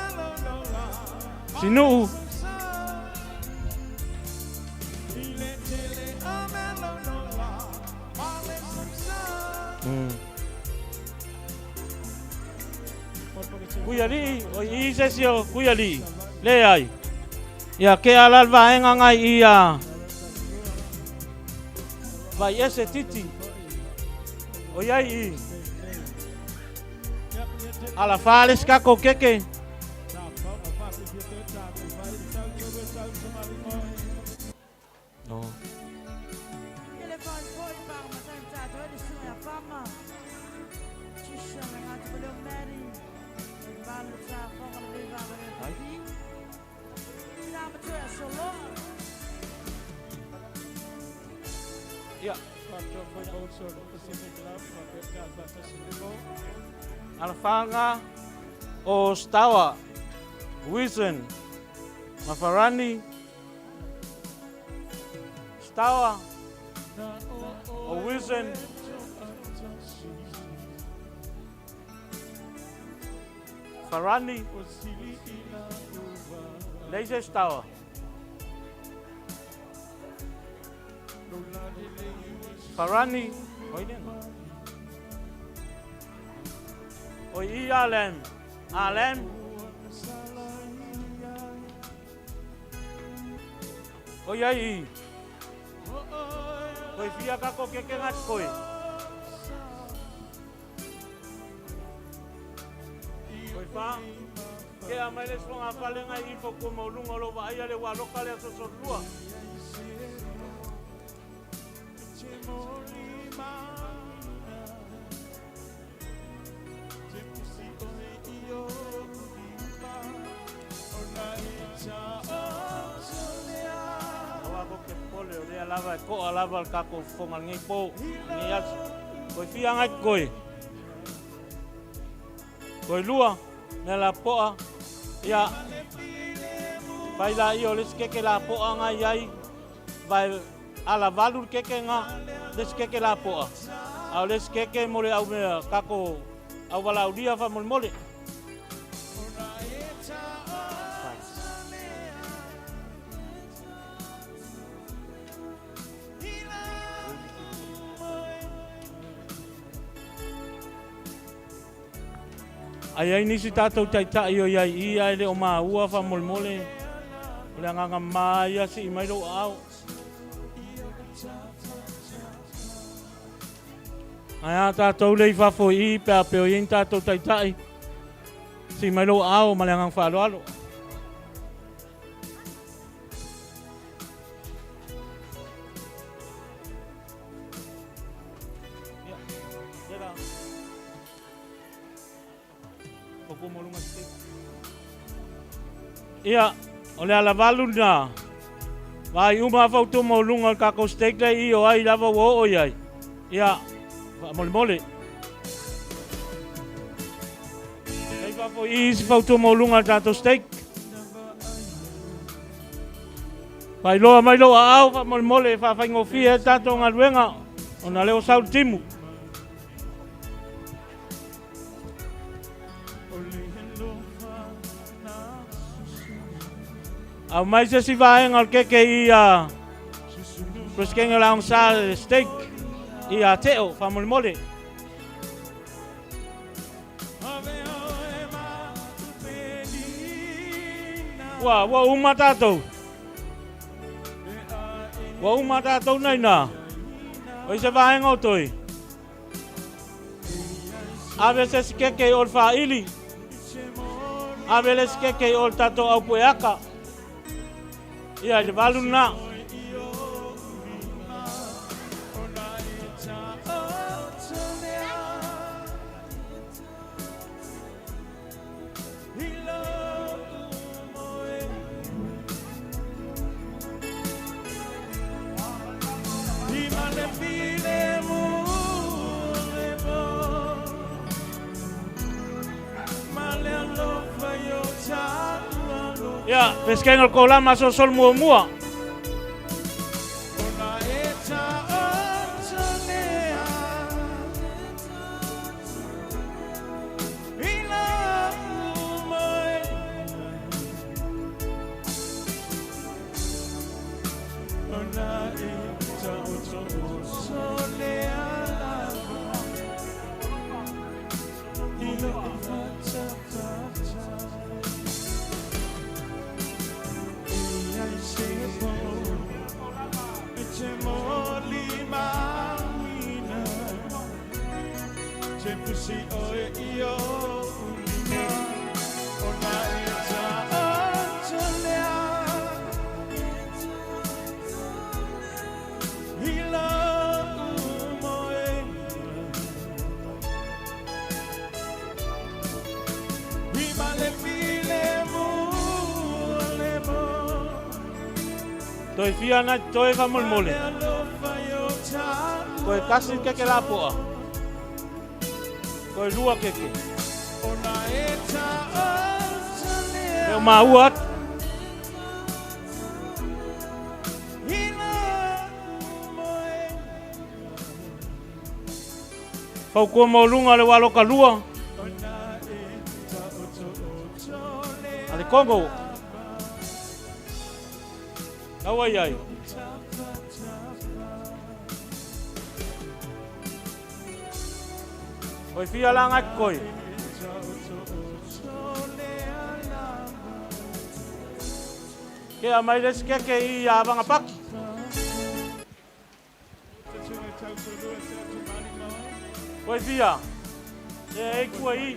Sinu. Kuyali, o isesio kuyali. Le ai. Ya ke alal va enga ngai ia. Vai ese titi. O yai. Ala fales kako keke. No. Ja. Alfanga o Stawa, Wilson, Mafarani, Stawa. O Wilson. Farani. Leise Stawa. Farani. Oi Alem. Alem. Oi ai. Oi fia kako keke ngat koi. Oi fa. Ke amele songa palenga ifo ko molunga lo vai ale wa lokale so so lua. Lava ko lava kako fonga ngi po ngi as koi fia ngai koi koi lua nela poa ya vai la io les keke la poa ngai ai vai ala valur keke nga les keke la poa au les keke mole au me kako au wala udia fa mole ai nisi tātou taitai o iai ia ele o māua wha mole o le anganga mai asi i mairo au. Ai a tātou lei whafo i pēa pēo i tātou taitai si i mairo au ma le anganga whaalo alo. Ia, o le ala walu nā. Vai uma whautu mo lunga kako steak lei i o ai lava o iai. Ia, mole mole. Ei whafo i isi whautu mo lunga tātou steak. Vai loa mai loa au, mole mole, whawhaingo fia tātou ngā ruenga. O nā leo sau timu. Au mai se si vaenga o keke i a proskenga laung sa steak i a teo fa mole mole. Wa uma tātou. Wa uma tātou nei nā. Oi se vaenga o toi. Ave se si keke o wha ili. Ave le si keke o tātou au pueaka. Ia le valu na. Ya, peskengo ko lama so sol mua. Toi fia na toi fa mole. Toi kasi keke la poa. Toi lua keke. Eu mauat. Fau kua maulunga le walo kalua. Ale Kongo. Nawa iai. Oi fia langa koi. Ke a mai les keke I a vanga paki. Oi fia. E kua I.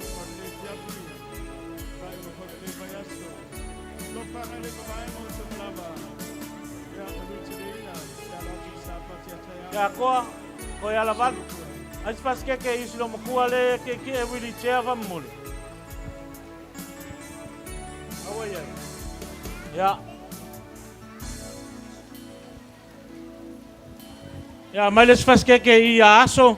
Ya koa, ko ya lavan. As pas keke islo makua le keke e wili chea va mole. Awa ya. Ya. Ya, mas les faz keke I a aso.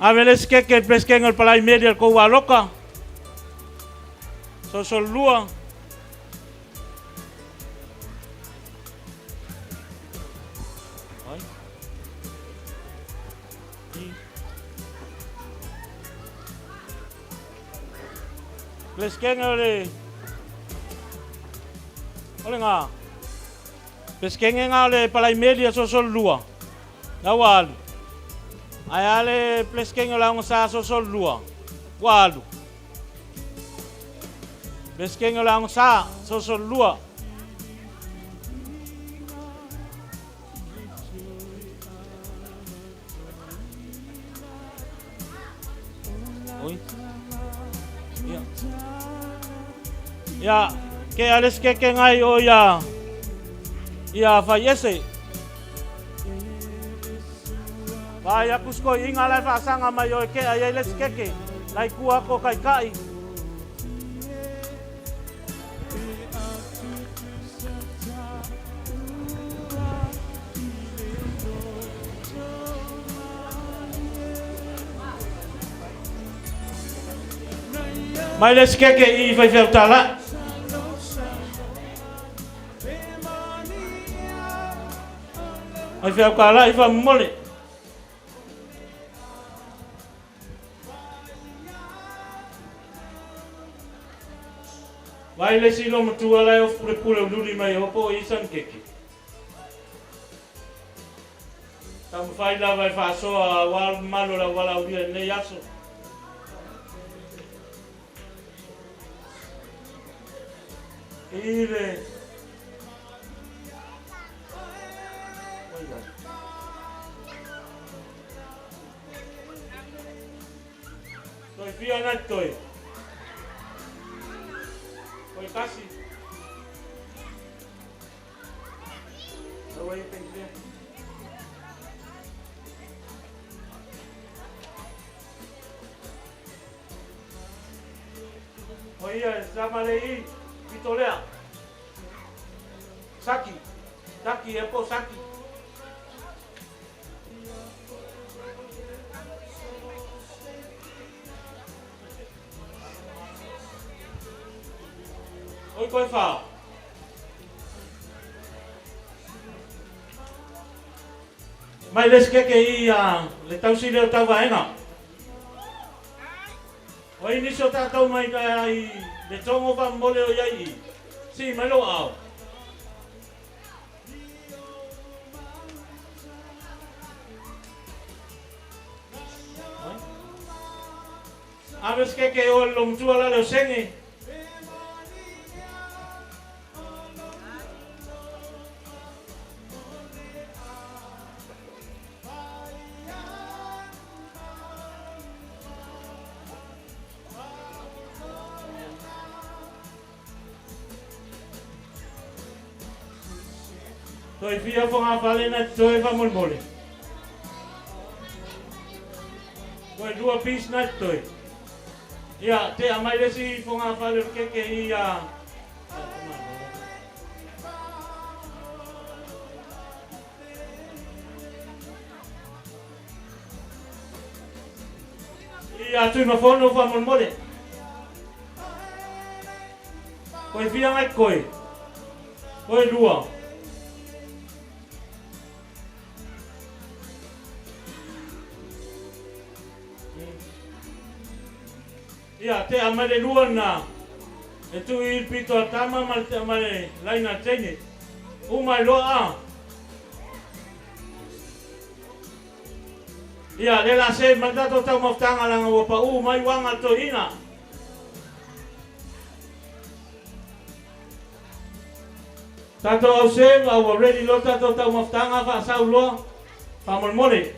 A veles keke pesken el palai media ko wa loka. Solosolo lua. Ai. Pesken ole. Ole nga. Pesken nga ole palai media solosolo lua. Nawal. Ai ale pesken ola un sa solosolo lua. Walu. Pesken ola un sa solosolo lua. Oi. Ya. Ya, ke ales ke ngai o ya. Ya fallece. Vai akusko inga lai fa sanga mai o ke ai les keke. Lai kua ko kai kai. Mai les keke I vai vertala. Ai vai kala I vai mole. Vai les ilo matua lai of pure luli mai opo I san keke. Tam fai la vai fa so a wal malo la wala udia ne yaso. Ile. Toi fia na toi. Oi kasi. Away pensia. Oi ya zamalei. Vitolea. Saki. Saki é por Saki. Oi, coi fala. Mas eles que ia, le tau si le tau vaenga. Oi, niso ta tau mai kai le tongo va mole o iai. Si, mai lo au. Aves que o lo mtua la le sengi. Toi fia fonga valena toi va mole. Toi dua pis na toi. Ya, te amai lesi fonga vale que ia. Ia tu no fono va mole. Koe fia ngai koe. Koe lua. Ia, te amare lua na. E tu i pito a tama ma te amare laina teine. Umai loa a. Ia, le la se mandato tau maftanga langa wapa mai wanga to ina. Tato au se, au already lo tato tau maftanga fa sau loa. Pa molmole.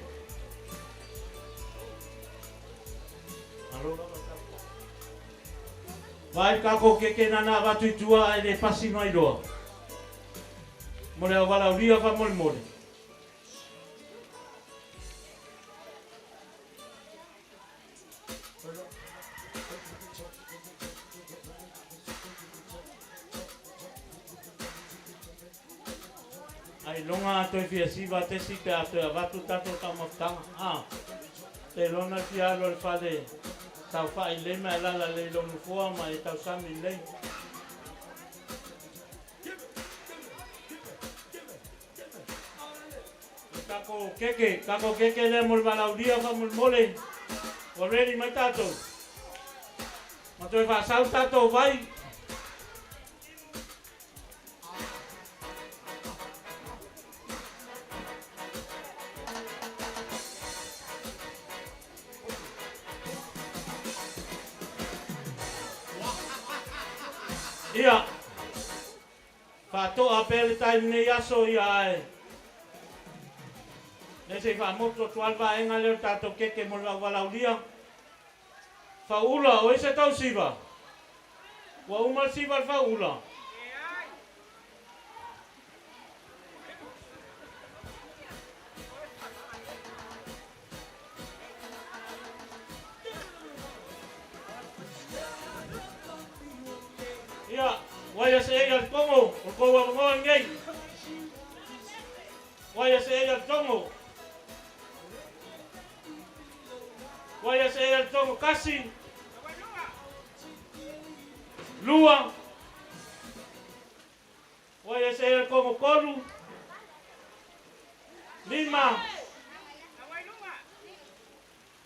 Vai kako keke nana watu i tua e le pasi mai loa. Mole au wala uria fa molmole. Ai longa to fia siva te si pe ato watu tato tau maftanga. Te lona fia lo le fale. Tau whai le mea lala le lonu fua ma e tau sami le. Kako keke le mol balauria fa mol mole. Already mai tato. Ma toi fa sau tato vai. Ia. Fato apel tai ne yaso ia e. Nese fa moto tualva enga le tato keke mo la walaulia. Fa ula o ese tau siva. Wa uma siva fa ula. Ia, waya se el tongo, o koa mo ngai. Waya se el tongo. Waya se el tongo kasi. Lua. Waya se el como koru. Lima.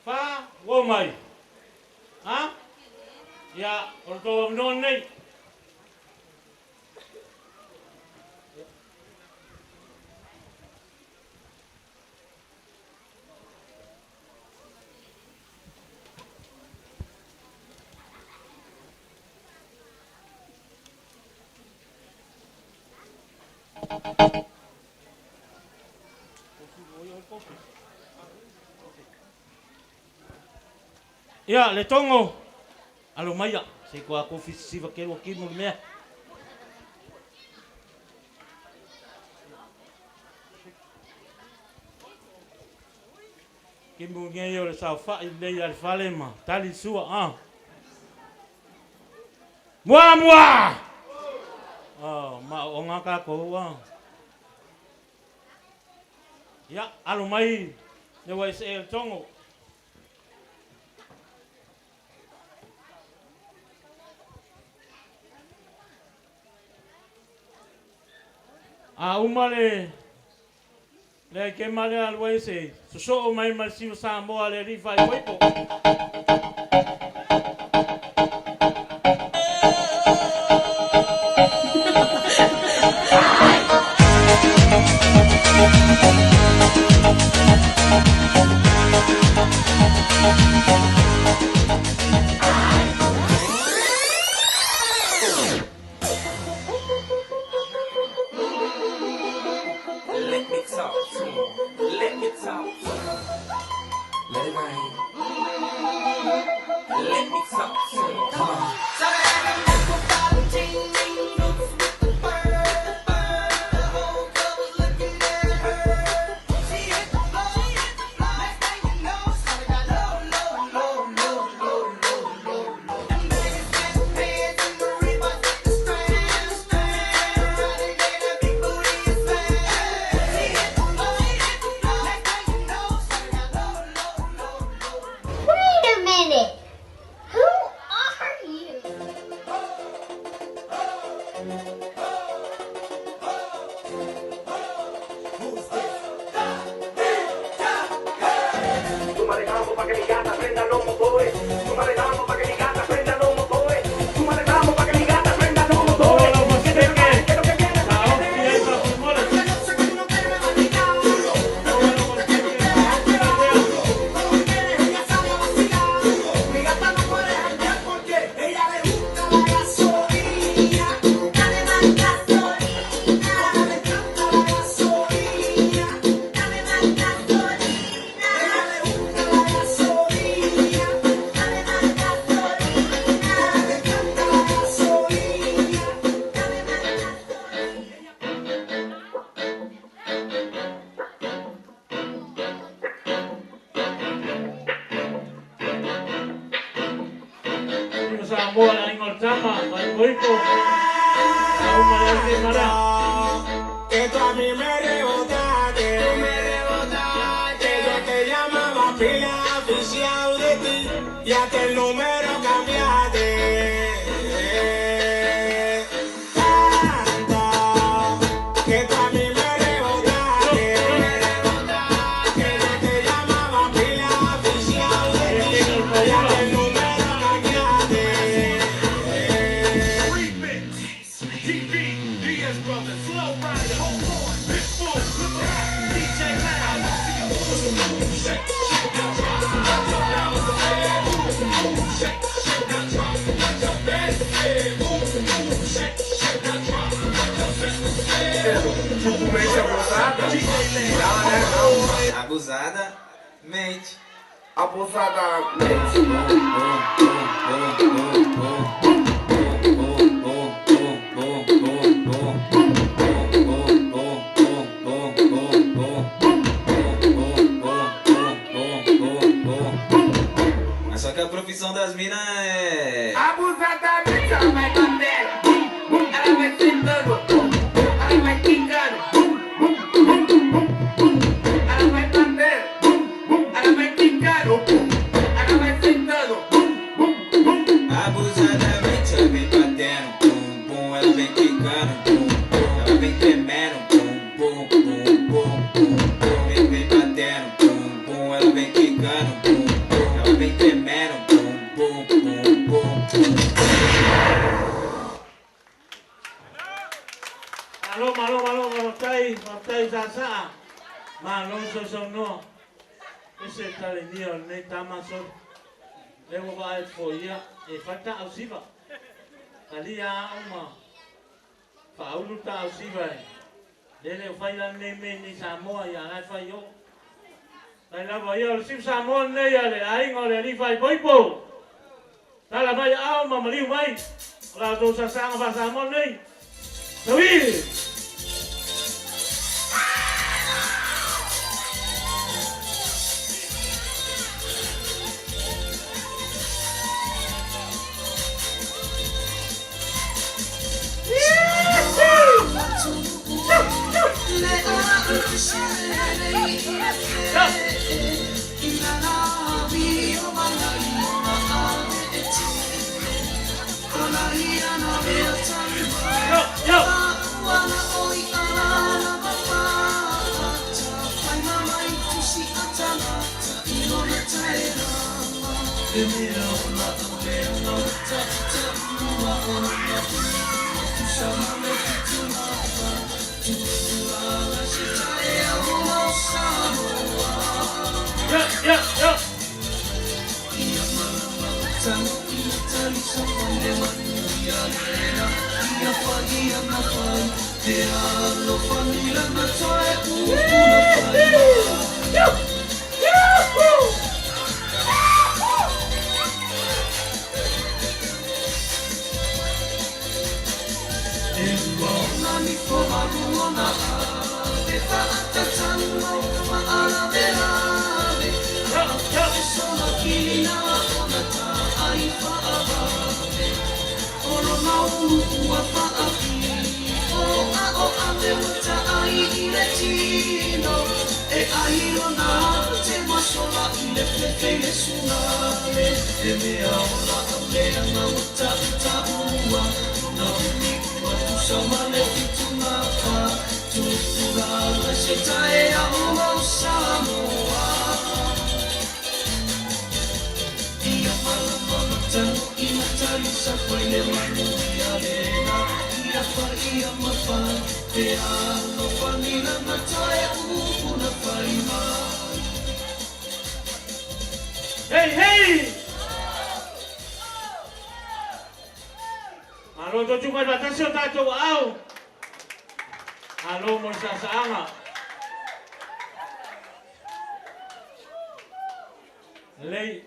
Fa, wo mai. Ha? Ya, o to non nei. Ia, le tongo. Alo maia, se ko ako fisiva ke wo kimu mea. Kimu nge yo le sa fa i le al falema, tali sua a. Mua. Oh, ma o ngaka ko wa. Ya, alo mai. Ne wa se el tongo. A umale le ke male al wese so mai mal si Samoa le rifa i wepo Let me talk. Let it rain. Samoa la ingol tama, vai boipo. Au malasi mara. Que tú a mí me rebotaste, yo te llamaba pila oficial de ti, ya que el número cambiaste. Tanto que tú a mí me rebotaste, que yo te llamaba pila oficial de ti, ya que el número cambiaste. DS Brothers, Slow Rider, hold on, Big Bull, DJ Loud, shake, shake, now drop, let your balance away, shake, shake, now drop, let your best say, shake, shake, now drop, let your best say. Mente abusada, abusadamente, Mas só que a profissão das minas é Abusadamente, ela vai bater, ela vai sentando, ela vai quicando, ela vai bater, ela vai quicando, ela vai sentando. abusadamente, ela vem batendo, pum, pum, ela vem quicando, pum, pum, ela vem tremendo, pum, pum, pum, pum, pum, pum, vem batendo, pum, pum, ela vem quicando, pum, pum, ela vem tremendo, pum, pum, pum, pum, pum. Malo, matai sasa. Malo no. Ese talenio ne tamaso. Levo vai foia e fata ausiva. Ali a uma. Paulo tá ausiva. Ele fai lá nem Samoa ya lá fai yo. Vai lá vai yo sim Samoa ne ya le ai ngole ali fai boipo. Tá lá vai ao mamaliu vai. Lá do sasanga va Samoa nei. Tawi. Hey, hey! Alo, to cuma batas yo tato au. Alo, mo sa anga. Lei,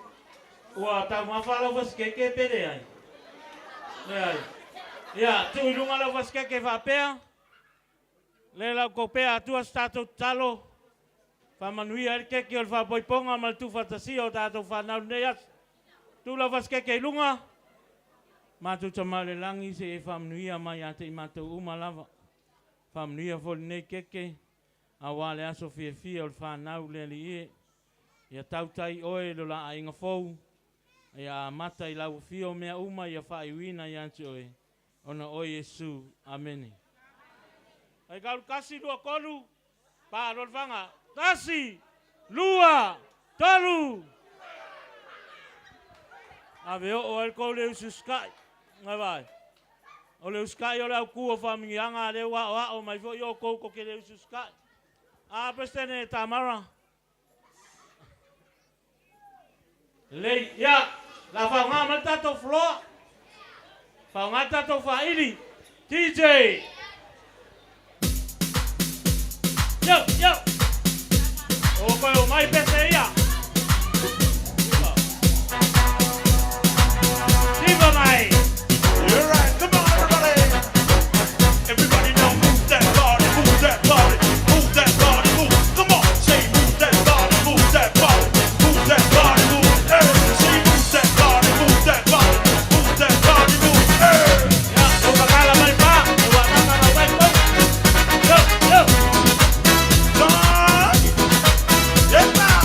ua ta ma fala vos que pede ai. Ai. Ya, tu lunga la vos que va Apia. Le la copea tu stato talo. Fa manui ar que ol fa boiponga mal tu fantasia o tato fa na neas. Tu la vos que lunga. Mātou tamale langi se e whamnuia mai a te i mātou umalava. Whamnuia foli nei keke. A wale aso fia fia o le whanau le li e. Ia tautai oe lo la a inga fou. Ia mata i lau fio mea uma ia whaiwina i anti oe. Ona o Yesu. Ameni. Ai kaul kasi lua kolu. Pa rol vanga. Kasi. Lua. Tolu. Ave o el kou le ususkai. Ngai vai. O le uskai o le au kua whamingianga le wa o mai fo i o kou ko ke le ususkai. A pestene tamara. Lei, ya. La whaunga ma tato floor. Whaunga tato whaili. TJ. Yo. O koe o mai pese ia. Diva mai. You're right, come on everybody. Everybody now move that body, move that body, move that body, move. Come on, say move that body, move that body, move that body, move. Hey, say move that body, move that body, move that body, move. Hey. Ya, o kakala mai pa, o kakala mai pa. Yo. Come on. Yes, now.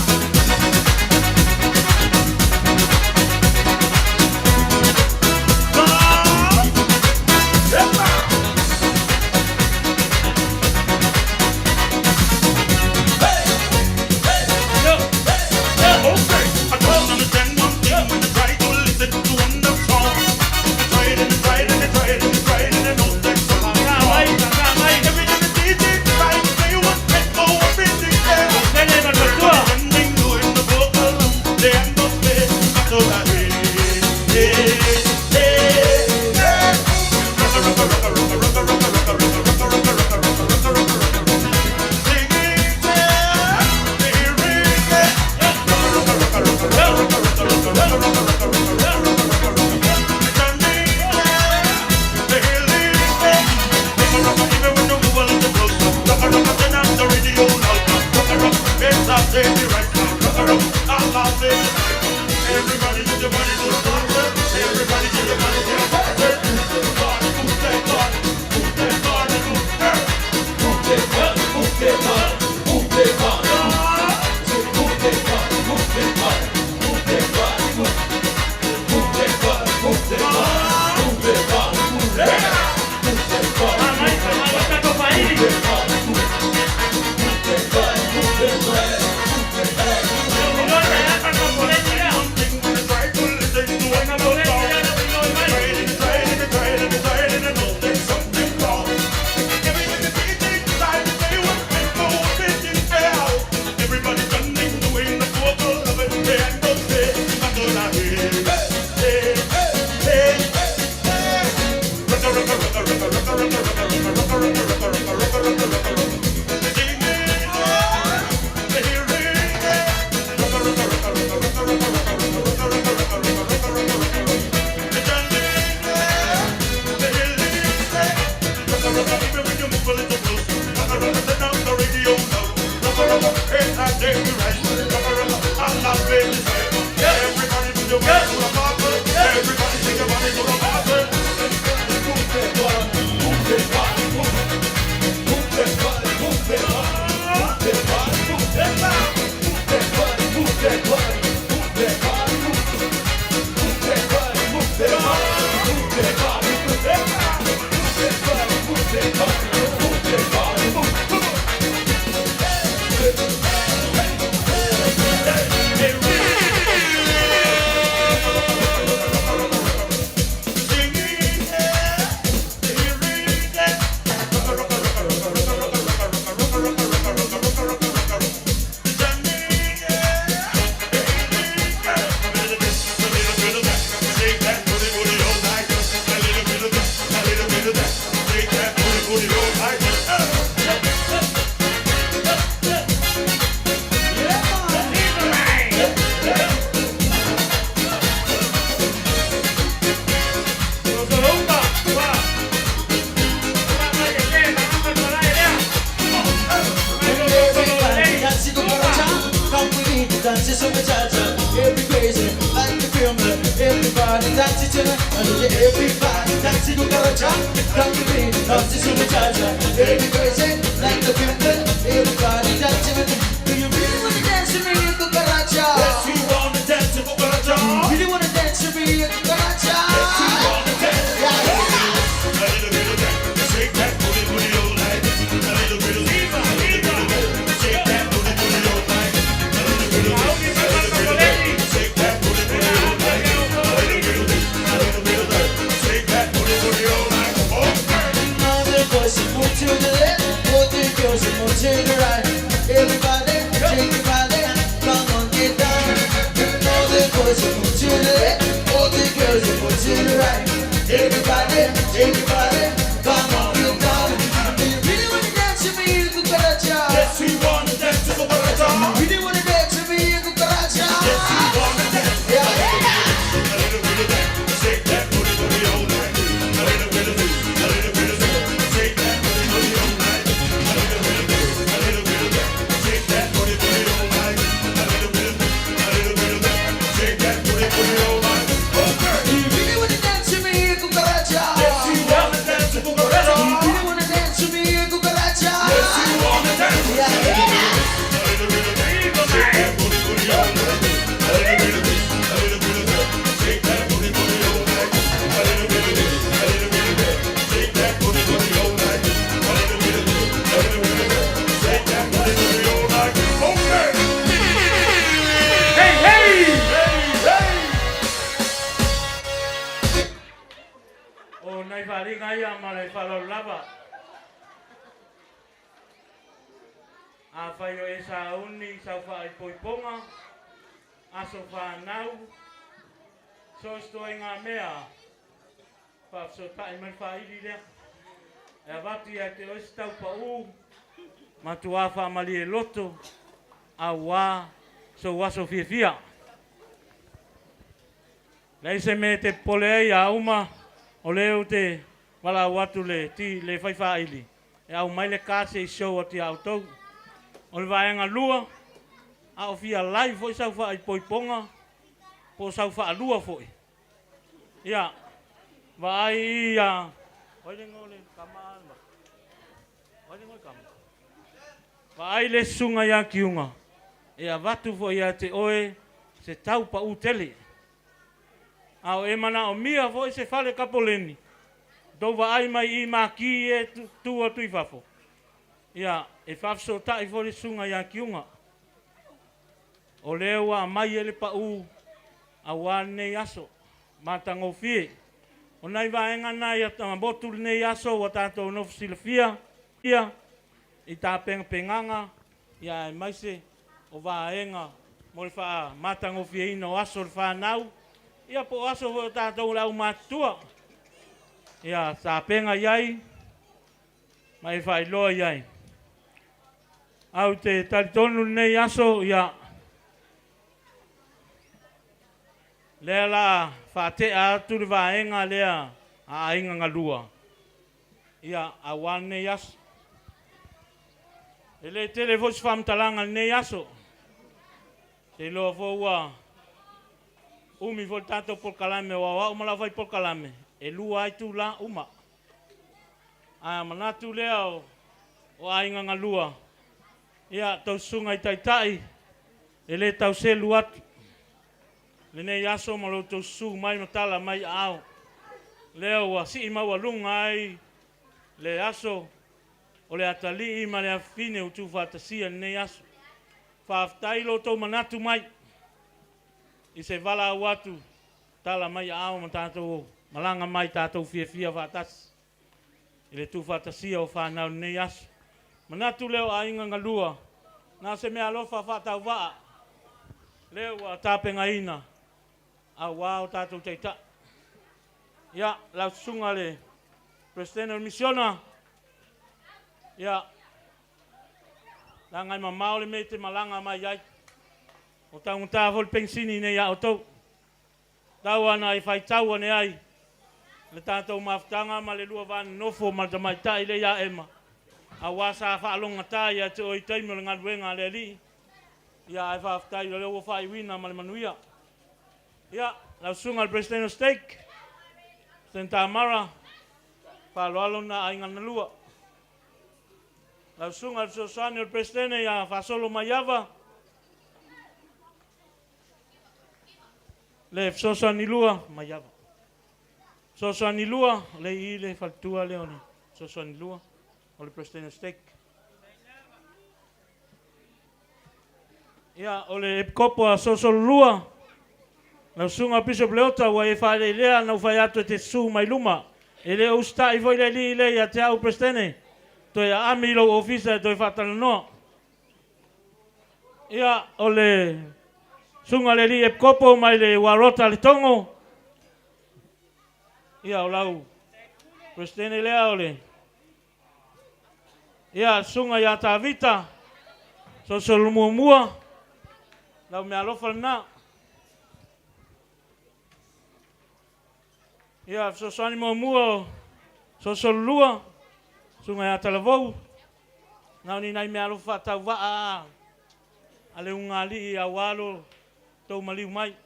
Everybody dancing cucaracha, come to me, dancing on the cha-cha. Every person like the people, everybody dancing with me. Do you really wanna dance with me, cucaracha? Yes, we wanna dance with cucaracha. You really wanna dance with me, cucaracha? Yes, we wanna dance. A little bit of that, shake that booty, booty all night. A little bit of shake that booty, booty all night. A little bit of shake that booty, booty all night. Move to the left, move the girls and move to the right. Everybody, shake your body, come on, get down. All the boys and move to the left, all the girls and move to the right. Everybody, shake your body, come on, get down. Do you really wanna dance with me, cucaracha? Yes, we wanna dance with cucaracha. You really wanna dance with me, cucaracha? Yes, we wanna dance. Yeah. A little bit of that, shake that booty, booty all night. A little bit of this, a little bit of that, shake that booty, booty all night. A little bit of this, a little bit of that, shake that booty, booty all night. A little bit of this, a little bit of that, shake that booty, booty all night. Okay. Do you really wanna dance with me, cucaracha? Yes, we wanna dance with cucaracha. Do you really wanna dance with me, cucaracha? Yes, we wanna dance. Yeah. A little bit of that, shake that booty, booty all night. A little bit of this, a little bit of that, shake that booty, booty all night. A little bit of this, a little bit of that, shake that booty, booty all night. A little bit of this, a little bit of that, shake that booty, booty all night. Okay. Hey, hey, hey, hey. O nai wharinga ia ma le whalau lava. A whai o e sa uni sa whai poiponga. Aso whanau. So stoi ngā mea. So tae mai whairi rea. E watu ia te oisi tau pa u. Matu a whamali e loto. A wā. So waso fia fia. Nei se me te pole ai a uma. O leo te wala watu le ti le whai whaili. E au mai le kāse i show ati au tau. O le vaenga lua. A o fia live foi sau wha i poiponga. Po sau wha lua foi. Ia. Vai ia. Oile ngole kamana. Oile ngole kamana. Vai le sunga ia kiunga. Ia watu foi ia te oe. Se tau pa u tele. Ao e mana o mia foi se fale kapoleni. Dou vai mai i maki e tua tui fafo. Ia, e fafso tai foi sunga ia kiunga. O leo a mai ele pa u. A wane aso. Matango fie. O nai vaenga nai a tamabotu nei aso wa tato no silfia. Ia, i ta penganga. Ia, e maise o vaenga. Mo le faa matango fie ino aso le faa nau. Ia po aso o tato lau matua. Ia, sa penga iai. Mai fai loa iai. Au te talitonu nei aso, ia. Lea la whate atu le vaenga lea a inga ngalua. Ia, a wan nei aso. Ele tele fos whamtalanga nei aso. Te loa fōua. Umi fo tato por kalame wa umala vai por kalame. E lua ai tu la uma. A manatu lea o ainga ngalua. Ia tau sunga i taitai. Ele tau se luatu. Le nei aso malo tau su mai matala mai ao. Leo wa si ima wa lunga ai. Le aso. O le atali ima le afine utu fatasia nei aso. Whaftai lo tau manatu mai. I se wala watu tala mai ao ma tātou malanga mai tātou fia whatas. I le tu whatasia o whanau nei aso. Manatu leo a inga ngalua. Nā se mea lofa whatau waa. Leo a tāpenga ina. A wao tātou teita. Ia, lau sunga le Presidente Misiona. Ia, la ngai mamao le me te malanga mai ai. O taungu tāwhol pensini nei a o tau. Tau ana i whai tau ane ai. Le tātou maftanga ma le lua vāna nofo ma ta mai tai le ia ema. A wasa whaalonga tai a te oi taimo le ngaruenga le li. Ia ai whaftai le leo whai wina ma le manuia. Ia, lau sunga le Presidential Stake. Tenta mara. Palo na ainga na lua. La sunga so sani o presidente ya fasolo mayava. Le so sani lua mayava. So sani lua le I le faltua le oni. So sani lua o le presidente steak. Ya ole epkopo a so lua. La sunga Bishop Leota wa e fale lea na ufai atu te su mai luma. Ele usta I foi le li le ya te au presidente. Toi ami lo ofisa toi fatala no. Ia ole sunga le li e kopo mai le warota le tongo. Ia o lau. Presidente lea ole. Ia sunga ya ta vita. So mua. Lau me alofa na. Ia so sani mua. So lua. Sunga ya talavou. Nau ni nai me alofa tau waa. Ale ungali I awalo tau maliu mai.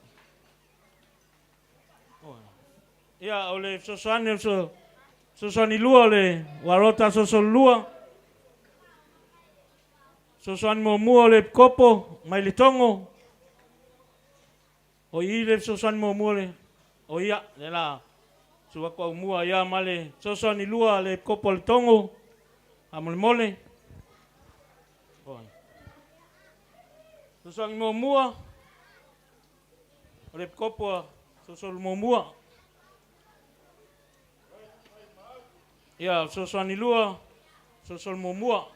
Ia ole so sani lua le warota so lua. So sani mua le kopo mai le tongo. O I le so sani mua le. O ia le la. Suwako au mua ia male so sani lua le kopo le tongo. Amole mole. So sani mua. Le kopo so mua. Ia so sani lua. So mua.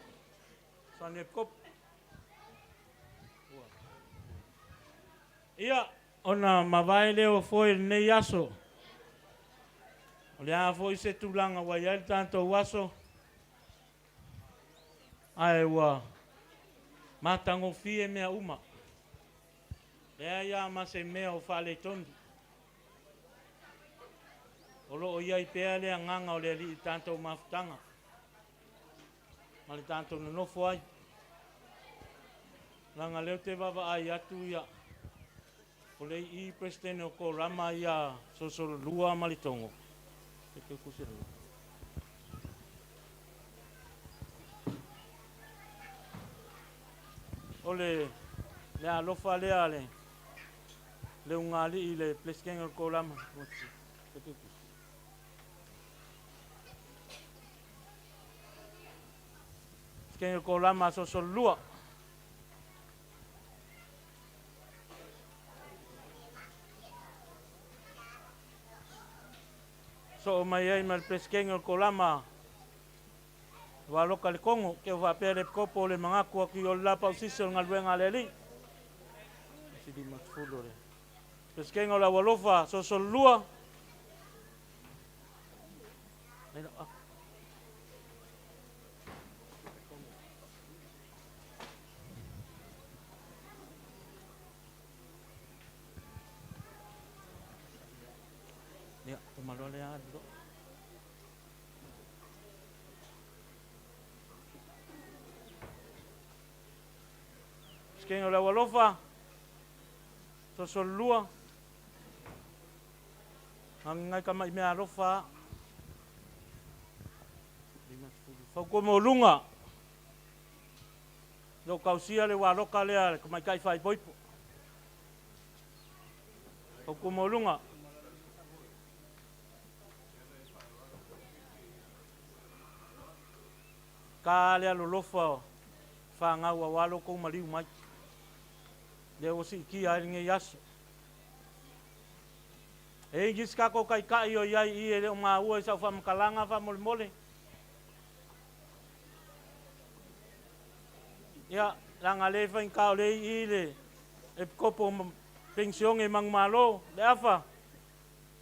Sani kopo. Ia ona mawai leo foi nei aso. Ole a foi se tulanga wa ia tanto waso. Ai wa matango fie mea uma. Lea ia ma se mea o fale tondi. Olo o ia I pea lea nganga o lea li tanto mafutanga. Mali tanto nonofo ai. Langa leo te baba ai atu ia. Ole I presidente o ko rama ia so lua malitongo. Eke kusiro. Ole le alofa le ale. Le ungali I le pleskengo ko rama. Eke kusiro. Pleskengo ko rama so lua. So mai ai mal peskengo ko lama. Wa loka le kongo ke wa pere kopo le mangaku ki o la pa sisol ngal wenga le li. Sidi matfulo le. Peskengo la walofa so lua. Ya, tomalo le algo. Skengo la walofa. So lua. Ngai ka mai me alofa. Fa ko mo lunga. Lo kausia le wa loka le ka mai kai fai boipo. Fa ko mo lunga. Ka le alofa fa nga wa walo ko maliu mai. Le o si ki ai nge yasu. E gis ka ko kai kai o yai I le ma o sa fa mkalanga fa mol mole. Ya langa le fa ka le I le e kopo pension e mang malo le afa.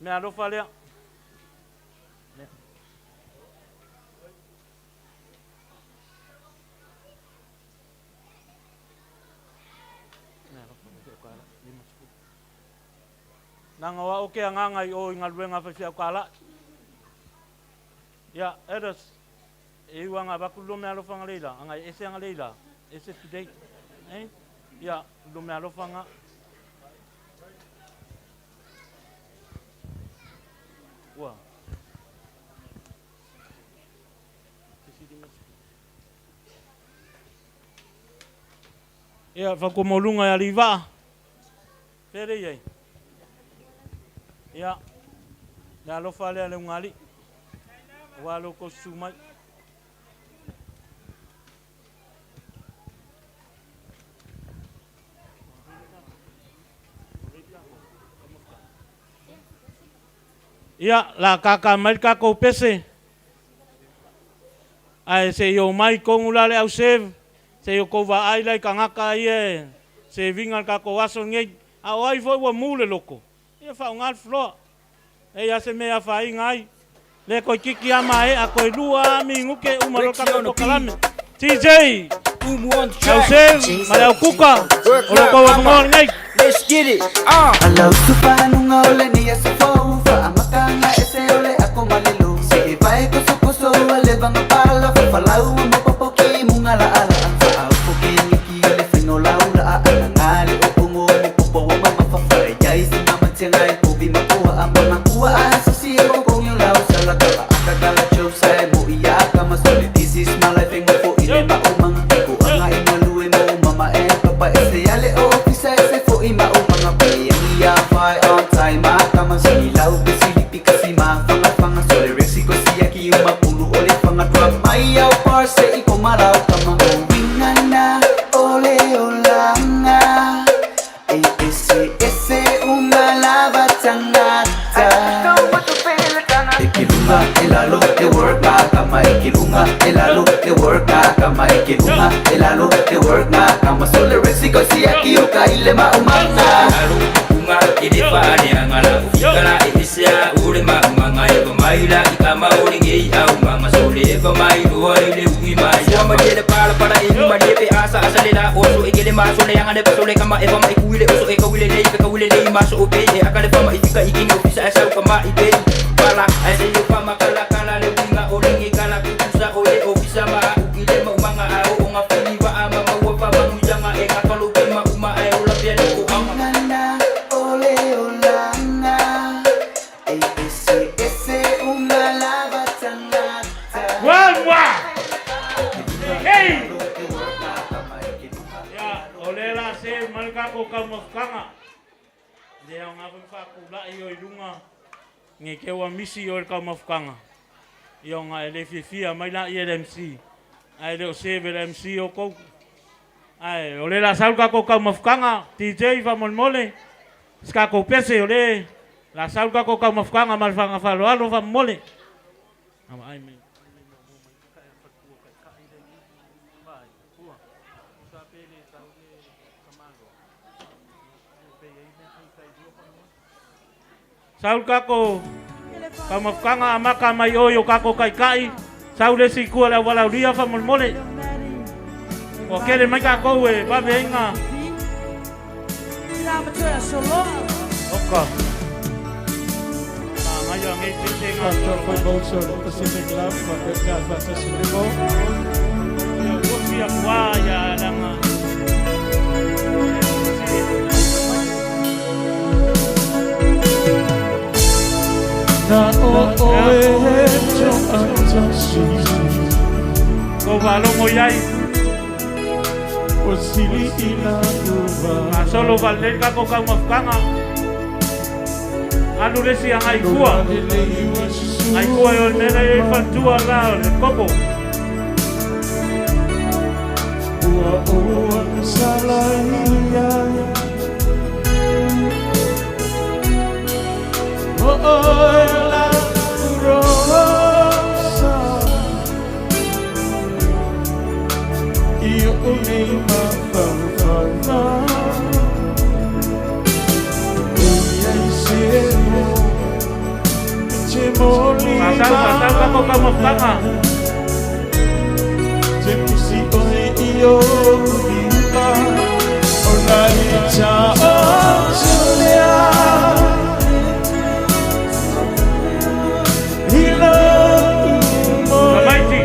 Me alofa le. Nanga wa oke anganga I o ingalwenga fa fia kala. Ya eres e wanga baku lo me alofa ngaleila anga ese ngaleila ese today ya lo me alofa nga wa Ia whakomolunga ia riva. Pere iei. Ia. Ia lofa lea le ungali. Walo ko sumai. Ia la kaka mai kako pese. Ai se yo mai kongula le au save. Se yo kova ai lai kangaka ie. Se vinga kako waso ngei. A oi foi wa mule loko. Ia fa ungal floor. E ia se mea fa ingai. Le ko kiki ama e a ko lua mi nguke umaro kako kalame. TJ. Au save. Mara au kuka. Olo ko wa ngor ngai. Let's get it. Alau supanunga ole ni asofo. Amakanga ese ole ako malilo. Se vai koso koso ole banga pala. Falau mo popoki mungala ala. Au poki niki ole fino laula. Ngale opungo mo popo wa mama fafare. Jai sinama tengai pobi makua amana kua asisi ko kongyo lau salaka. Akakala chosai mo iya kama soli. This is my life and for ile ma umanga. Ko anga imalue mo mama e papa ese yale o pisa ese fo ima umanga pe. Ia fai on time kama soli lau besili kasi ma fanga sole Mexico si aquí uma pulu ole fanga drop mai au parse I komarau kama wingana ole olanga ese una lava tangata Ikilunga elalo te work kama ikilunga elalo te work kama ikilunga elalo te work kama sole Mexico si aquí ukaile ma umanga Ini pani angala ikala isia ure ma manga e maila ikama uringi au manga sole e mai do ile ui mai sama de para ini ma de asa asalila oso ikele ma sole yang ade sole kama e mai kuile oso e kuile nei pe kuile nei ma so ope e akale fama ifika ikini ofisa asa kama ibe pala ase yo fama kala le winga uringi kala kusa ole ofisa ma ile ma manga au nga fili wa ama ma wa fama mujanga e ngakalu ma uma e ola bia ko Hey! Ya, olela se malka ko kamafkanga. Dia ngapun fa kula iyo ilunga. Ngeke wa misi yo kamafkanga. Yo nga elefifia mai la LMC. Ai le se LMC o ko. Ai, olela salka ko kamafkanga, TJ va molmole. Ska ko pese ole. La salka ko kamafkanga malfanga fa lo alo va mole. Ama ai me. Saul kako kamafkanga amaka mai oyo kako kai Saul si ku la wala ria fa molmole o kele mai kako e ba venga oka ngayo ngai tinga for both of Pacific Love for the Jazz Festival. Yo via kwa ya langa Na oe chong antashi ko valo moyai o sili ina uva solo valder kako kamafkanga anu lesi yang aikua yo nena yo fantua la kopo ua salahia la rosa io unima fanfana Pasal kako kamafkanga Tempusi ole iyo kulimpa Onari chao chulea Hilo umo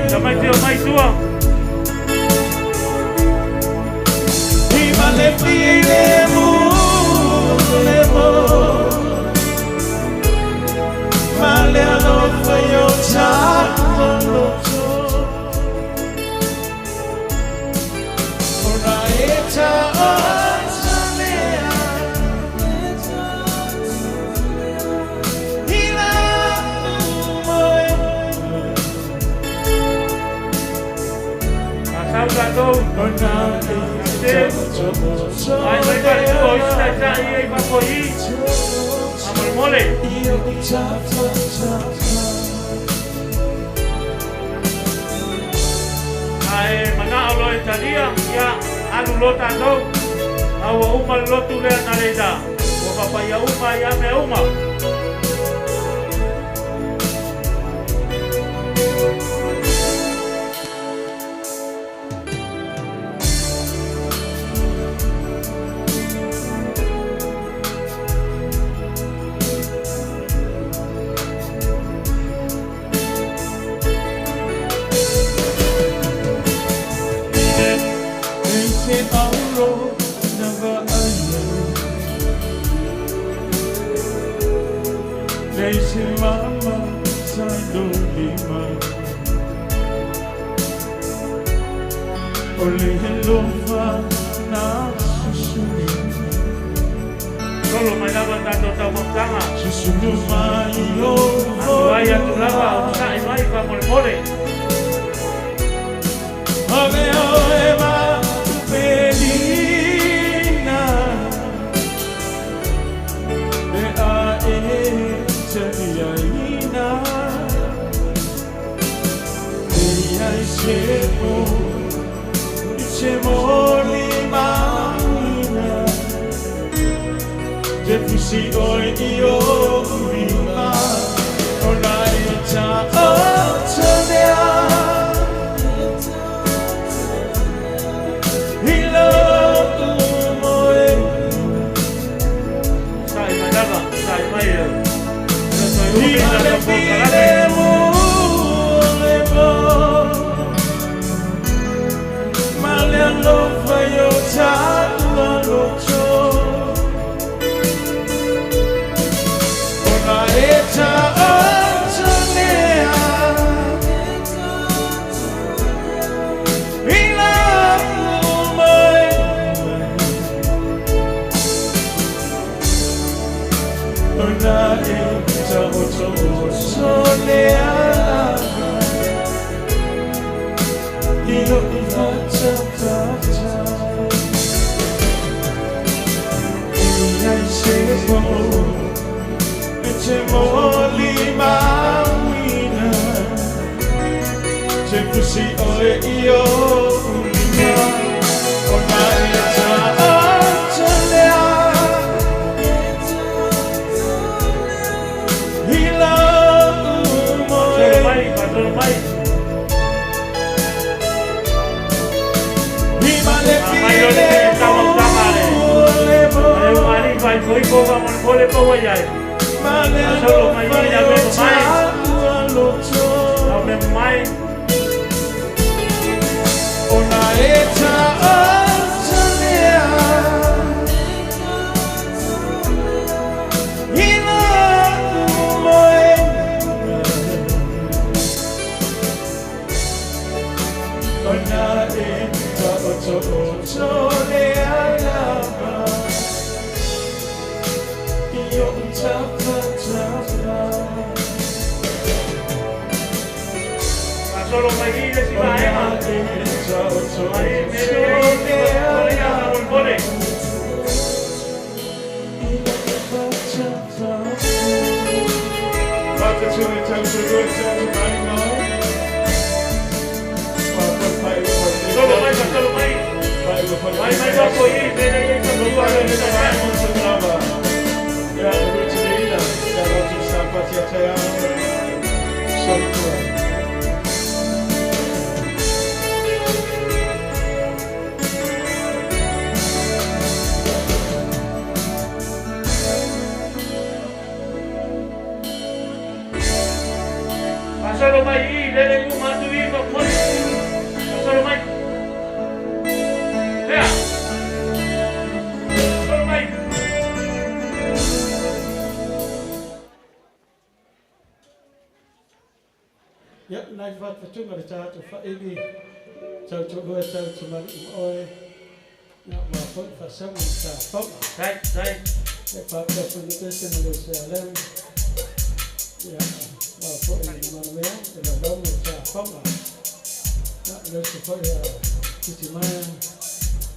Samaiti o mai tua Hima lefi lemu lemo Male alofa yo chato Ai mai vai tu oi sta tai ai pa koi. Amor mole. Ai mana lo Italia ya alu lota do. Awa uma lotu le na leda. Wa papa ya uma ya me uma. Mama, Sando Lima, Ole Helova, na Susumi. Solo mai lava tanto tau tanga. Susumi mai yo. Vai a tu lava, sai mai pa mole. Ave eva pedina. De a Teliaina, ella Semo limana, je fusi oi io prima, ormai già ottenea, il amore. Sai mai lava, sai mai.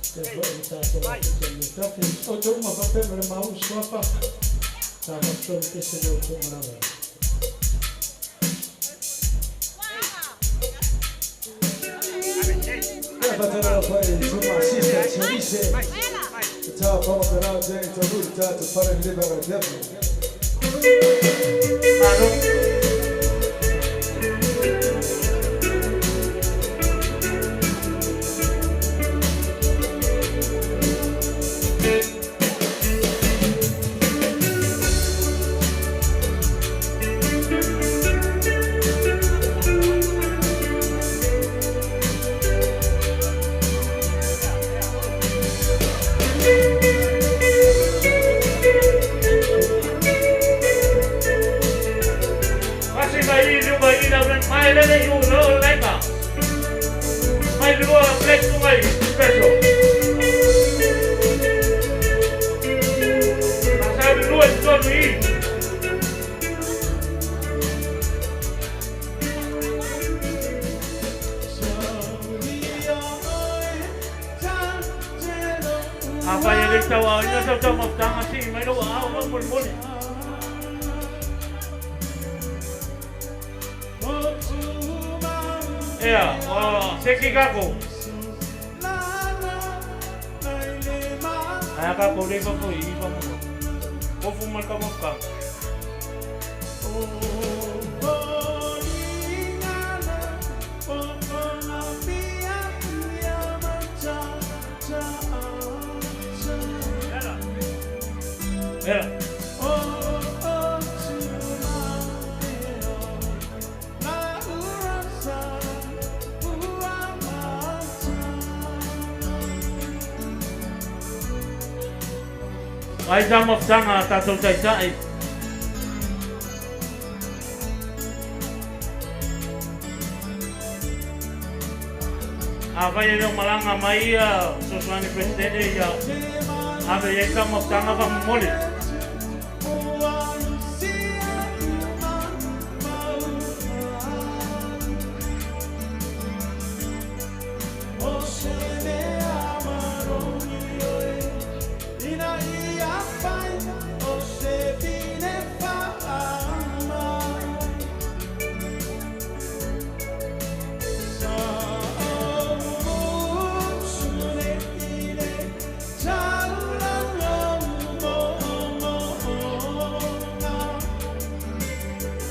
O tō ma whapema le mau swapa. Tā whaptoni te se leo tō marawa. Ia whatara whai tō ma sisa Cerise. Tā whama karau te tō huri tā te whare Lelevaga Devil. Apa yang kita tahu, ini sudah mau tangga sih, main awal mul. Ya, seki kako. Ayah kako ni kako ini kamu. Kau fumal kamu kan? Ya. Ai jam of tanga tatou tai. Apa yang malanga mai susuani presiden ya. Apa yang jam of tanga pa moli.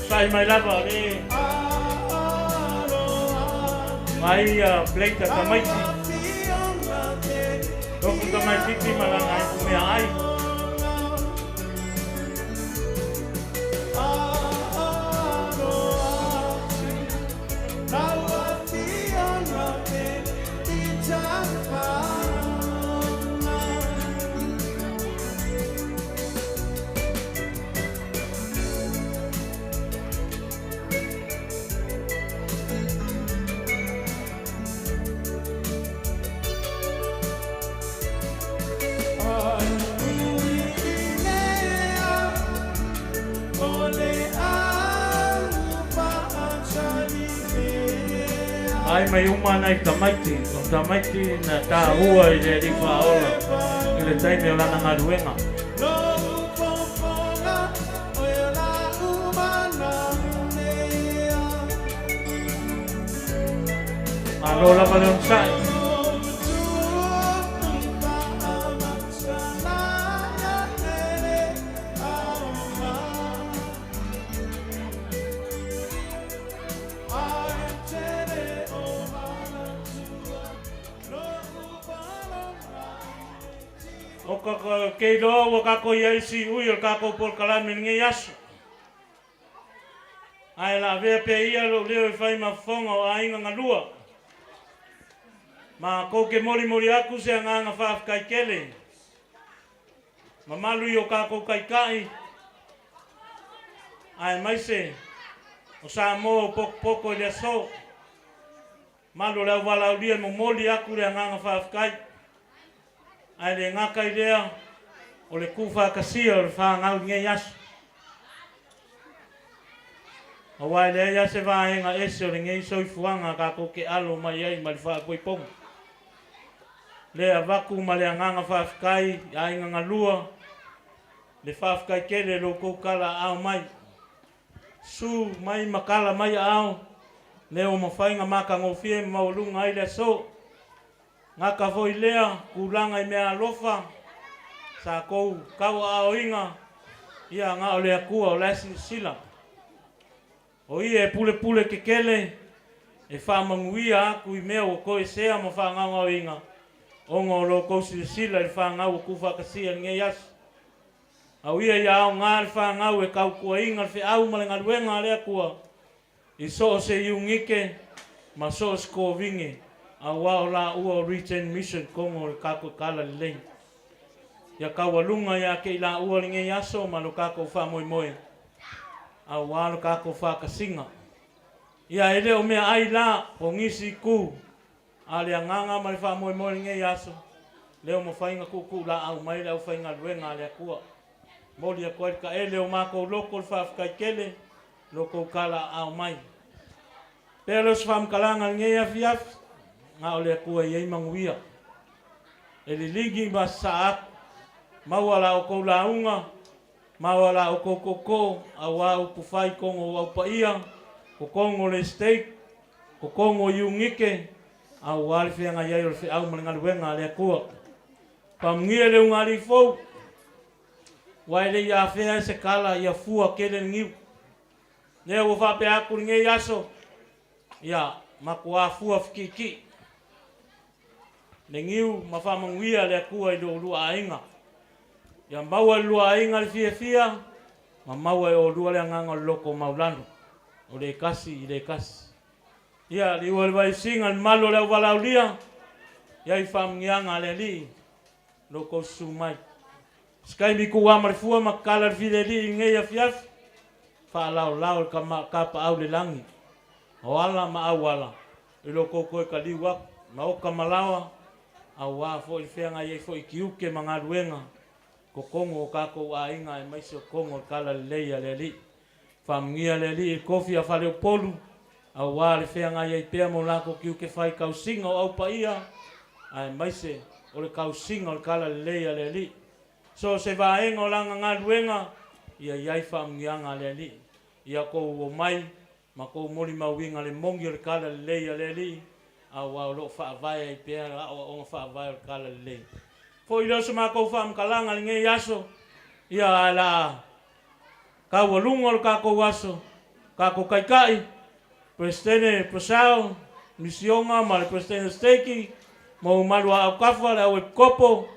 Sai mai lava ni. Mai plate kamai. Kau kamai titi malang ai kumia ai. Ai mai uma nai tamaiti na ta rua i le di faola i le taimi o lana ngaruenga. Alo la pale un sai. Kei loa wa kako iai si ui o kako por kalame nge yasu. Ai la vea pe ia lo leo i whai mawhonga o ainga ngalua. Ma kou ke mori aku se nganga whaaf kai kele. Ma malu i o kako kai kai. Ai maise o Samoa o poko i le so. Malu leo wala ulia mo moli aku le nganga whaaf kai. Ai le ngaka i lea. O le kufa kasia o le whaangau nge yasu. A wai le ia se wāenga ese o le ngei soifuanga kako ke alo mai ai ma le whaapoiponga. le avaku ma le anganga whawhikai, a inga ngalua, le whawhikai kele lo koukala au mai. Su mai makala mai au, le o mawhainga maka ngofie maulunga ai le so. Ngaka foi lea, kulanga I mea alofa, sa kou kawa ao inga, ia ngā o lea kua o lasi sila. O ia e pule pule kekele, e whamanguia aku I mea o koe sea ma whanganga o inga. Ongo lo kousi sila I whangau o kuwha kasia nge yas. Au ia ia au ngā I whangau e kau kua inga I au malenga luenga lea kua. I so o se iungike, ma so o sko vinge. A wao la ua return mission kongo le kako kala lei. Ya kawalunga ya ke la ua linge yaso ma lo kako fa moi moi. A wao lo kako fa kasinga. Ya ele o mea ai la o ngisi ku. A le nganga ma le fa moi moi linge yaso. Leo mo fainga ku la au mai le au fainga luenga le kua. Moli ya kwa ka ele o mako loko fa fkai kele loko kala au mai. Pero sfam kalanga linge ya fiaf. Nga ole kua iei manguia. E li ligi ma saat, mawala o kou launga, mawala o kou koko, a wau pufai kongo au paia, ko kongo le steak, ko kongo iungike, a wali whianga iei o le whiau malingaluenga le kua. Pamungia le ungari fau, wai le ia whea se kala ia fua kele ngiu. Lea o whape aku ringe yaso, ia makua fua whikiki. Le ngiu mawhamanguia le kua I lo lua ainga. Ia maua lua ainga le fia fia, ma maua o lua le anganga loko maulano. O le kasi I le kasi. Ia li ua le vai singa le malo le walau lia, ia I whamangianga le li, loko sumai. Skai mi ku wama le fua makala le file li ngei a fiaf, wha lau lau le kapa au le langi. O ala ma au ala, I loko koe ka liwa, ma oka malawa, au wa fo I whenga I fo I kiuke mga luenga. Ko kongo o kako a inga e maisi o kongo kala leia le li. Whamungia le li I kofi a whale o polu. Au wa le whenga I pea mo lako kiuke whai kausinga o au paia. A maisi o le kausinga o kala leia le li. So se vaenga o langa ngā luenga. Ia iai whamungianga le li. Ia kou o mai. Ma kou mori mauinga le mongi o le kala leia le li. A wao lo whaavaya I pēra a o onga whaavaya o kala lei. Fo I leo sa mā kou whaamkalanga li ngei aso. Ia a la kau alunga o kako aso. Kako kaikai. Prestene prosao. Misionga ma le prestene steki. Mo malua au kafa le au e kopo.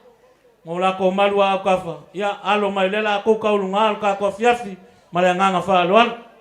Mo lako malua au kafa. Ia alo mai lela a kou kaulunga al kako a fiafi. Ma le nganga whaaloan.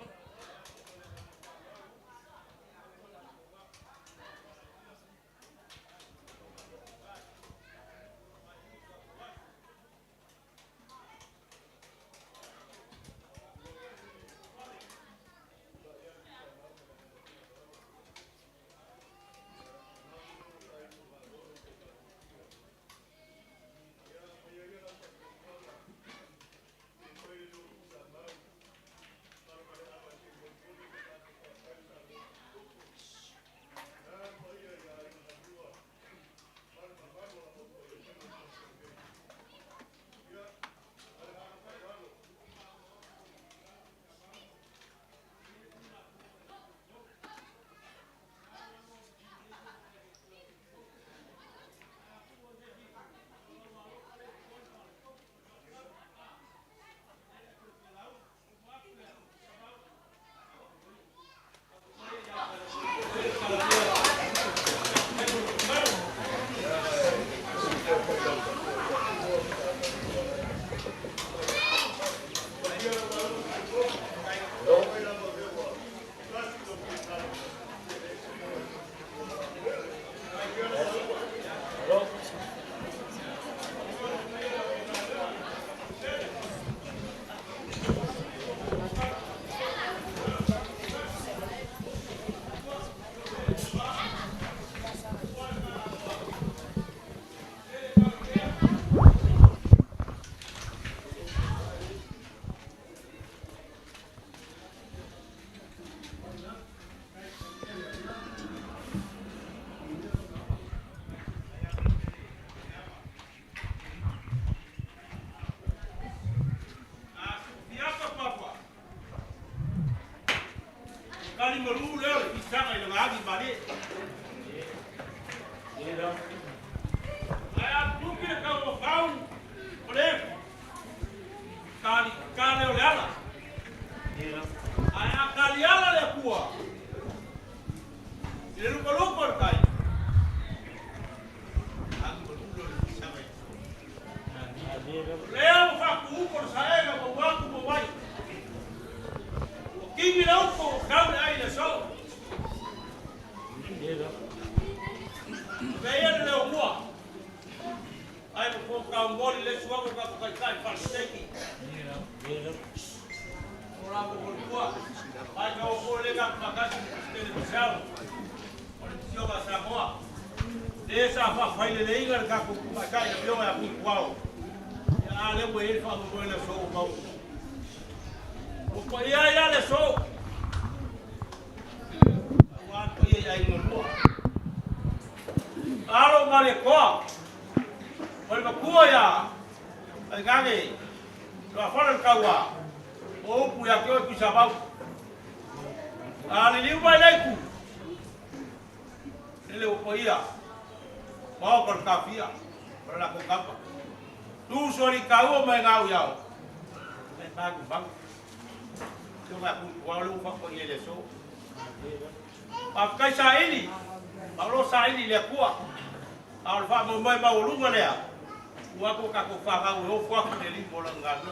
malu leo isanga ile ngagi bali. Aya tuki ka o kau. Ole. Kali ole ala. Aya kali ala le kuwa. Ile luko kai. Leo faku por saega ko waku mo wai. O kingi na ko kaule ai le so. Veia le mua. Ai ko ka mboli le suwa ko ka kai fa steki. Ora ko kwa. Ai ko le ka makasi stele bisao. Sio ba Samoa. Esa fa faile le inga ka ko kai le yo ya ku kwao. Ale we ele fa mo le so mo. O ko ia le so. Wa ko ia ngo. Aro mare ko. Ol ba ku ya. Ai gange. Lo fa le kawa. O pu ya ko ku sa ba. Ale li ba le ku. Ele o ko ia. Ba ko kafia. Para la ko kapa. Tu sori kau mai ngau yau. Me bagu bang. Tu va ku walu fa ko ele so. Pa kai sa ini. Pa lo sa ini le kuwa. Al fa mo mai ma ulunga le. Wa ko ka ko fa ngau ho fa ko le mo la ngano.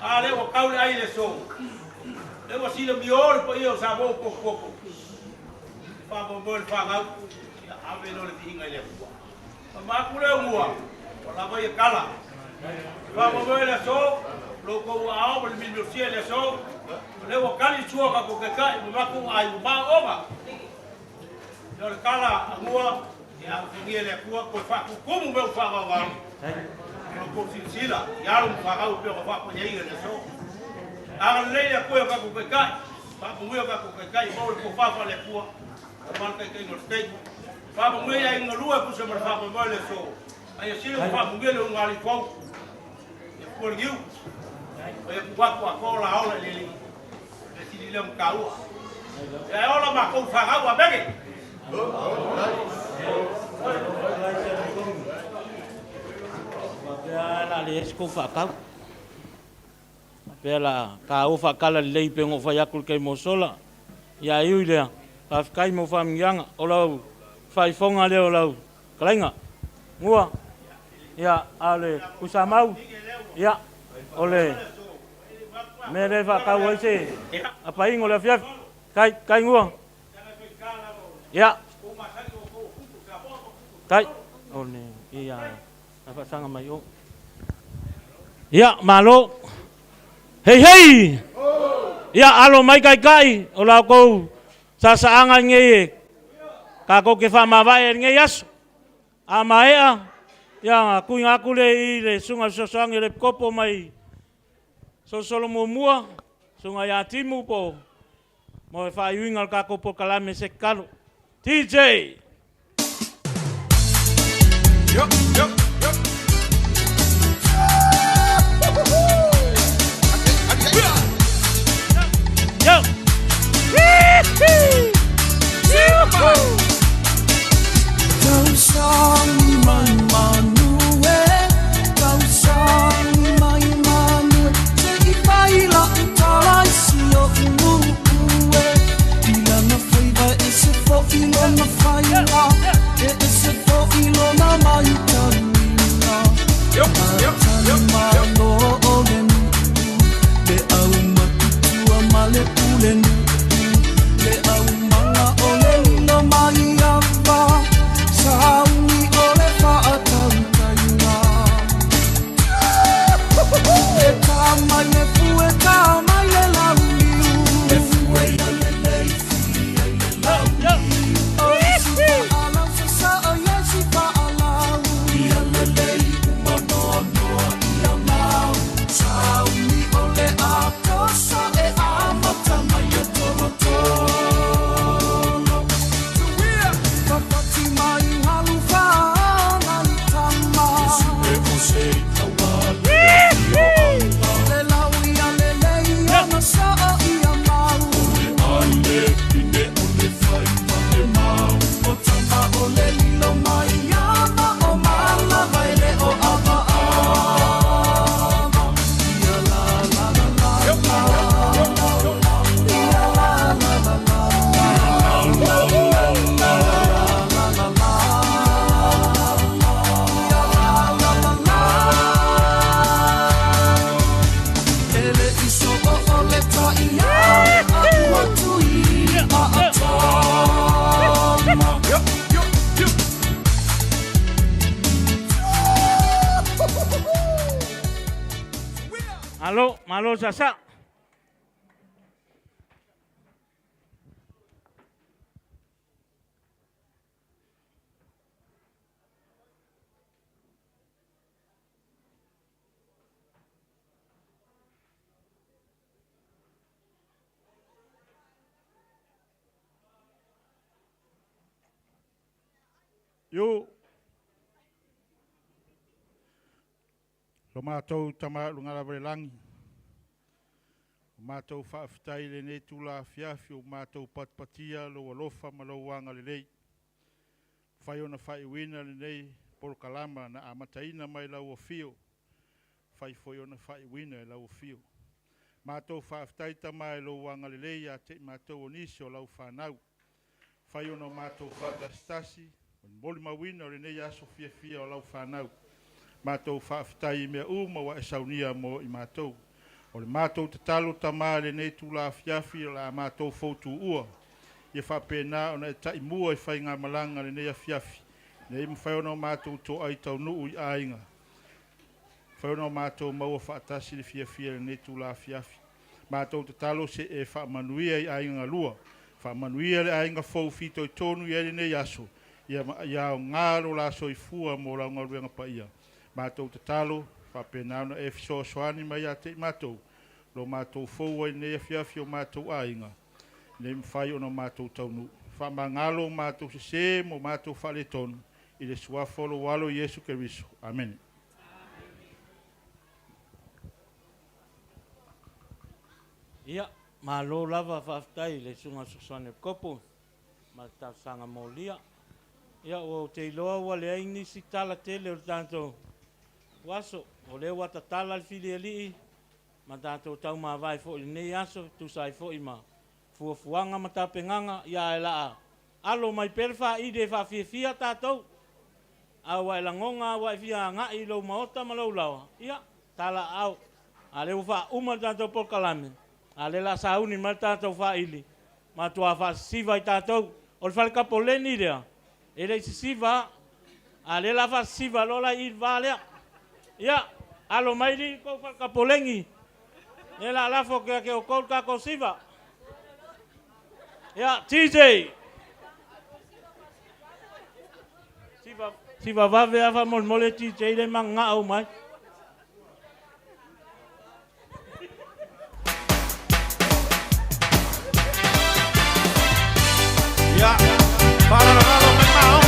Ale o kau le ai le so. Le wa si le mior po io sa mo ko ko. Fa mo mo fa ngau. Ya ave no le tinga le kuwa. Ma ku le mua. La voy a cala. Vamos a ver eso. Lo que hago el mismo cielo eso. Luego cali chuoca porque cae. Me va con ay va oba. Yo le cala agua. Ya tenía le agua pues fa como me fa va. No por sincera. Ya lo fa hago pero fa con ahí eso. Hagan ley de agua porque cae. Va con huevo porque cae. Vamos por fa le agua. Marca que no esté. Vamos muy ahí en el lugar pues se me fa con eso. Ai sile fa mungele un ali fo. E por giu. E kwa ko la ola lele. E sile le mkau. E ola ma ko fa hawa bege. Pela le esco fa kau. Pela ka o fa kala le pe ngo fa yakul ke mosola. Ya iulia. Pa kai mo fa mianga ola fa fonga le ola. Klainga. Mua. Ya ale usamau. Ya ole. Mere va ka wese. Apa ingo le fiaf. Kai ngua. Ya. Kai. One iya. Apa sanga mai o. Ya malo. Hei hei. Ya alo mai kai. Ola ko sasaanga nge. Ka ko ke fa mavae nge yas. Amaea. Ya aku ngaku le sunga sosang le kopo mai. Solosolo mua sunga ya timu po. Mo fa yuingal ka kopo kalame sekalo. TJ. Yo. Kau sang mai manue, kau sang mai manue. Sei faila utalai sio unue. Ila na faiva ese fo ilo na faila, ese fo ilo na mai tanu. Malo sasa. Yo. Lo mātou tama lungara langi. O mātou whaafitai le ne tula fiafi o mātou patpatia lo alofa ma lo wanga le lei. Whai ona whai wina le nei polo kalama na amataina mai lau o fio. Whai foi ona whai wina e lau o fio. Mātou whaafitai tama e lo wanga le lei a te mātou o nisi o lau whanau. Whai ona mātou whaatastasi. Moli mawina o le nei aso fia o lau whanau. Mātou whaafitai mea uma wa e saunia mo i mātou. O le mātou te talo tamā le nei tūla fiafi o la mātou fautu ua. Ia whapena o na e tai mua i whai ngā malanga le nei a fiafi. Nei mwhai ono mātou tō ai tau nuu i ainga. Whai ono mātou maua whaatasi le fiafia le nei tūla fiafi. Mātou te talo se e whaamanuia i ainga lua. Whaamanuia le ainga fau fito i tonu i le nei aso. Ia o ngāro la soifua mo la ngaruenga pa ia. Mātou te talo, whapena ona e fiso soani mai a te mātou. Lo mātou fōua i nea fiafi o mātou ainga. Nei mwhai ona mātou taunu. Whamangalo mātou se mo mātou whale tonu. I le suafolo walo Yesu Keriso. Amen. Ia, malo lava whaftai le sunga susane kopo. Ma tau sanga molia. Ia, o te iloa wa le aini si tala tele o tanto waso. O le wata tala le fili alii. Ma tanto tau ma vai fo i nei aso. Tu sai fo i ma fuafuanga ma tapenganga. Ia e laa. Alo mai perfa i de fa fia tatou. Awa e langonga wa e fia nga i lo maota ma lau lawa. Ia, tala au. Ale ufa uma tanto por kalame. Ale la sauni ma tatou fa ili. Ma tua fa siva i tatou. O le fale kapoleni rea. Ele si siva. Ale la fa siva lola i valea. Ia, alo mai li ko fa kapolengi. E la lafo ke o kol ka ko siva. Ia, TJ. Siva va ve ava mole TJ le manga au mai. Ya, para lo mengao.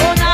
Ona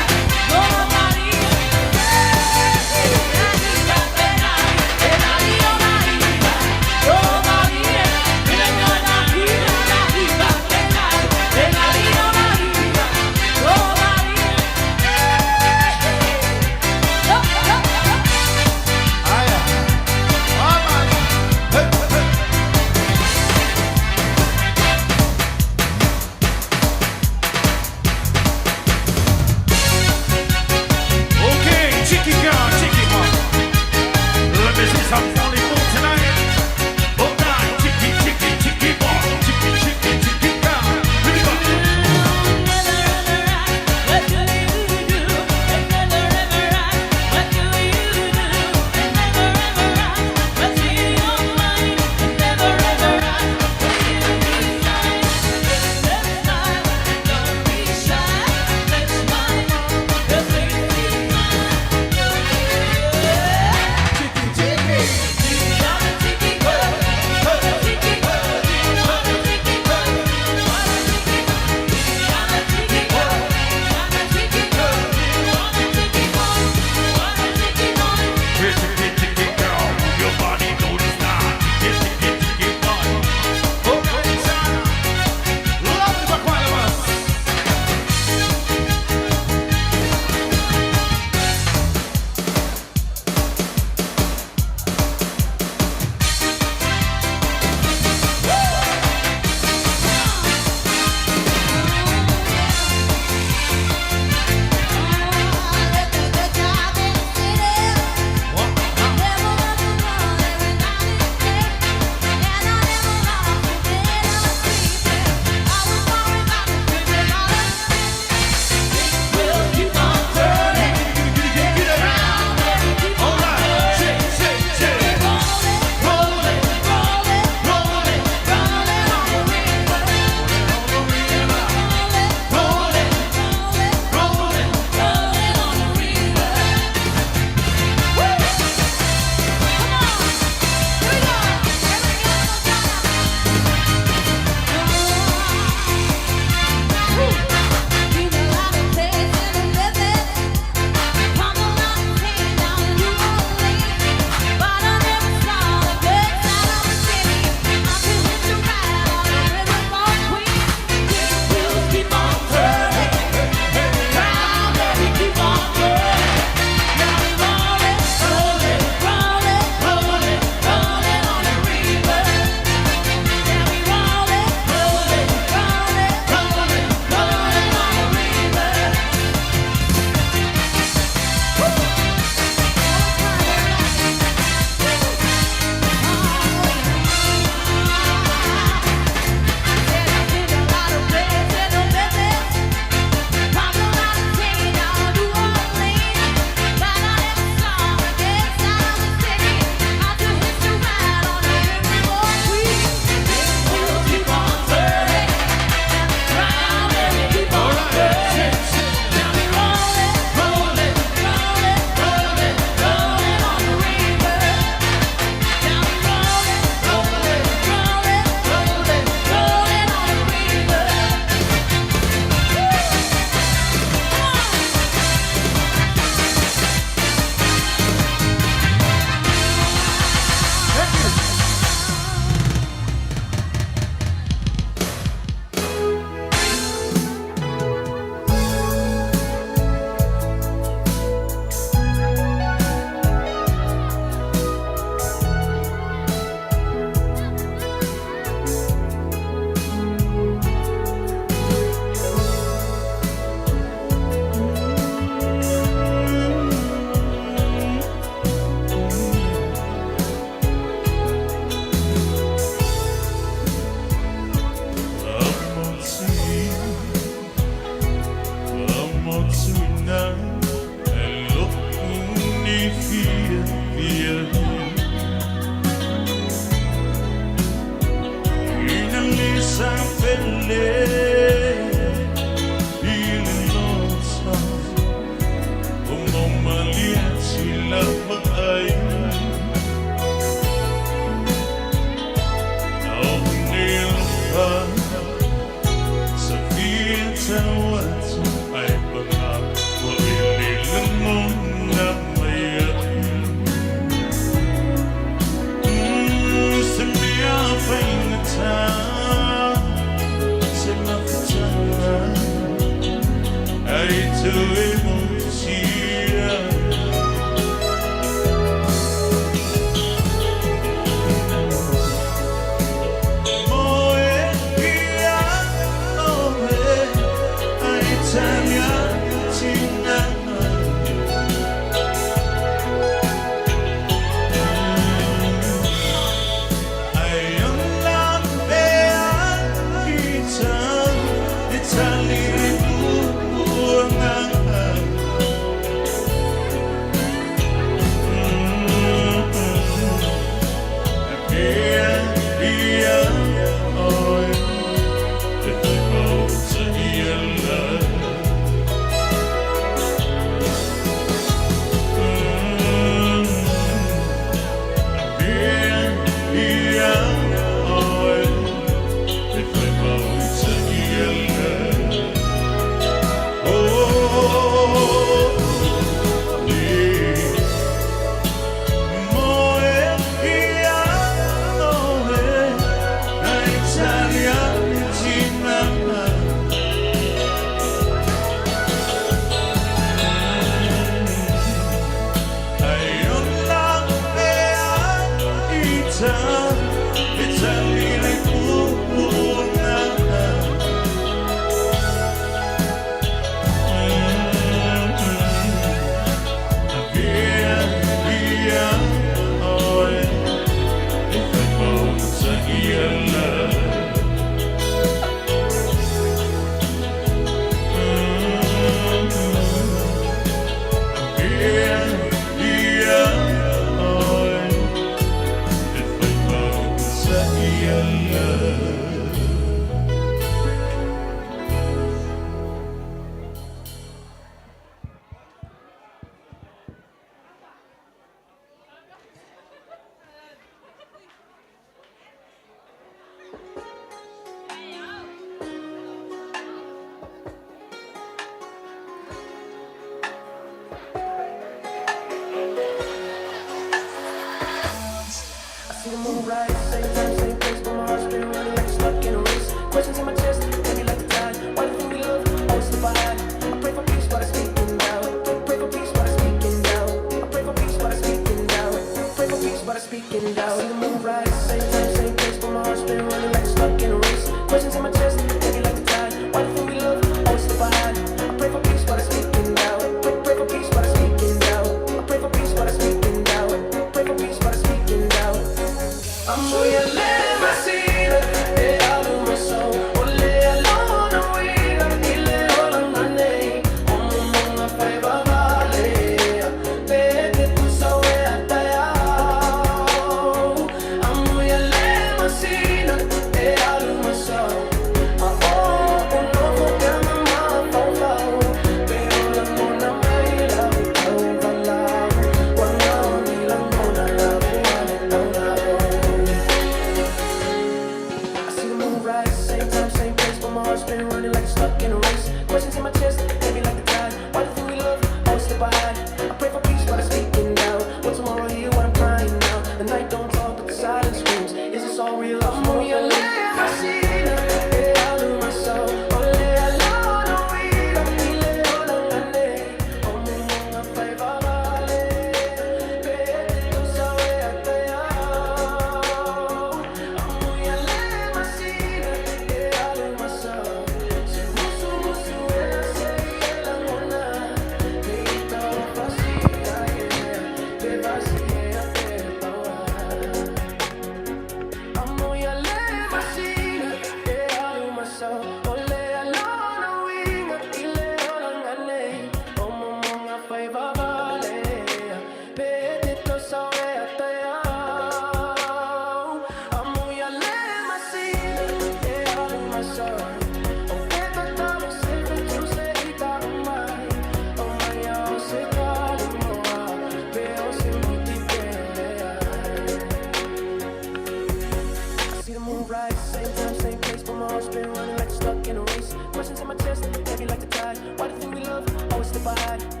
wide.